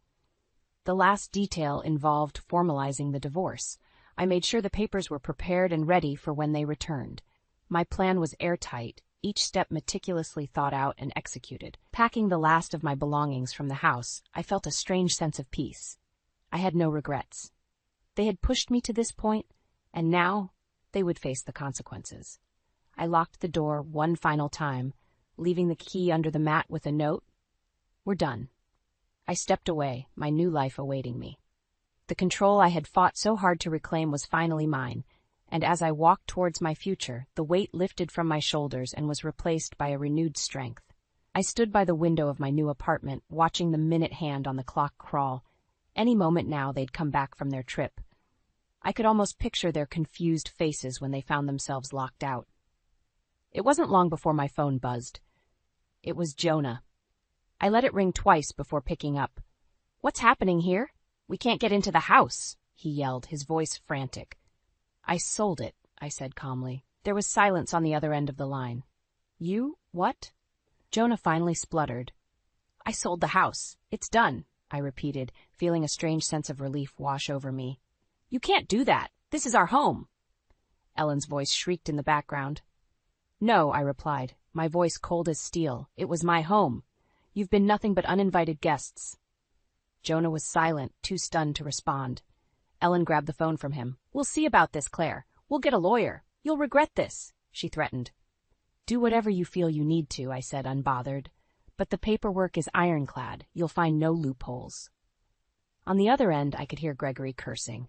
The last detail involved formalizing the divorce. I made sure the papers were prepared and ready for when they returned. My plan was airtight, each step meticulously thought out and executed. Packing the last of my belongings from the house, I felt a strange sense of peace. I had no regrets. They had pushed me to this point, and now they would face the consequences. I locked the door one final time, leaving the key under the mat with a note. "We're done." I stepped away, my new life awaiting me. The control I had fought so hard to reclaim was finally mine, and as I walked towards my future, the weight lifted from my shoulders and was replaced by a renewed strength. I stood by the window of my new apartment, watching the minute hand on the clock crawl. Any moment now they'd come back from their trip. I could almost picture their confused faces when they found themselves locked out. It wasn't long before my phone buzzed. It was Jonah. I let it ring twice before picking up. "What's happening here? We can't get into the house," he yelled, his voice frantic. "I sold it," I said calmly. There was silence on the other end of the line. "You? What?" Jonah finally spluttered. "I sold the house. It's done," I repeated, feeling a strange sense of relief wash over me. "You can't do that. This is our home." Ellen's voice shrieked in the background. "No," I replied, my voice cold as steel. "It was my home. You've been nothing but uninvited guests." Jonah was silent, too stunned to respond. Ellen grabbed the phone from him. "We'll see about this, Claire. We'll get a lawyer. You'll regret this," she threatened. "Do whatever you feel you need to," I said, unbothered. "But the paperwork is ironclad. You'll find no loopholes." On the other end, I could hear Gregory cursing.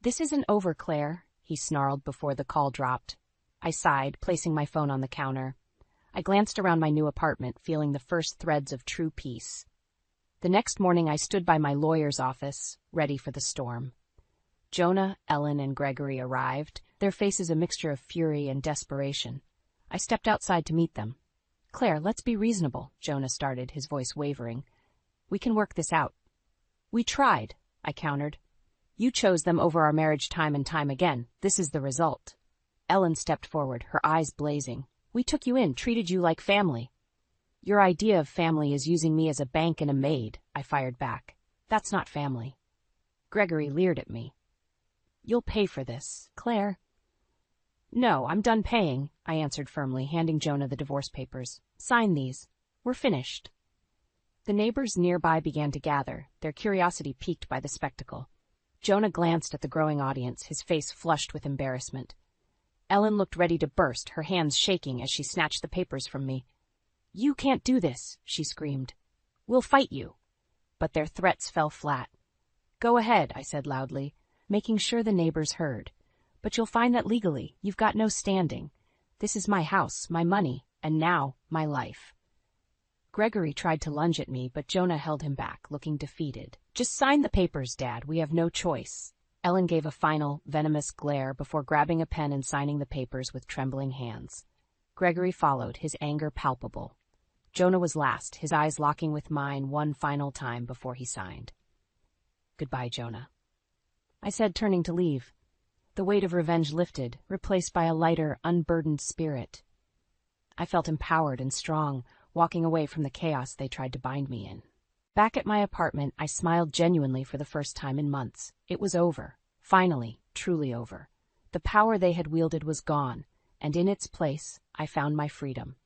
"This isn't over, Claire," he snarled before the call dropped. I sighed, placing my phone on the counter. I glanced around my new apartment, feeling the first threads of true peace. The next morning I stood by my lawyer's office, ready for the storm. Jonah, Ellen, and Gregory arrived, their faces a mixture of fury and desperation. I stepped outside to meet them. "Claire, let's be reasonable," Jonah started, his voice wavering. "We can work this out." "We tried," I countered. "You chose them over our marriage time and time again. This is the result." Ellen stepped forward, her eyes blazing. "We took you in, treated you like family." "Your idea of family is using me as a bank and a maid," I fired back. "That's not family." Gregory leered at me. "You'll pay for this, Claire." "No, I'm done paying," I answered firmly, handing Jonah the divorce papers. "Sign these. We're finished." The neighbors nearby began to gather, their curiosity piqued by the spectacle. Jonah glanced at the growing audience, his face flushed with embarrassment. Ellen looked ready to burst, her hands shaking as she snatched the papers from me. "You can't do this," she screamed. "We'll fight you." But their threats fell flat. "Go ahead," I said loudly, making sure the neighbors heard. "But you'll find that legally, you've got no standing. This is my house, my money, and now, my life." Gregory tried to lunge at me, but Jonah held him back, looking defeated. "Just sign the papers, Dad. We have no choice." Ellen gave a final, venomous glare before grabbing a pen and signing the papers with trembling hands. Gregory followed, his anger palpable. Jonah was last, his eyes locking with mine one final time before he signed. "Goodbye, Jonah," I said, turning to leave. The weight of revenge lifted, replaced by a lighter, unburdened spirit. I felt empowered and strong, walking away from the chaos they tried to bind me in. Back at my apartment, I smiled genuinely for the first time in months. It was over. Finally, truly over. The power they had wielded was gone, and in its place, I found my freedom.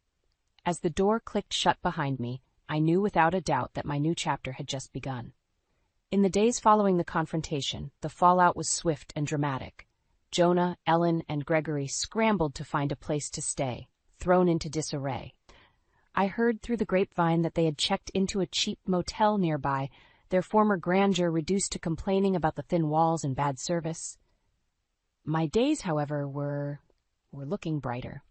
As the door clicked shut behind me, I knew without a doubt that my new chapter had just begun. In the days following the confrontation, the fallout was swift and dramatic. Jonah, Ellen, and Gregory scrambled to find a place to stay, thrown into disarray. I heard through the grapevine that they had checked into a cheap motel nearby, their former grandeur reduced to complaining about the thin walls and bad service. My days, however, were looking brighter.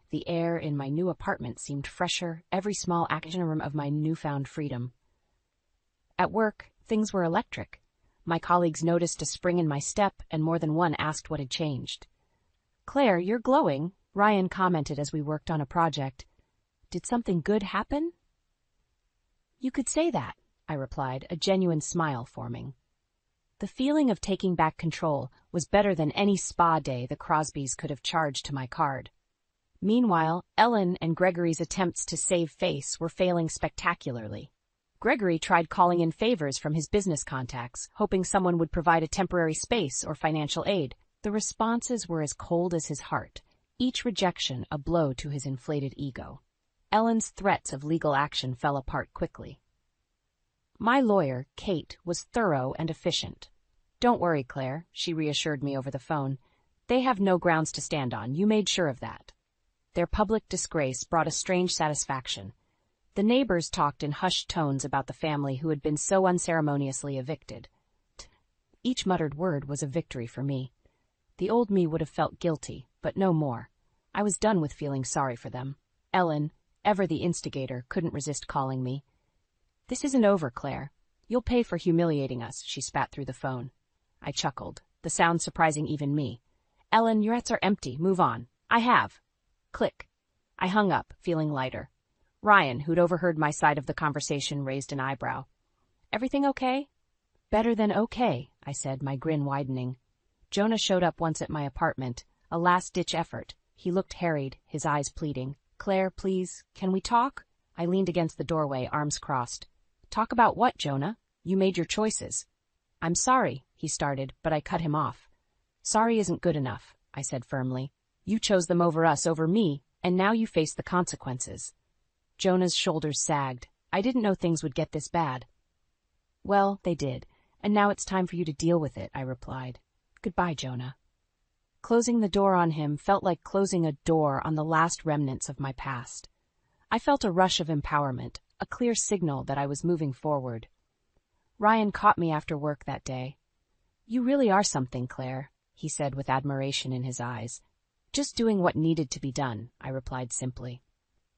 The air in my new apartment seemed fresher, every small action of my newfound freedom. At work, things were electric. My colleagues noticed a spring in my step, and more than one asked what had changed. "Claire, you're glowing," Ryan commented as we worked on a project. "Did something good happen?" "You could say that," I replied, a genuine smile forming. The feeling of taking back control was better than any spa day the Crosbys could have charged to my card. Meanwhile, Ellen and Gregory's attempts to save face were failing spectacularly. Gregory tried calling in favors from his business contacts, hoping someone would provide a temporary space or financial aid. The responses were as cold as his heart, each rejection a blow to his inflated ego. Ellen's threats of legal action fell apart quickly. My lawyer, Kate, was thorough and efficient. "Don't worry, Claire," she reassured me over the phone. "They have no grounds to stand on. You made sure of that." Their public disgrace brought a strange satisfaction. The neighbors talked in hushed tones about the family who had been so unceremoniously evicted. Each muttered word was a victory for me. The old me would have felt guilty, but no more. I was done with feeling sorry for them. Ellen, ever the instigator, couldn't resist calling me. "This isn't over, Claire. You'll pay for humiliating us," she spat through the phone. I chuckled, the sound surprising even me. "Ellen, your threats are empty. Move on." "I have." Click. I hung up, feeling lighter. Ryan, who'd overheard my side of the conversation, raised an eyebrow. "Everything okay?" "Better than okay," I said, my grin widening. Jonah showed up once at my apartment, a last-ditch effort. He looked harried, his eyes pleading. "Claire, please, can we talk?" I leaned against the doorway, arms crossed. "Talk about what, Jonah? You made your choices." "I'm sorry," he started, but I cut him off. "Sorry isn't good enough," I said firmly. "You chose them over us, over me, and now you face the consequences." Jonah's shoulders sagged. I didn't know things would get this bad. "Well, they did, and now it's time for you to deal with it," I replied. "Goodbye, Jonah." Closing the door on him felt like closing a door on the last remnants of my past. I felt a rush of empowerment, a clear signal that I was moving forward. Ryan caught me after work that day. "You really are something, Claire," he said with admiration in his eyes. "Just doing what needed to be done," I replied simply.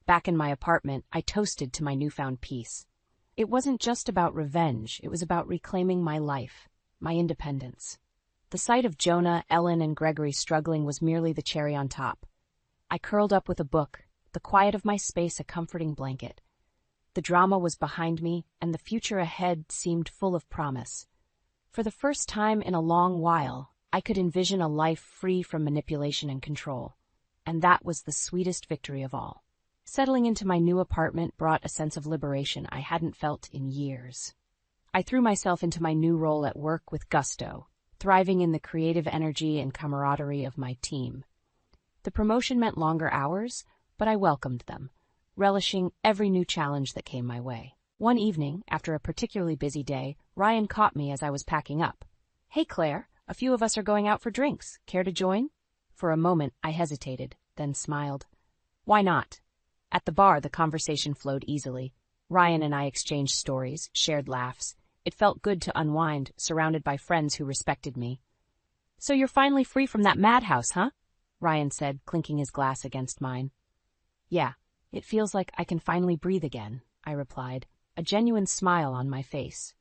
Back in my apartment, I toasted to my newfound peace. It wasn't just about revenge, it was about reclaiming my life, my independence. The sight of Jonah, Ellen, and Gregory struggling was merely the cherry on top. I curled up with a book, the quiet of my space a comforting blanket. The drama was behind me, and the future ahead seemed full of promise. For the first time in a long while, I could envision a life free from manipulation and control. And that was the sweetest victory of all. Settling into my new apartment brought a sense of liberation I hadn't felt in years. I threw myself into my new role at work with gusto, thriving in the creative energy and camaraderie of my team. The promotion meant longer hours, but I welcomed them, relishing every new challenge that came my way. One evening, after a particularly busy day, Ryan caught me as I was packing up. "Hey, Claire, a few of us are going out for drinks. Care to join?" For a moment, I hesitated, then smiled. "Why not?" At the bar, the conversation flowed easily. Ryan and I exchanged stories, shared laughs. It felt good to unwind, surrounded by friends who respected me. "So you're finally free from that madhouse, huh?" Ryan said, clinking his glass against mine. "Yeah, it feels like I can finally breathe again," I replied, a genuine smile on my face.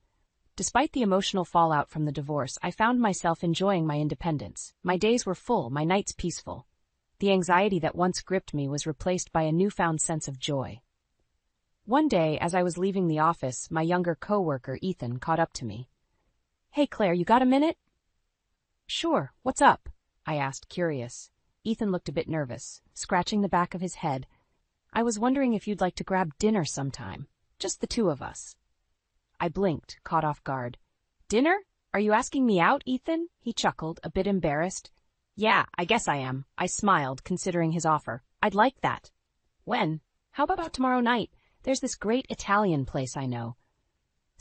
Despite the emotional fallout from the divorce, I found myself enjoying my independence. My days were full, my nights peaceful. The anxiety that once gripped me was replaced by a newfound sense of joy. One day, as I was leaving the office, my younger coworker, Ethan, caught up to me. "Hey, Claire, you got a minute?" "Sure, what's up?" I asked, curious. Ethan looked a bit nervous, scratching the back of his head. "I was wondering if you'd like to grab dinner sometime. Just the two of us." I blinked, caught off guard. "Dinner? Are you asking me out, Ethan?" He chuckled, a bit embarrassed. "Yeah, I guess I am." I smiled, considering his offer. "I'd like that." "When?" "How about tomorrow night? There's this great Italian place I know."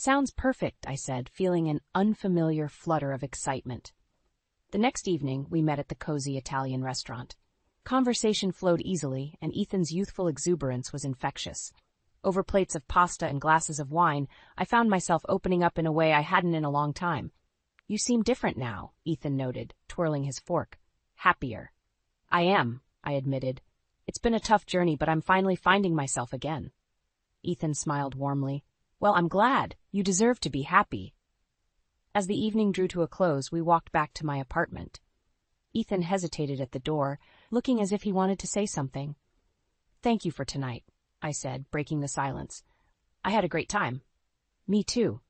Sounds perfect, I said, feeling an unfamiliar flutter of excitement. The next evening, we met at the cozy Italian restaurant. Conversation flowed easily, and Ethan's youthful exuberance was infectious. Over plates of pasta and glasses of wine, I found myself opening up in a way I hadn't in a long time. You seem different now, Ethan noted, twirling his fork. Happier. I am, I admitted. It's been a tough journey, but I'm finally finding myself again. Ethan smiled warmly. Well, I'm glad. You deserve to be happy. As the evening drew to a close, we walked back to my apartment. Ethan hesitated at the door, looking as if he wanted to say something. Thank you for tonight, I said, breaking the silence. I had a great time. Me too,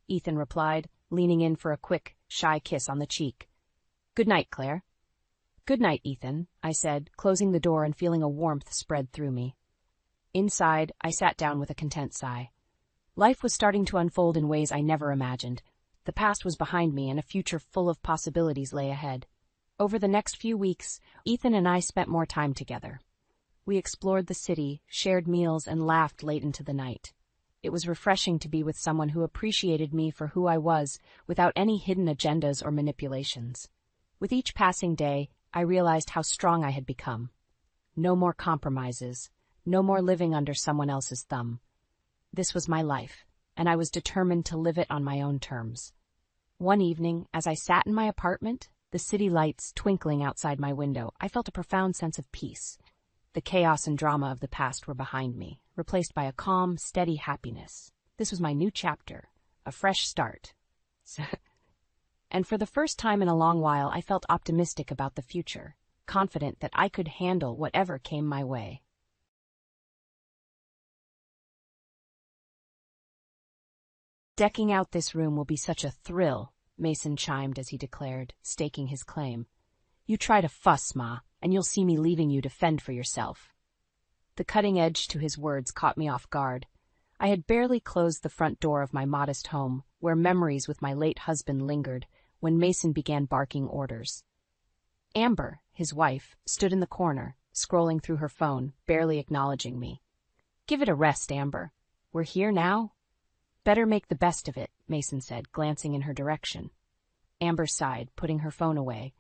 Ethan replied, leaning in for a quick, shy kiss on the cheek. Good night, Claire. Good night, Ethan, I said, closing the door and feeling a warmth spread through me. Inside, I sat down with a content sigh. Life was starting to unfold in ways I never imagined. The past was behind me, and a future full of possibilities lay ahead. Over the next few weeks, Ethan and I spent more time together. We explored the city, shared meals, and laughed late into the night. It was refreshing to be with someone who appreciated me for who I was, without any hidden agendas or manipulations. With each passing day, I realized how strong I had become. No more compromises, no more living under someone else's thumb. This was my life, and I was determined to live it on my own terms. One evening, as I sat in my apartment, the city lights twinkling outside my window, I felt a profound sense of peace. The chaos and drama of the past were behind me, replaced by a calm, steady happiness. This was my new chapter, a fresh start. And for the first time in a long while, I felt optimistic about the future, confident that I could handle whatever came my way. Decking out this room will be such a thrill, Mason chimed as he declared, staking his claim. You try to fuss, Ma, and you'll see me leaving you to fend for yourself. The cutting edge to his words caught me off guard. I had barely closed the front door of my modest home, where memories with my late husband lingered, when Mason began barking orders. Amber, his wife, stood in the corner, scrolling through her phone, barely acknowledging me. Give it a rest, Amber. We're here now. Better make the best of it, Mason said, glancing in her direction. Amber sighed, putting her phone away.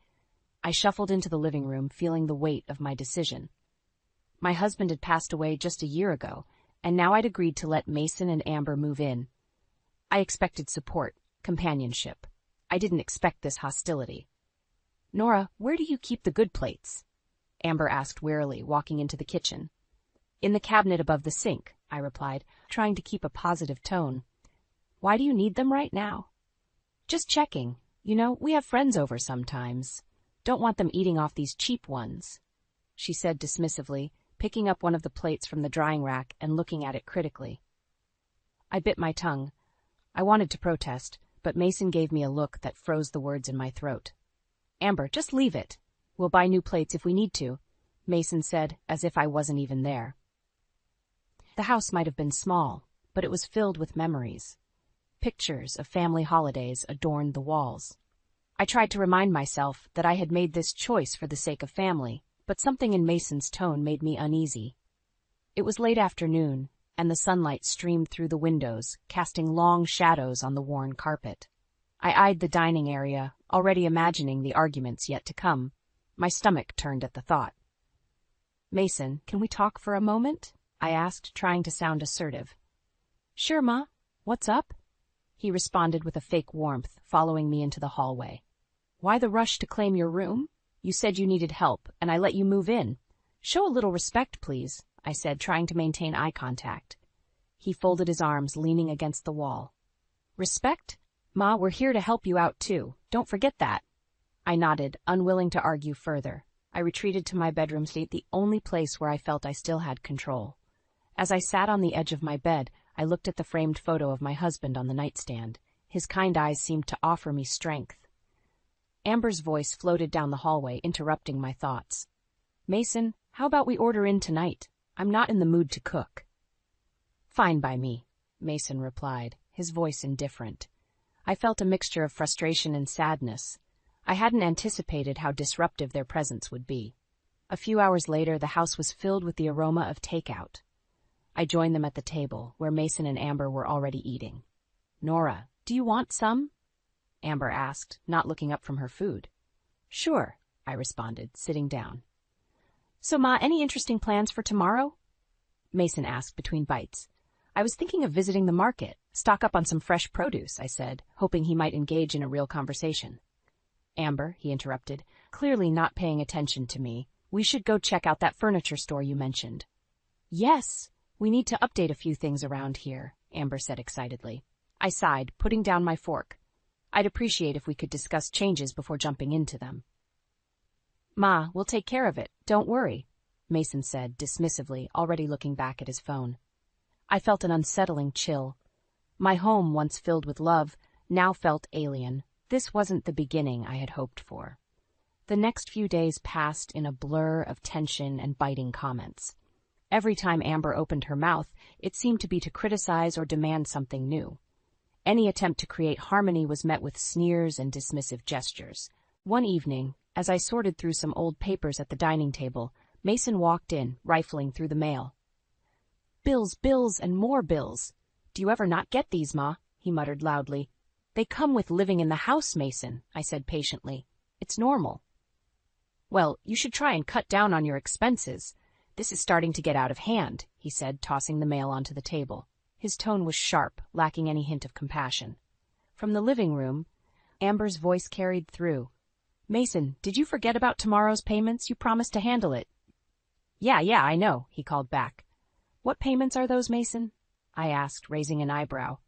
I shuffled into the living room, feeling the weight of my decision. My husband had passed away just a year ago, and now I'd agreed to let Mason and Amber move in. I expected support, companionship. I didn't expect this hostility. Nora, where do you keep the good plates? Amber asked wearily, walking into the kitchen. In the cabinet above the sink, I replied, trying to keep a positive tone. Why do you need them right now? Just checking. You know, we have friends over sometimes. Don't want them eating off these cheap ones, she said dismissively, picking up one of the plates from the drying rack and looking at it critically. I bit my tongue. I wanted to protest, but Mason gave me a look that froze the words in my throat. Amber, just leave it. We'll buy new plates if we need to, Mason said, as if I wasn't even there. The house might have been small, but it was filled with memories. Pictures of family holidays adorned the walls. I tried to remind myself that I had made this choice for the sake of family, but something in Mason's tone made me uneasy. It was late afternoon, and the sunlight streamed through the windows, casting long shadows on the worn carpet. I eyed the dining area, already imagining the arguments yet to come. My stomach turned at the thought. Mason, can we talk for a moment? I asked, trying to sound assertive. Sure, Ma. What's up? He responded with a fake warmth, following me into the hallway. Why the rush to claim your room? You said you needed help, and I let you move in. Show a little respect, please, I said, trying to maintain eye contact. He folded his arms, leaning against the wall. Respect? Ma, we're here to help you out, too. Don't forget that. I nodded, unwilling to argue further. I retreated to my bedroom seat, the only place where I felt I still had control. As I sat on the edge of my bed, I looked at the framed photo of my husband on the nightstand. His kind eyes seemed to offer me strength. Amber's voice floated down the hallway, interrupting my thoughts. Mason, how about we order in tonight? I'm not in the mood to cook. Fine by me, Mason replied, his voice indifferent. I felt a mixture of frustration and sadness. I hadn't anticipated how disruptive their presence would be. A few hours later, the house was filled with the aroma of takeout. I joined them at the table, where Mason and Amber were already eating. Nora, do you want some? Amber asked, not looking up from her food. Sure, I responded, sitting down. So, Ma, any interesting plans for tomorrow? Mason asked between bites. I was thinking of visiting the market, stock up on some fresh produce, I said, hoping he might engage in a real conversation. Amber, he interrupted, clearly not paying attention to me. We should go check out that furniture store you mentioned. Yes, we need to update a few things around here, Amber said excitedly. I sighed, putting down my fork. I'd appreciate if we could discuss changes before jumping into them. Ma, we'll take care of it, don't worry, Mason said dismissively, already looking back at his phone. I felt an unsettling chill. My home, once filled with love, now felt alien. This wasn't the beginning I had hoped for. The next few days passed in a blur of tension and biting comments. Every time Amber opened her mouth, it seemed to be to criticize or demand something new. Any attempt to create harmony was met with sneers and dismissive gestures. One evening, as I sorted through some old papers at the dining table, Mason walked in, rifling through the mail. Bills, bills, and more bills. Do you ever not get these, Ma? He muttered loudly. They come with living in the house, Mason, I said patiently. It's normal. Well, you should try and cut down on your expenses. This is starting to get out of hand, he said, tossing the mail onto the table. His tone was sharp, lacking any hint of compassion. From the living room, Amber's voice carried through. Mason, did you forget about tomorrow's payments? You promised to handle it. Yeah, I know, he called back. What payments are those, Mason? I asked, raising an eyebrow.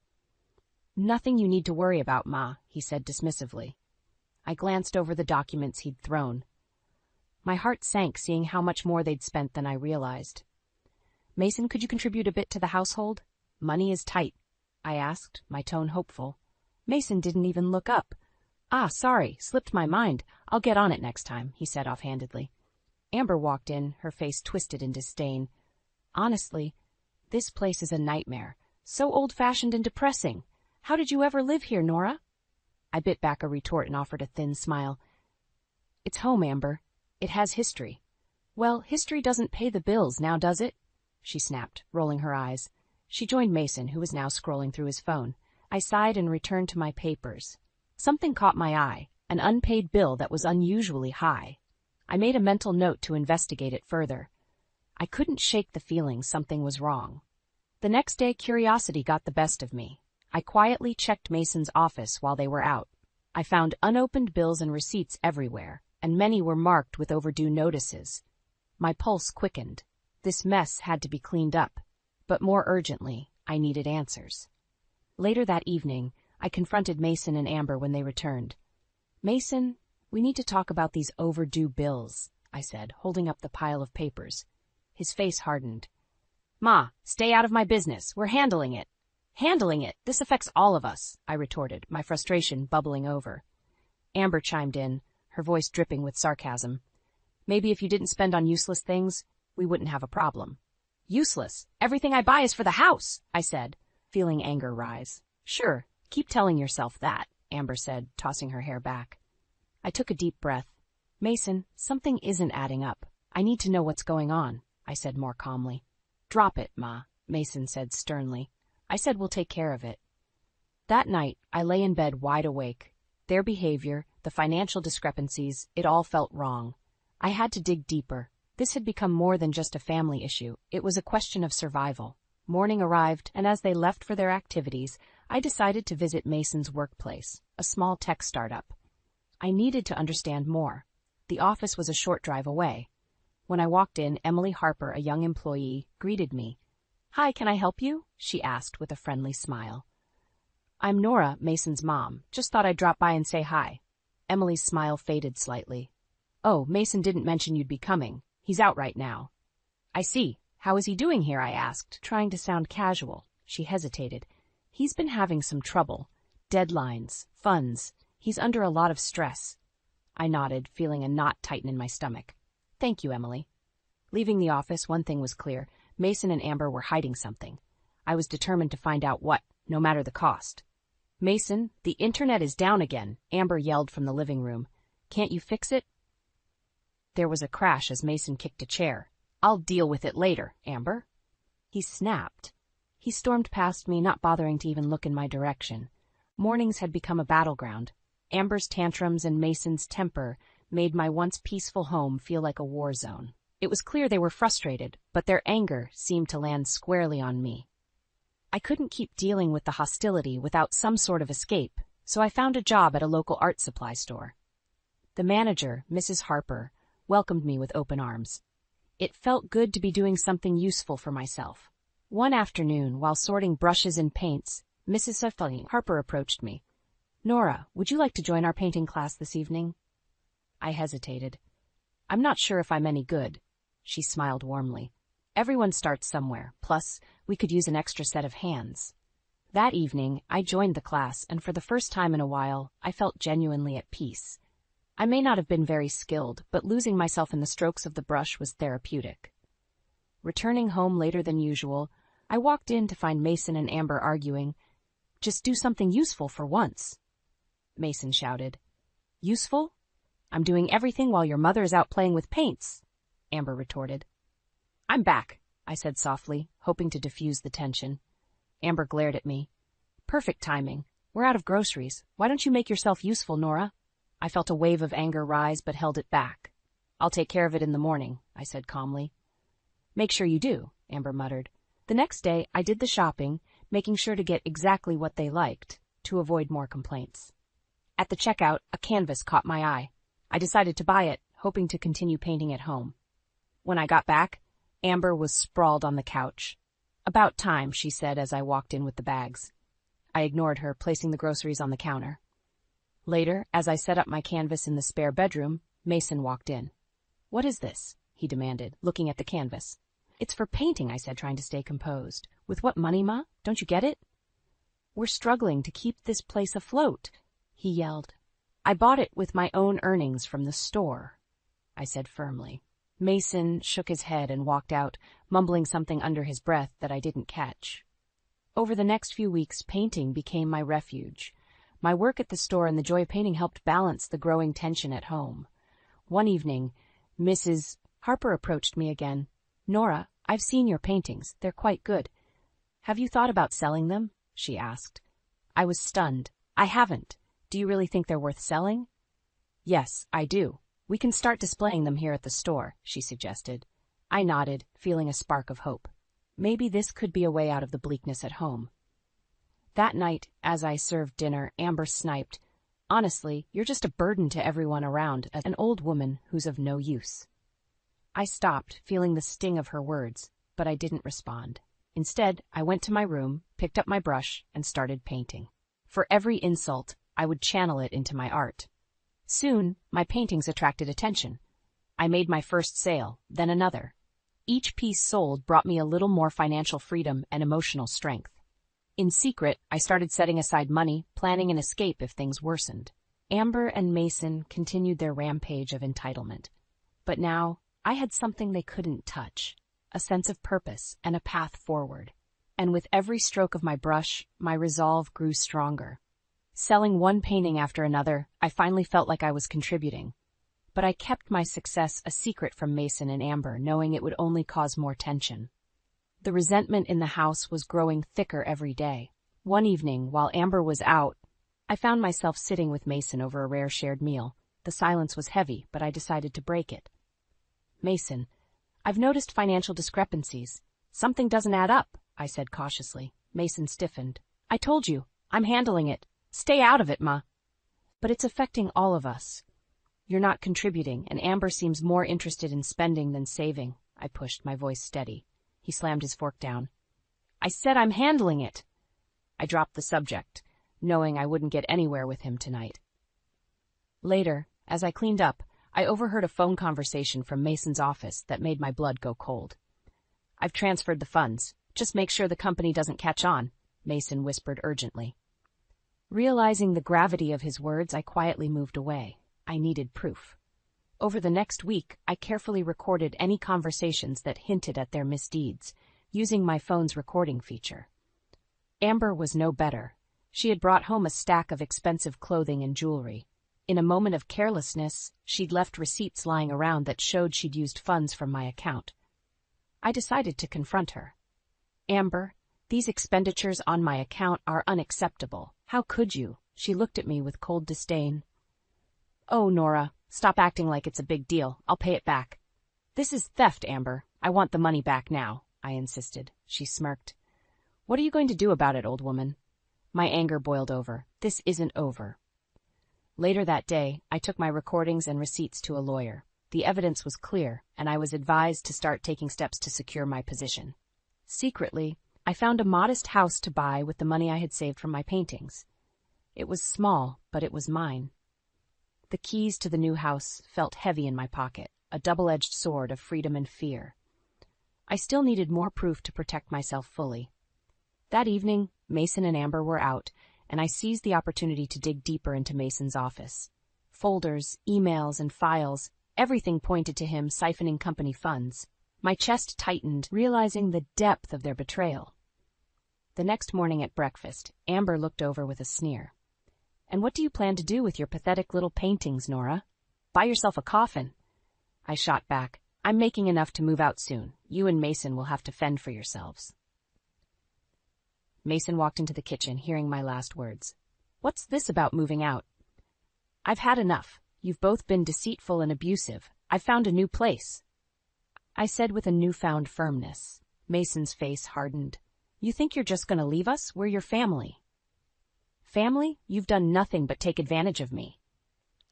Nothing you need to worry about, Ma, he said dismissively. I glanced over the documents he'd thrown. My heart sank seeing how much more they'd spent than I realized. Mason, could you contribute a bit to the household? Money is tight, I asked, my tone hopeful. Mason didn't even look up. Sorry, slipped my mind. I'll get on it next time, he said offhandedly. Amber walked in, her face twisted in disdain. Honestly, this place is a nightmare. So old-fashioned and depressing. How did you ever live here, Nora? I bit back a retort and offered a thin smile. It's home, Amber. It has history. Well, history doesn't pay the bills, now does it? She snapped, rolling her eyes. She joined Mason, who was now scrolling through his phone. I sighed and returned to my papers. Something caught my eye, an unpaid bill that was unusually high. I made a mental note to investigate it further. I couldn't shake the feeling something was wrong. The next day, curiosity got the best of me. I quietly checked Mason's office while they were out. I found unopened bills and receipts everywhere, and many were marked with overdue notices. My pulse quickened. This mess had to be cleaned up, but more urgently, I needed answers. Later that evening, I confronted Mason and Amber when they returned. Mason, we need to talk about these overdue bills, I said, holding up the pile of papers. His face hardened. Ma, stay out of my business. We're handling it. Handling it? This affects all of us, I retorted, my frustration bubbling over. Amber chimed in, her voice dripping with sarcasm. Maybe if you didn't spend on useless things, we wouldn't have a problem. Useless? Everything I buy is for the house, I said, feeling anger rise. Sure, keep telling yourself that, Amber said, tossing her hair back. I took a deep breath. Mason, something isn't adding up. I need to know what's going on, I said more calmly. Drop it, Ma, Mason said sternly. I said we'll take care of it. That night, I lay in bed wide awake. Their behavior, the financial discrepancies, it all felt wrong. I had to dig deeper. This had become more than just a family issue. It was a question of survival. Morning arrived, and as they left for their activities, I decided to visit Mason's workplace, a small tech startup. I needed to understand more. The office was a short drive away. When I walked in, Emily Harper, a young employee, greeted me. Hi, can I help you? She asked with a friendly smile. I'm Nora, Mason's mom. Just thought I'd drop by and say hi. Emily's smile faded slightly. Oh, Mason didn't mention you'd be coming. He's out right now. I see. How is he doing here? I asked, trying to sound casual. She hesitated. He's been having some trouble. Deadlines, funds. He's under a lot of stress. I nodded, feeling a knot tighten in my stomach. Thank you, Emily. Leaving the office, one thing was clear. Mason and Amber were hiding something. I was determined to find out what, no matter the cost. Mason, the internet is down again, Amber yelled from the living room. Can't you fix it? There was a crash as Mason kicked a chair. I'll deal with it later, Amber. He snapped. He stormed past me, not bothering to even look in my direction. Mornings had become a battleground. Amber's tantrums and Mason's temper made my once peaceful home feel like a war zone. It was clear they were frustrated, but their anger seemed to land squarely on me. I couldn't keep dealing with the hostility without some sort of escape, so I found a job at a local art supply store. The manager, Mrs. Harper, welcomed me with open arms. It felt good to be doing something useful for myself. One afternoon, while sorting brushes and paints, Mrs. Harper approached me. "Nora, would you like to join our painting class this evening?" I hesitated. "I'm not sure if I'm any good." She smiled warmly. "Everyone starts somewhere, plus we could use an extra set of hands." That evening, I joined the class, and for the first time in a while, I felt genuinely at peace. I may not have been very skilled, but losing myself in the strokes of the brush was therapeutic. Returning home later than usual, I walked in to find Mason and Amber arguing. "Just do something useful for once," Mason shouted. "Useful? I'm doing everything while your mother is out playing with paints," Amber retorted. "I'm back," I said softly, hoping to diffuse the tension. Amber glared at me. "Perfect timing. We're out of groceries. Why don't you make yourself useful, Nora?" I felt a wave of anger rise, but held it back. "I'll take care of it in the morning," I said calmly. "Make sure you do," Amber muttered. The next day, I did the shopping, making sure to get exactly what they liked, to avoid more complaints. At the checkout, a canvas caught my eye. I decided to buy it, hoping to continue painting at home. When I got back, Amber was sprawled on the couch. "About time," she said as I walked in with the bags. I ignored her, placing the groceries on the counter. Later, as I set up my canvas in the spare bedroom, Mason walked in. "What is this?" he demanded, looking at the canvas. "It's for painting," I said, trying to stay composed. "With what money, Ma? Don't you get it?" "We're struggling to keep this place afloat," he yelled. "I bought it with my own earnings from the store," I said firmly. Mason shook his head and walked out, mumbling something under his breath that I didn't catch. Over the next few weeks, painting became my refuge. My work at the store and the joy of painting helped balance the growing tension at home. One evening, Mrs. Harper approached me again. "Nora, I've seen your paintings. They're quite good. Have you thought about selling them?" she asked. I was stunned. "I haven't. Do you really think they're worth selling?" "Yes, I do. We can start displaying them here at the store," she suggested. I nodded, feeling a spark of hope. Maybe this could be a way out of the bleakness at home. That night, as I served dinner, Amber sniped, "Honestly, you're just a burden to everyone around, as an old woman who's of no use." I stopped, feeling the sting of her words, but I didn't respond. Instead, I went to my room, picked up my brush, and started painting. For every insult, I would channel it into my art. Soon, my paintings attracted attention. I made my first sale, then another. Each piece sold brought me a little more financial freedom and emotional strength. In secret, I started setting aside money, planning an escape if things worsened. Amber and Mason continued their rampage of entitlement. But now, I had something they couldn't touch, a sense of purpose and a path forward. And with every stroke of my brush, my resolve grew stronger. Selling one painting after another, I finally felt like I was contributing. But I kept my success a secret from Mason and Amber, knowing it would only cause more tension. The resentment in the house was growing thicker every day. One evening, while Amber was out, I found myself sitting with Mason over a rare shared meal. The silence was heavy, but I decided to break it. "Mason, I've noticed financial discrepancies. Something doesn't add up," I said cautiously. Mason stiffened. "I told you, I'm handling it. Stay out of it, Ma." "But it's affecting all of us. You're not contributing, and Amber seems more interested in spending than saving," I pushed, my voice steady. He slammed his fork down. "I said I'm handling it." I dropped the subject, knowing I wouldn't get anywhere with him tonight. Later, as I cleaned up, I overheard a phone conversation from Mason's office that made my blood go cold. "I've transferred the funds. Just make sure the company doesn't catch on," Mason whispered urgently. Realizing the gravity of his words, I quietly moved away. I needed proof. Over the next week, I carefully recorded any conversations that hinted at their misdeeds, using my phone's recording feature. Amber was no better. She had brought home a stack of expensive clothing and jewelry. In a moment of carelessness, she'd left receipts lying around that showed she'd used funds from my account. I decided to confront her. "Amber, These expenditures on my account are unacceptable. How could you? She looked at me with cold disdain. Oh, Nora, stop acting like it's a big deal. I'll pay it back. This is theft, Amber. I want the money back now, I insisted. She smirked. What are you going to do about it, old woman? My anger boiled over. This isn't over. Later that day, I took my recordings and receipts to a lawyer. The evidence was clear, and I was advised to start taking steps to secure my position. Secretly, I found a modest house to buy with the money I had saved from my paintings. It was small, but it was mine. The keys to the new house felt heavy in my pocket, a double-edged sword of freedom and fear. I still needed more proof to protect myself fully. That evening, Mason and Amber were out, and I seized the opportunity to dig deeper into Mason's office. Folders, emails, and files, everything pointed to him siphoning company funds. My chest tightened, realizing the depth of their betrayal. The next morning at breakfast, Amber looked over with a sneer. And what do you plan to do with your pathetic little paintings, Nora? Buy yourself a coffin. I shot back. I'm making enough to move out soon. You and Mason will have to fend for yourselves. Mason walked into the kitchen, hearing my last words. What's this about moving out? I've had enough. You've both been deceitful and abusive. I've found a new place, I said with a newfound firmness. Mason's face hardened. You think you're just going to leave us? We're your family. Family? You've done nothing but take advantage of me,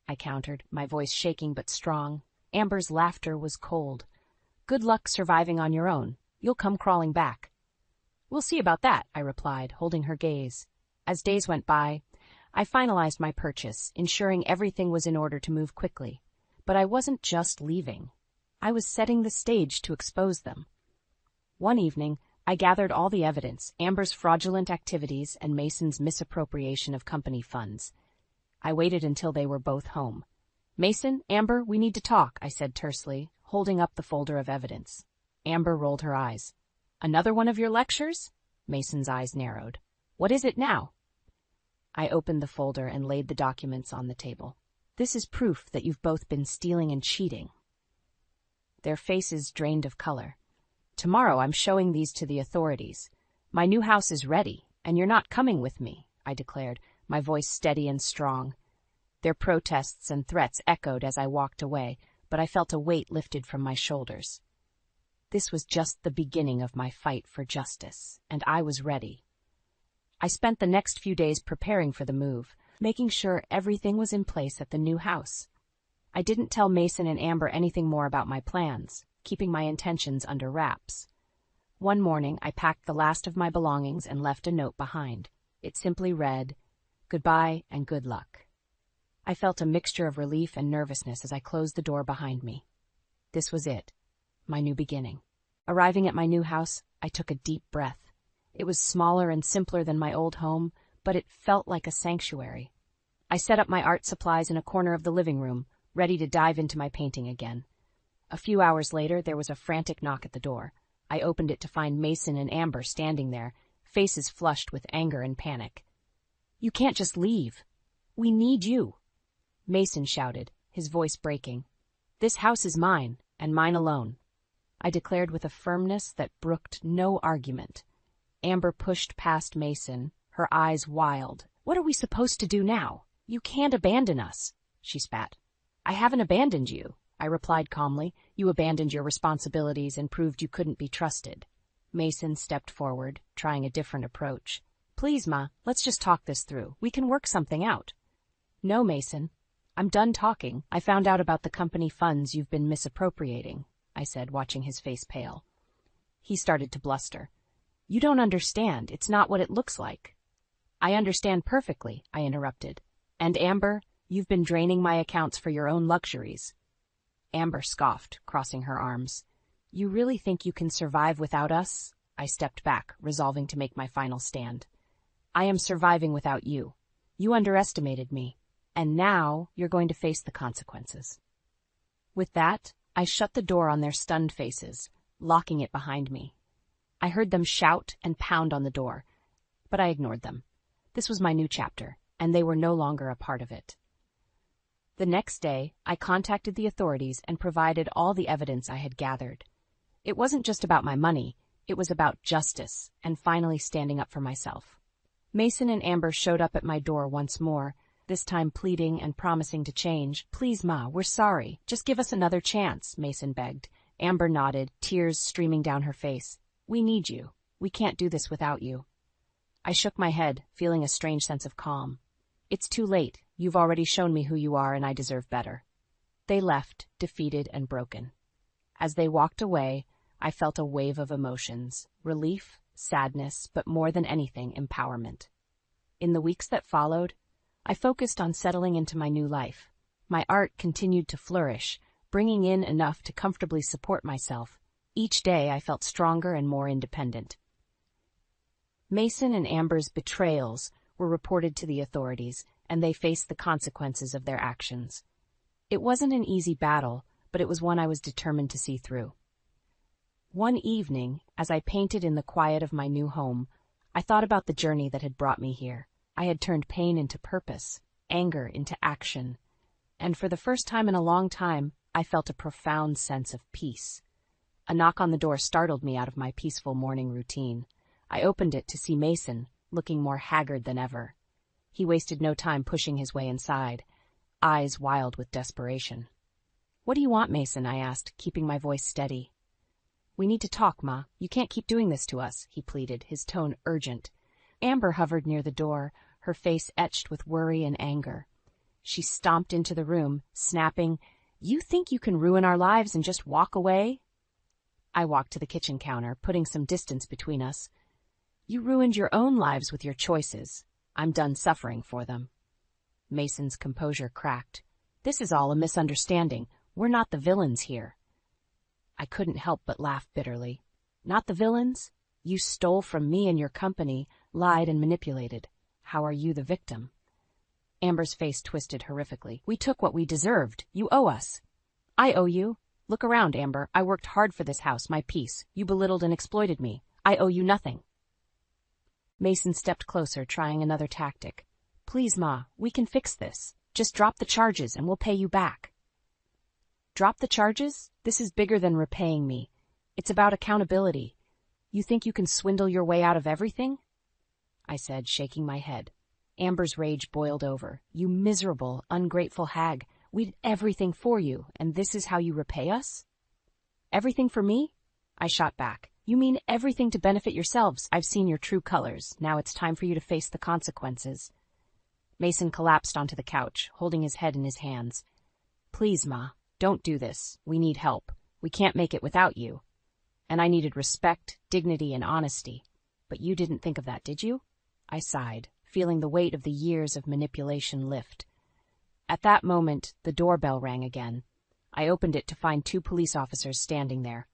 I countered, my voice shaking but strong. Amber's laughter was cold. Good luck surviving on your own. You'll come crawling back. We'll see about that, I replied, holding her gaze. As days went by, I finalized my purchase, ensuring everything was in order to move quickly. But I wasn't just leaving. I was setting the stage to expose them. One evening, I gathered all the evidence, Amber's fraudulent activities and Mason's misappropriation of company funds. I waited until they were both home. Mason, Amber, we need to talk, I said tersely, holding up the folder of evidence. Amber rolled her eyes. Another one of your lectures? Mason's eyes narrowed. What is it now? I opened the folder and laid the documents on the table. This is proof that you've both been stealing and cheating. Their faces drained of color. Tomorrow I'm showing these to the authorities. My new house is ready, and you're not coming with me, I declared, my voice steady and strong. Their protests and threats echoed as I walked away, but I felt a weight lifted from my shoulders. This was just the beginning of my fight for justice, and I was ready. I spent the next few days preparing for the move, making sure everything was in place at the new house. I didn't tell Mason and Amber anything more about my plans, keeping my intentions under wraps. One morning, I packed the last of my belongings and left a note behind. It simply read, "Goodbye and good luck." I felt a mixture of relief and nervousness as I closed the door behind me. This was it, my new beginning. Arriving at my new house, I took a deep breath. It was smaller and simpler than my old home, but it felt like a sanctuary. I set up my art supplies in a corner of the living room, ready to dive into my painting again. A few hours later, there was a frantic knock at the door. I opened it to find Mason and Amber standing there, faces flushed with anger and panic. "You can't just leave. We need you," Mason shouted, his voice breaking. "This house is mine, and mine alone," I declared with a firmness that brooked no argument. Amber pushed past Mason, her eyes wild. "What are we supposed to do now? You can't abandon us," she spat. "I haven't abandoned you," I replied calmly. "You abandoned your responsibilities and proved you couldn't be trusted." Mason stepped forward, trying a different approach. "Please, Ma, let's just talk this through. We can work something out." "No, Mason. I'm done talking. I found out about the company funds you've been misappropriating," I said, watching his face pale. He started to bluster. "You don't understand. It's not what it looks like." "I understand perfectly," I interrupted. "And Amber, you've been draining my accounts for your own luxuries." Amber scoffed, crossing her arms. "You really think you can survive without us?" I stepped back, resolving to make my final stand. "I am surviving without you. You underestimated me, and now you're going to face the consequences." With that, I shut the door on their stunned faces, locking it behind me. I heard them shout and pound on the door, but I ignored them. This was my new chapter, and they were no longer a part of it. The next day, I contacted the authorities and provided all the evidence I had gathered. It wasn't just about my money. It was about justice and finally standing up for myself. Mason and Amber showed up at my door once more, this time pleading and promising to change. "Please, Ma, we're sorry. Just give us another chance," Mason begged. Amber nodded, tears streaming down her face. "We need you. We can't do this without you." I shook my head, feeling a strange sense of calm. "It's too late. You've already shown me who you are, and I deserve better." They left, defeated and broken. As they walked away, I felt a wave of emotions: relief, sadness, but more than anything, empowerment. In the weeks that followed, I focused on settling into my new life. My art continued to flourish, bringing in enough to comfortably support myself. Each day I felt stronger and more independent. Mason and Amber's betrayals were reported to the authorities, and they faced the consequences of their actions. It wasn't an easy battle, but it was one I was determined to see through. One evening, as I painted in the quiet of my new home, I thought about the journey that had brought me here. I had turned pain into purpose, anger into action, and for the first time in a long time, I felt a profound sense of peace. A knock on the door startled me out of my peaceful morning routine. I opened it to see Mason, looking more haggard than ever. He wasted no time pushing his way inside, eyes wild with desperation. "What do you want, Mason?" I asked, keeping my voice steady. "We need to talk, Ma. You can't keep doing this to us," he pleaded, his tone urgent. Amber hovered near the door, her face etched with worry and anger. She stomped into the room, snapping, "You think you can ruin our lives and just walk away?" I walked to the kitchen counter, putting some distance between us. "You ruined your own lives with your choices. I'm done suffering for them." Mason's composure cracked. "This is all a misunderstanding. We're not the villains here." I couldn't help but laugh bitterly. "Not the villains? You stole from me and your company, lied and manipulated. How are you the victim?" Amber's face twisted horrifically. "We took what we deserved. You owe us." "I owe you? Look around, Amber. I worked hard for this house, my peace. You belittled and exploited me. I owe you nothing." Mason stepped closer, trying another tactic. "Please, Ma, we can fix this. Just drop the charges and we'll pay you back." "Drop the charges? This is bigger than repaying me. It's about accountability. You think you can swindle your way out of everything?" I said, shaking my head. Amber's rage boiled over. "You miserable, ungrateful hag. We did everything for you, and this is how you repay us?" "Everything for me?" I shot back. "You mean everything to benefit yourselves. I've seen your true colors. Now it's time for you to face the consequences." Mason collapsed onto the couch, holding his head in his hands. "Please, Ma, don't do this. We need help. We can't make it without you." And I needed respect, dignity, and honesty. But you didn't think of that, did you? I sighed, feeling the weight of the years of manipulation lift. At that moment, the doorbell rang again. I opened it to find 2 police officers standing there.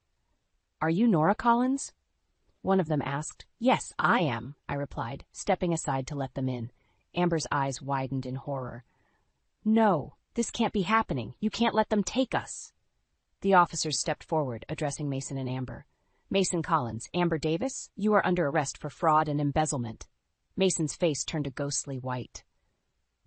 "Are you Nora Collins?" one of them asked. "Yes, I am," I replied, stepping aside to let them in. Amber's eyes widened in horror. "No, this can't be happening. You can't let them take us." The officers stepped forward, addressing Mason and Amber. "Mason Collins, Amber Davis, you are under arrest for fraud and embezzlement." Mason's face turned a ghostly white.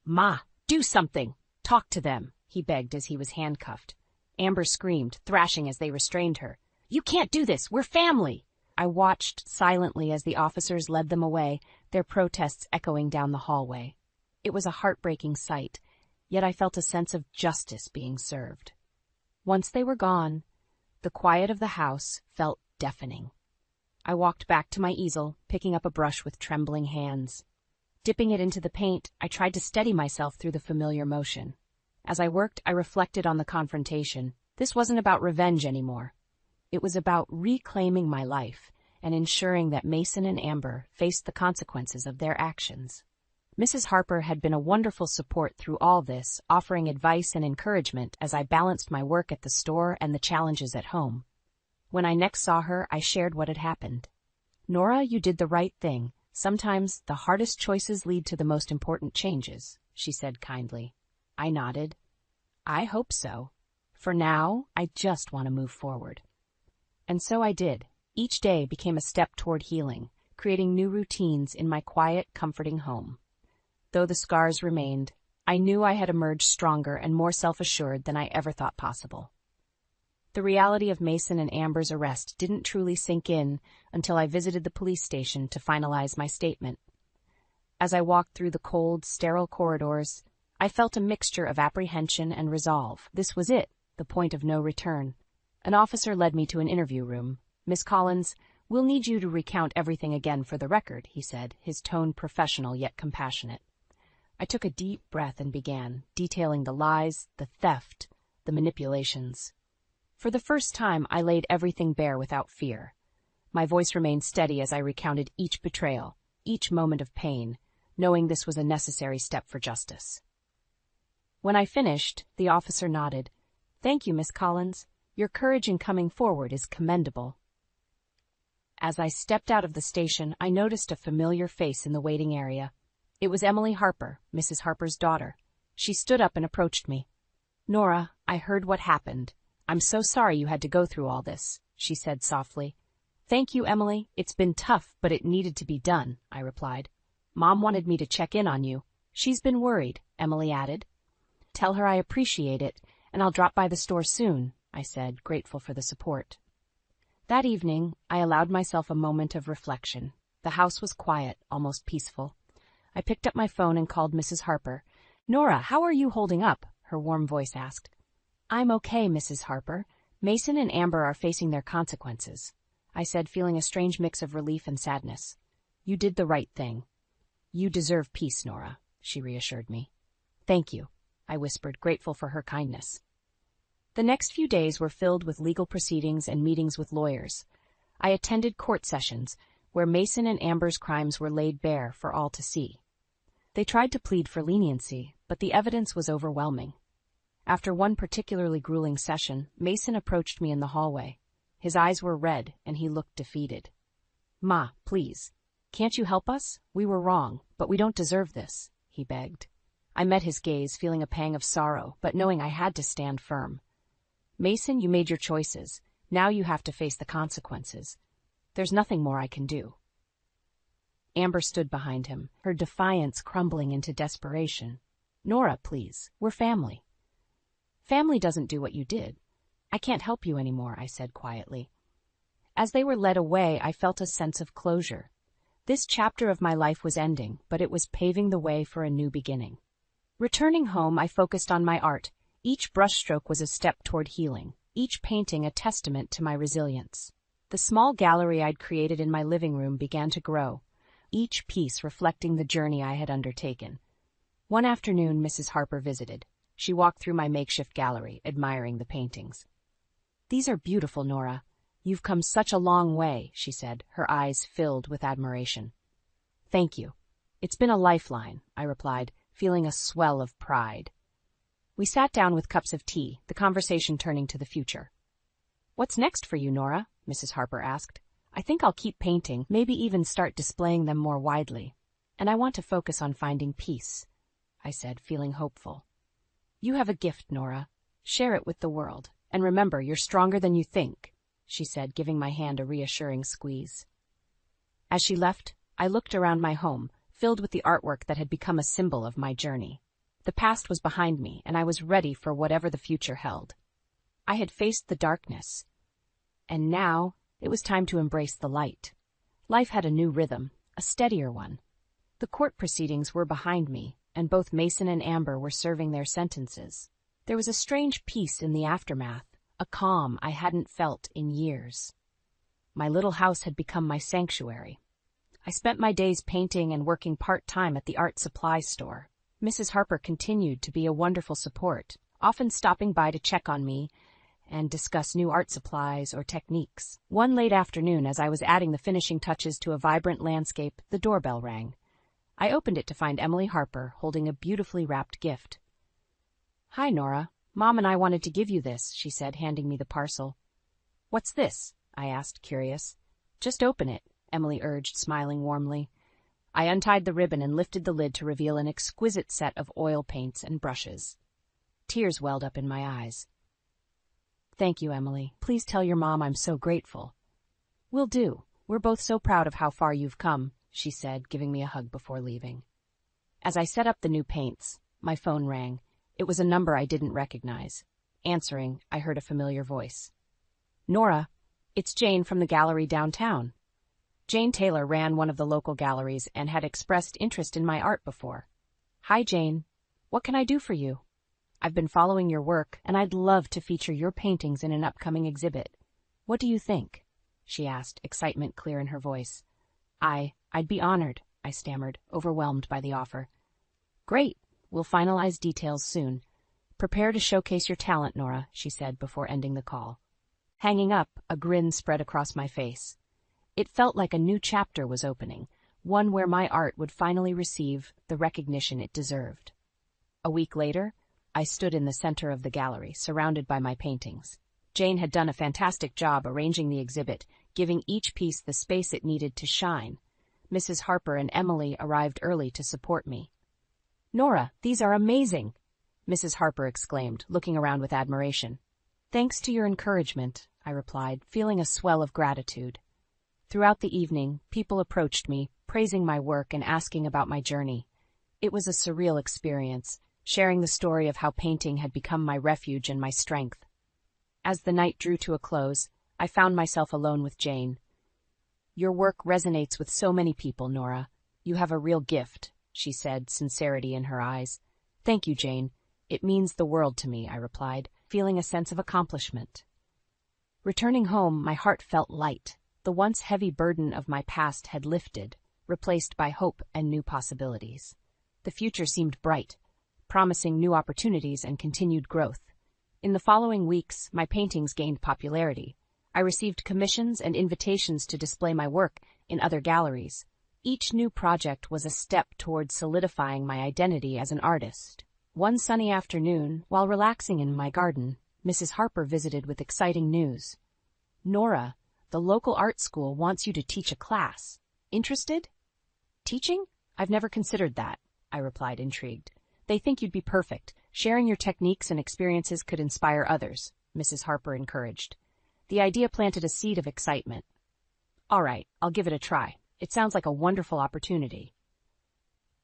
"Ma, do something! Talk to them," he begged as he was handcuffed. Amber screamed, thrashing as they restrained her. "You can't do this! We're family!" I watched silently as the officers led them away, their protests echoing down the hallway. It was a heartbreaking sight, yet I felt a sense of justice being served. Once they were gone, the quiet of the house felt deafening. I walked back to my easel, picking up a brush with trembling hands. Dipping it into the paint, I tried to steady myself through the familiar motion. As I worked, I reflected on the confrontation. This wasn't about revenge anymore. It was about reclaiming my life and ensuring that Mason and Amber faced the consequences of their actions. Mrs. Harper had been a wonderful support through all this, offering advice and encouragement as I balanced my work at the store and the challenges at home. When I next saw her, I shared what had happened. "Nora, you did the right thing. Sometimes the hardest choices lead to the most important changes," she said kindly. I nodded. "I hope so. For now, I just want to move forward." And so I did. Each day became a step toward healing, creating new routines in my quiet, comforting home. Though the scars remained, I knew I had emerged stronger and more self-assured than I ever thought possible. The reality of Mason and Amber's arrest didn't truly sink in until I visited the police station to finalize my statement. As I walked through the cold, sterile corridors, I felt a mixture of apprehension and resolve. This was it, the point of no return. An officer led me to an interview room. "Miss Collins, we'll need you to recount everything again for the record," he said, his tone professional yet compassionate. I took a deep breath and began, detailing the lies, the theft, the manipulations. For the first time, I laid everything bare without fear. My voice remained steady as I recounted each betrayal, each moment of pain, knowing this was a necessary step for justice. When I finished, the officer nodded. "Thank you, Miss Collins. Your courage in coming forward is commendable." As I stepped out of the station, I noticed a familiar face in the waiting area. It was Emily Harper, Mrs. Harper's daughter. She stood up and approached me. "Nora, I heard what happened. I'm so sorry you had to go through all this," she said softly. "Thank you, Emily. It's been tough, but it needed to be done," I replied. "Mom wanted me to check in on you. She's been worried," Emily added. "Tell her I appreciate it, and I'll drop by the store soon," I said, grateful for the support. That evening, I allowed myself a moment of reflection. The house was quiet, almost peaceful. I picked up my phone and called Mrs. Harper. "Nora, how are you holding up?" her warm voice asked. "I'm okay, Mrs. Harper. Mason and Amber are facing their consequences," I said, feeling a strange mix of relief and sadness. "You did the right thing. You deserve peace, Nora," she reassured me. "Thank you," I whispered, grateful for her kindness. The next few days were filled with legal proceedings and meetings with lawyers. I attended court sessions, where Mason and Amber's crimes were laid bare for all to see. They tried to plead for leniency, but the evidence was overwhelming. After one particularly grueling session, Mason approached me in the hallway. His eyes were red, and he looked defeated. "Ma, please, can't you help us? We were wrong, but we don't deserve this," he begged. I met his gaze, feeling a pang of sorrow, but knowing I had to stand firm. "Mason, you made your choices. Now you have to face the consequences. There's nothing more I can do." Amber stood behind him, her defiance crumbling into desperation. "Nora, please, we're family." "Family doesn't do what you did. I can't help you anymore," I said quietly. As they were led away, I felt a sense of closure. This chapter of my life was ending, but it was paving the way for a new beginning. Returning home, I focused on my art. Each brushstroke was a step toward healing, each painting a testament to my resilience. The small gallery I'd created in my living room began to grow, each piece reflecting the journey I had undertaken. One afternoon, Mrs. Harper visited. She walked through my makeshift gallery, admiring the paintings. "These are beautiful, Nora. You've come such a long way," she said, her eyes filled with admiration. "Thank you. It's been a lifeline," I replied, feeling a swell of pride. We sat down with cups of tea, the conversation turning to the future. "What's next for you, Nora?" Mrs. Harper asked. "I think I'll keep painting, maybe even start displaying them more widely. And I want to focus on finding peace," I said, feeling hopeful. "You have a gift, Nora. Share it with the world. And remember, you're stronger than you think," she said, giving my hand a reassuring squeeze. As she left, I looked around my home, filled with the artwork that had become a symbol of my journey. The past was behind me, and I was ready for whatever the future held. I had faced the darkness, and now it was time to embrace the light. Life had a new rhythm, a steadier one. The court proceedings were behind me, and both Mason and Amber were serving their sentences. There was a strange peace in the aftermath, a calm I hadn't felt in years. My little house had become my sanctuary. I spent my days painting and working part-time at the art supply store. Mrs. Harper continued to be a wonderful support, often stopping by to check on me and discuss new art supplies or techniques. One late afternoon, as I was adding the finishing touches to a vibrant landscape, the doorbell rang. I opened it to find Emily Harper holding a beautifully wrapped gift. "Hi, Nora. Mom and I wanted to give you this," she said, handing me the parcel. "What's this?" I asked, curious. "Just open it," Emily urged, smiling warmly. I untied the ribbon and lifted the lid to reveal an exquisite set of oil paints and brushes. Tears welled up in my eyes. "Thank you, Emily. Please tell your mom I'm so grateful." "Will do. We're both so proud of how far you've come," she said, giving me a hug before leaving. As I set up the new paints, my phone rang. It was a number I didn't recognize. Answering, I heard a familiar voice. Nora, it's Jane from the gallery downtown. Jane Taylor ran one of the local galleries and had expressed interest in my art before. Hi, Jane. What can I do for you? I've been following your work, and I'd love to feature your paintings in an upcoming exhibit. What do you think? She asked, excitement clear in her voice. I'd be honored, I stammered, overwhelmed by the offer. Great. We'll finalize details soon. Prepare to showcase your talent, Nora, she said before ending the call. Hanging up, a grin spread across my face. It felt like a new chapter was opening, one where my art would finally receive the recognition it deserved. A week later, I stood in the center of the gallery, surrounded by my paintings. Jane had done a fantastic job arranging the exhibit, giving each piece the space it needed to shine. Mrs. Harper and Emily arrived early to support me. Nora, these are amazing, Mrs. Harper exclaimed, looking around with admiration. Thanks to your encouragement, I replied, feeling a swell of gratitude. Throughout the evening, people approached me, praising my work and asking about my journey. It was a surreal experience, sharing the story of how painting had become my refuge and my strength. As the night drew to a close, I found myself alone with Jane. Your work resonates with so many people, Nora. You have a real gift, she said, sincerity in her eyes. Thank you, Jane. It means the world to me, I replied, feeling a sense of accomplishment. Returning home, my heart felt light. The once heavy burden of my past had lifted, replaced by hope and new possibilities. The future seemed bright, promising new opportunities and continued growth. In the following weeks, my paintings gained popularity. I received commissions and invitations to display my work in other galleries. Each new project was a step toward solidifying my identity as an artist. One sunny afternoon, while relaxing in my garden, Mrs. Harper visited with exciting news. Nora, the local art school wants you to teach a class. Interested? Teaching? I've never considered that, I replied, intrigued. They think you'd be perfect. Sharing your techniques and experiences could inspire others, Mrs. Harper encouraged. The idea planted a seed of excitement. All right, I'll give it a try. It sounds like a wonderful opportunity.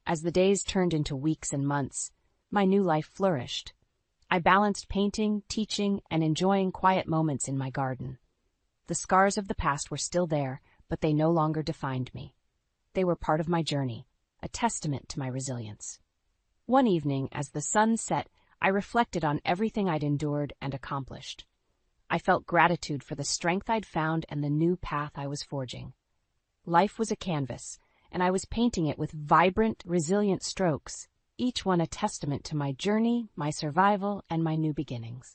As the days turned into weeks and months, my new life flourished. I balanced painting, teaching, and enjoying quiet moments in my garden. The scars of the past were still there, but they no longer defined me. They were part of my journey, a testament to my resilience. One evening, as the sun set, I reflected on everything I'd endured and accomplished. I felt gratitude for the strength I'd found and the new path I was forging. Life was a canvas, and I was painting it with vibrant, resilient strokes, each one a testament to my journey, my survival, and my new beginnings.